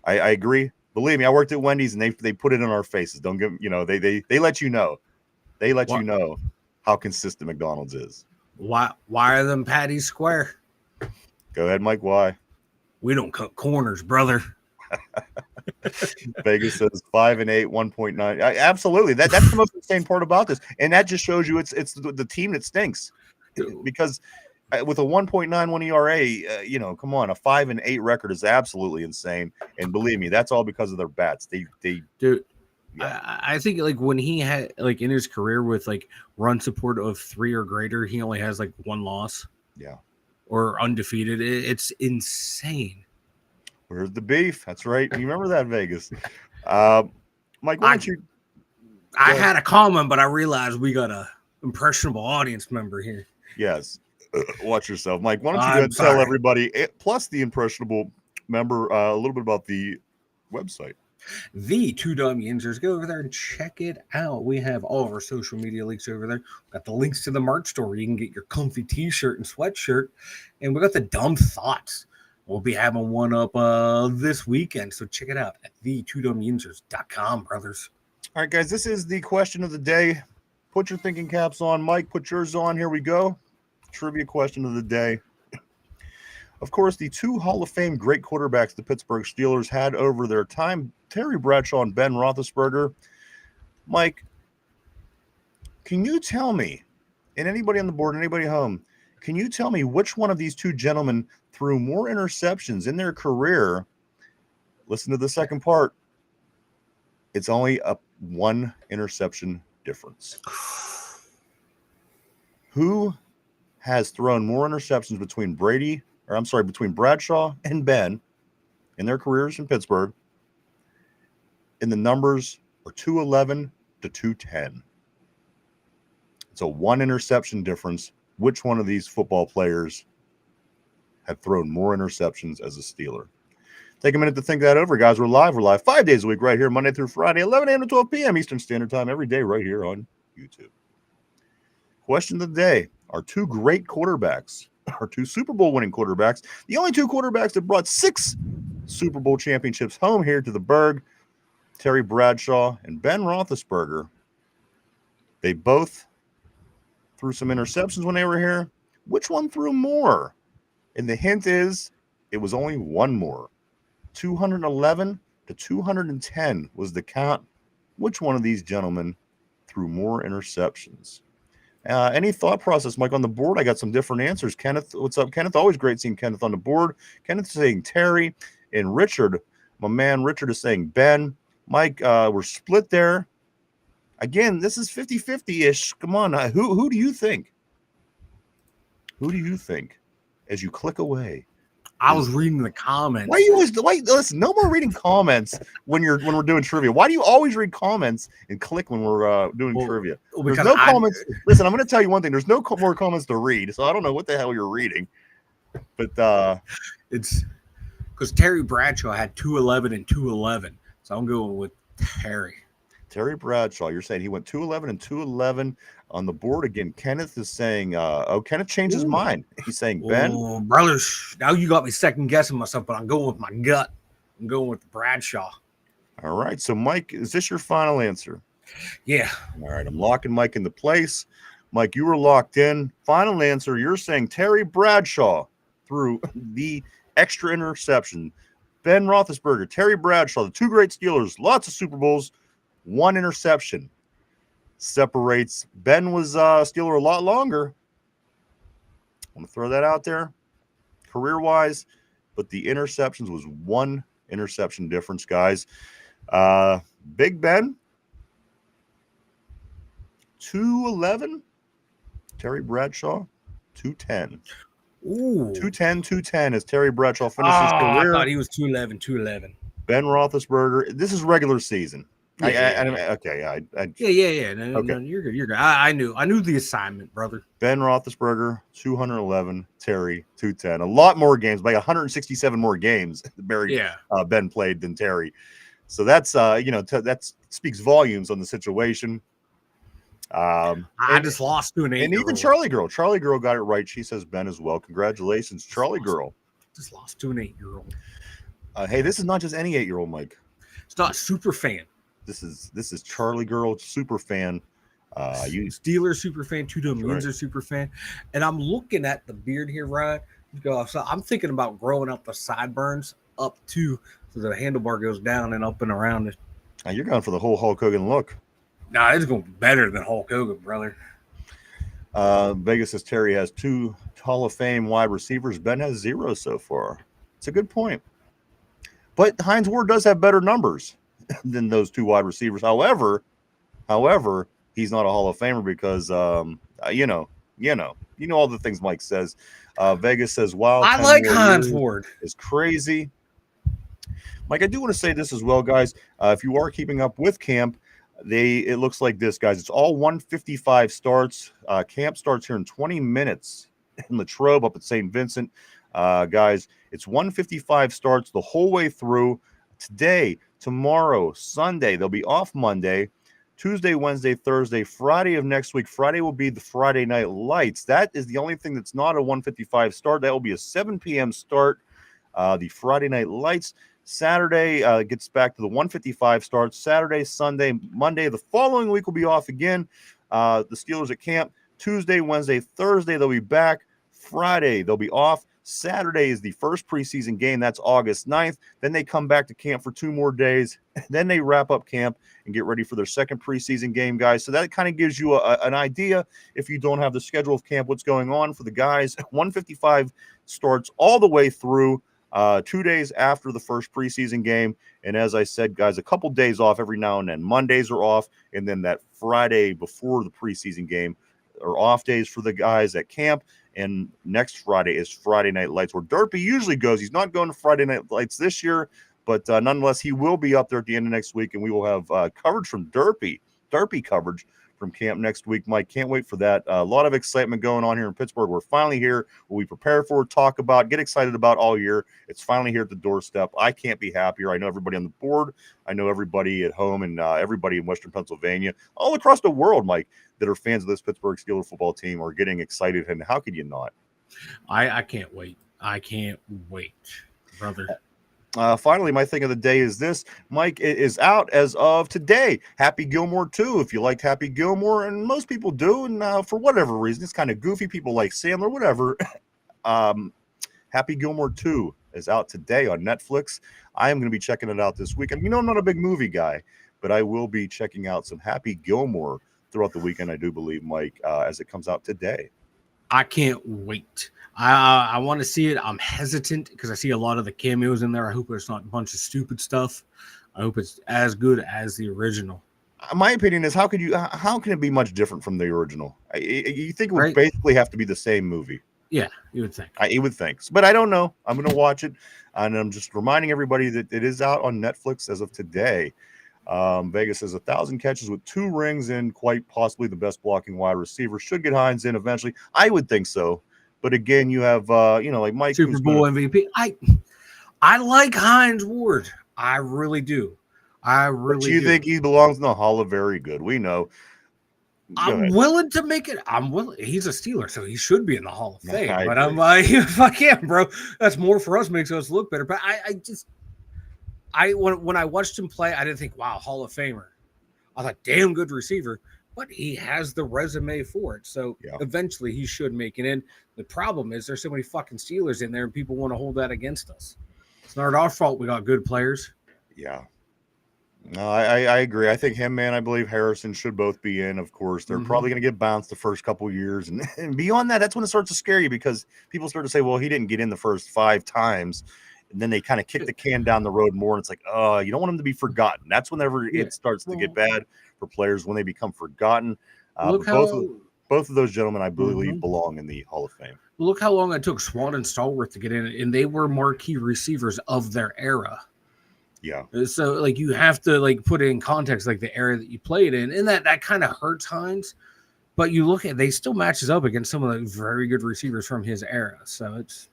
I agree. Believe me, I worked at Wendy's and they put it in our faces. Don't give they let you know. They let you know how consistent McDonald's is. Why are them patties square? Go ahead, Mike. Why? We don't cut corners, brother. Vegas says 5-8, 1.9. Absolutely. That's the most insane part about this. And that just shows you it's the team that stinks. Because with a 1.91 ERA, come on, a 5-8 record is absolutely insane. And believe me, that's all because of their bats. Dude, yeah. I think like when he had like in his career with like run support of 3 or greater, he only has like 1 loss. Yeah. Or undefeated. It's insane. Where's the beef? That's right. You remember that, Vegas. Mike, why don't you? I had a comment, but I realized we got a impressionable audience member here. Yes. Watch yourself. Mike, why don't you go and tell everybody, plus the impressionable member, a little bit about the website. The 2 Dumb Yinzers. Go over there and check it out. We have all of our social media links over there. We've got the links to the merch store where you can get your comfy t-shirt and sweatshirt. And we got the Dumb Thoughts. We'll be having one up this weekend, so check it out at the2dumbyinzers.com, brothers. All right, guys, this is the question of the day. Put your thinking caps on. Mike, put yours on. Here we go. Trivia question of the day. Of course, the 2 Hall of Fame great quarterbacks the Pittsburgh Steelers had over their time, Terry Bradshaw and Ben Roethlisberger. Mike, can you tell me, and anybody on the board, anybody home, can you tell me which one of these 2 gentlemen threw more interceptions in their career? Listen to the second part. It's only a 1 interception difference. Who has thrown more interceptions between Bradshaw and Ben in their careers in Pittsburgh? And the numbers are 211 to 210. It's a 1 interception difference. Which one of these football players have thrown more interceptions as a Steeler? Take a minute to think that over, guys. We're live 5 days a week right here, Monday through Friday, 11 a.m. to 12 p.m. Eastern Standard Time, every day right here on YouTube. Question of the day. Our 2 great quarterbacks, our 2 Super Bowl winning quarterbacks, the only 2 quarterbacks that brought 6 Super Bowl championships home here to the Berg, Terry Bradshaw and Ben Roethlisberger. They both threw some interceptions when they were here. Which one threw more? And the hint is it was only 1 more. 211 to 210 was the count. Which one of these gentlemen threw more interceptions. Any thought process, Mike, on the board? I got some different answers. Kenneth, what's up? Kenneth, always great seeing Kenneth on the board. Kenneth saying Terry, and Richard, my man Richard is saying Ben. Mike, we're split there. Again, this is 50-50-ish. Come on. Who do you think? Who do you think as you click away? I was reading the comments. Why listen, no more reading comments when we're doing trivia. Why do you always read comments and click when we're doing trivia? There's no comments. Listen, I'm going to tell you one thing. There's no more comments to read, so I don't know what the hell you're reading. But it's because Terry Bradshaw had 211 and 211, so I'm going with Terry. Terry Bradshaw, you're saying he went 211 and 211 on the board again. Kenneth is saying, Kenneth changed his mind. He's saying, Ben. Brothers, now you got me second guessing myself, but I'm going with my gut. I'm going with Bradshaw. All right. So, Mike, is this your final answer? Yeah. All right. I'm locking Mike into place. Mike, you were locked in. Final answer, you're saying Terry Bradshaw threw the extra interception. Ben Roethlisberger, Terry Bradshaw, the two great Steelers, lots of Super Bowls. One interception separates. Ben was Steeler a lot longer. I want to throw that out there, career-wise, but the interceptions was one interception difference, guys. Big Ben, 211. Terry Bradshaw, 210. Ooh. 210 as Terry Bradshaw finishes his career. I thought he was 211. Ben Roethlisberger, this is regular season. Yeah. No, you're good. You're good. I knew the assignment, brother. Ben Roethlisberger, 211. Terry, 210. A lot more games, like 167 more games. Ben played than Terry. So that's that speaks volumes on the situation. I just lost to an 8-year-old. And even Charlie Girl got it right. She says Ben as well. Congratulations, Charlie Girl. Just lost to an 8-year-old. Hey, this is not just any 8-year-old, Mike. It's not a super fan. This is Charlie Girl, super fan. Steelers super fan, Yinzers super fan. And I'm looking at the beard here, Ryan. So I'm thinking about growing up the sideburns up to so the handlebar goes down and up and around it. Now you're going for the whole Hulk Hogan look. Nah, it's going to be better than Hulk Hogan, brother. Vegas says Terry has 2 Hall of Fame wide receivers. Ben has 0 so far. It's a good point. But Hines Ward does have better numbers than those 2 wide receivers. However, he's not a Hall of Famer because you know all the things Mike says. Vegas says, "Wow, I like Hines Ward. Is crazy." Mike, I do want to say this as well, guys. If you are keeping up with camp, it looks like this, guys. It's all 155 starts. Camp starts here in 20 minutes in Latrobe up at St. Vincent. Guys, it's 155 starts the whole way through. Today, tomorrow, Sunday, they'll be off Monday, Tuesday, Wednesday, Thursday, Friday of next week. Friday will be the Friday Night Lights. That is the only thing that's not a 155 start. That will be a 7 p.m. start. The Friday Night Lights. Saturday gets back to the 155 starts. Saturday, Sunday, Monday. The following week will be off again. The Steelers at camp. Tuesday, Wednesday, Thursday, they'll be back. Friday, they'll be off. Saturday is the first preseason game. That's August 9th. Then they come back to camp for 2 more days. Then they wrap up camp and get ready for their second preseason game, guys. So that kind of gives you an idea, if you don't have the schedule of camp, what's going on for the guys. 155 starts all the way through 2 days after the first preseason game. And as I said, guys, a couple days off every now and then. Mondays are off. And then that Friday before the preseason game are off days for the guys at camp. And next Friday is Friday Night Lights, where Derpy usually goes. He's not going to Friday Night Lights this year, but nonetheless, he will be up there at the end of next week, and we will have coverage from Derpy coverage from camp next week. Mike, can't wait for that. A lot of excitement going on here in Pittsburgh. We're finally here. We prepare for, talk about, get excited about all year. It's finally here at the doorstep. I can't be happier. I know everybody on the board. I know everybody at home and everybody in Western Pennsylvania, all across the world, Mike, that are fans of this Pittsburgh Steelers football team are getting excited. And how could you not? I can't wait. I can't wait, brother. Finally, my thing of the day is this. Mike, it is out as of today. Happy Gilmore 2, if you liked Happy Gilmore, and most people do, and for whatever reason, it's kind of goofy. People like Sandler, whatever. Happy Gilmore 2 is out today on Netflix. I am going to be checking it out this weekend. I'm not a big movie guy, but I will be checking out some Happy Gilmore throughout the weekend, I do believe, Mike, as it comes out today. I can't wait. I want to see it. I'm hesitant because I see a lot of the cameos in there. I hope it's not a bunch of stupid stuff. I hope it's as good as the original. My opinion is, how can it be much different from the original? You think it would basically have to be the same movie? Yeah, you would think. You would think, but I don't know. I'm going to watch it, and I'm just reminding everybody that it is out on Netflix as of today. Vegas has 1,000 catches with 2 rings and quite possibly the best blocking wide receiver. Should get Hines in eventually. I would think so. But again, you have, like Mike. Super Bowl MVP. I like Hines Ward. I really do. But you think he belongs in the Hall of Very Good? We know. I'm willing to make it. I'm willing. He's a Steeler, so he should be in the Hall of Fame. But I'm like, fuck yeah, bro. That's more for us, makes us look better. But when I watched him play, I didn't think, wow, Hall of Famer. I thought, damn good receiver. But he has the resume for it. So eventually he should make it in. The problem is there's so many fucking Steelers in there, and people want to hold that against us. It's not our fault we got good players. Yeah. No, I agree. I think him, man, I believe Harrison should both be in. Of course, they're probably going to get bounced the first couple of years. And beyond that, that's when it starts to scare you because people start to say, well, he didn't get in the first 5 times. And then they kind of kick the can down the road more. And it's like, oh, you don't want him to be forgotten. That's whenever it starts to get bad for players, when they become forgotten. Both of those gentlemen, I believe, belong in the Hall of Fame. Look how long it took Swan and Stallworth to get in, and they were marquee receivers of their era. Yeah. So, like, you have to, like, put it in context, like, the era that you played in. And that kind of hurts Hines. But you look at, they still matches up against some of the very good receivers from his era. So, it's.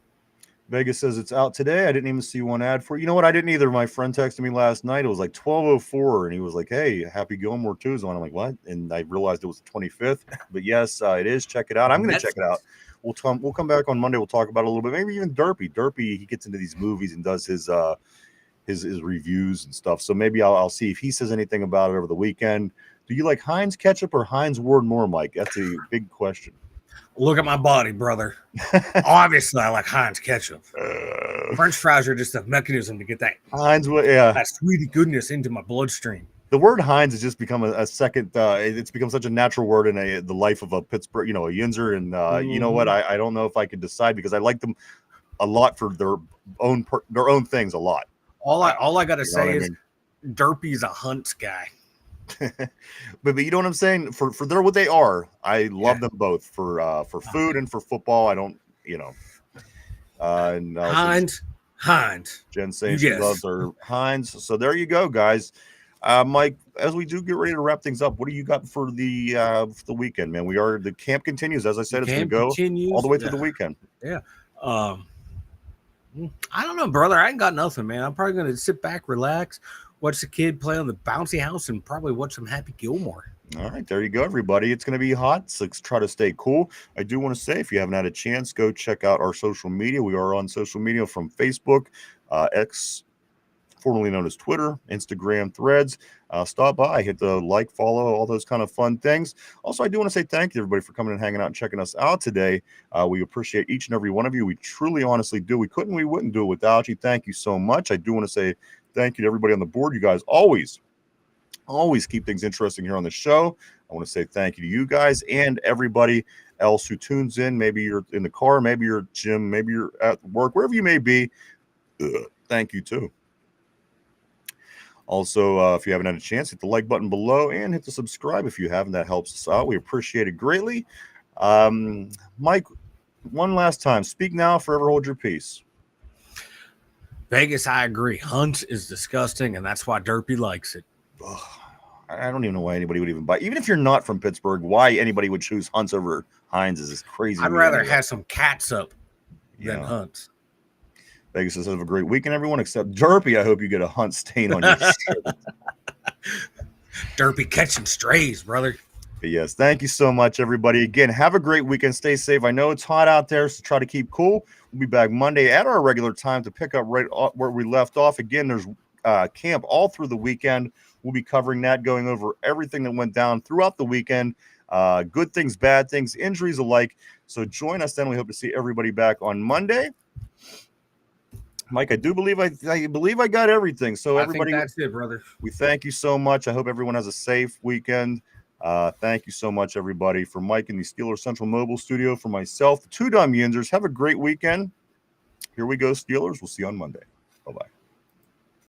Vegas says it's out today. I didn't even see one ad for it. You know what? I didn't either. My friend texted me last night. It was like 12:04, and he was like, hey, Happy Gilmore 2 is on. I'm like, what? And I realized it was the 25th. But, yes, it is. Check it out. I'm going to check it out. We'll come back on Monday. We'll talk about it a little bit. Maybe even Derpy. Derpy, he gets into these movies and does his reviews and stuff. So maybe I'll see if he says anything about it over the weekend. Do you like Heinz ketchup or Heinz Ward more, Mike? That's a big question. Look at my body, brother. Obviously, I like Heinz ketchup. French fries are just a mechanism to get that Heinz, that sweetie goodness into my bloodstream. The word Heinz has just become a second. It's become such a natural word in the life of a Pittsburgh, a Yinzer. And you know what? I don't know if I could decide because I like them a lot for their own things a lot. All I got to say is Derpy's a Hunts guy. but you know what I'm saying? For they're what they are. I love them both for food and for football. I don't, and Heinz. Jen saying she loves her Heinz. So there you go, guys. Mike, as we do get ready to wrap things up, what do you got for the weekend, man? The camp continues. As I said, it's going to go all the way through the weekend. Yeah. I don't know, brother. I ain't got nothing, man. I'm probably going to sit back, relax, watch the kid play on the bouncy house, and probably watch some Happy Gilmore. All right, there you go, everybody. It's going to be hot, so let's try to stay cool. I do want to say, if you haven't had a chance, go check out our social media. We are on social media from Facebook, X, formerly known as Twitter, Instagram, Threads. Stop by, hit the like, follow, all those kind of fun things. Also, I do want to say thank you, everybody, for coming and hanging out and checking us out today. We appreciate each and every one of you. We truly, honestly do. We wouldn't do it without you. Thank you so much. I do want to say thank you to everybody on the board. You guys always keep things interesting here on the show. I want to say thank you to you guys and everybody else who tunes in. Maybe you're in the car, maybe you're at the gym, maybe you're at work, wherever you may be. Thank you too. Also, if you haven't had a chance, hit the like button below and hit the subscribe if you haven't. That helps us out. We appreciate it greatly. Mike, one last time, speak now, forever hold your peace. Vegas, I agree. Hunt is disgusting, and that's why Derpy likes it. Ugh, I don't even know why anybody would even buy. Even if you're not from Pittsburgh, why anybody would choose Hunts over Heinz is crazy. I'd rather have some cats up than Hunts. Vegas says, have a great weekend, everyone, except Derpy. I hope you get a Hunt stain on your shirt. Derpy catching strays, brother. But yes, thank you so much, everybody. Again, have a great weekend. Stay safe. I know it's hot out there, so try to keep cool. We'll be back Monday at our regular time to pick up right where we left off. Again, there's camp all through the weekend. We'll be covering that, going over everything that went down throughout the weekend. Good things, bad things, injuries alike. So join us then. We hope to see everybody back on Monday. Mike, I believe I got everything. So everybody, I think that's it, brother. We thank you so much. I hope everyone has a safe weekend. Thank you so much, everybody. For Mike in the Steelers Central Mobile Studio, for myself, the Two Dumb Yinzers, have a great weekend. Here we go, Steelers. We'll see you on Monday. Bye-bye.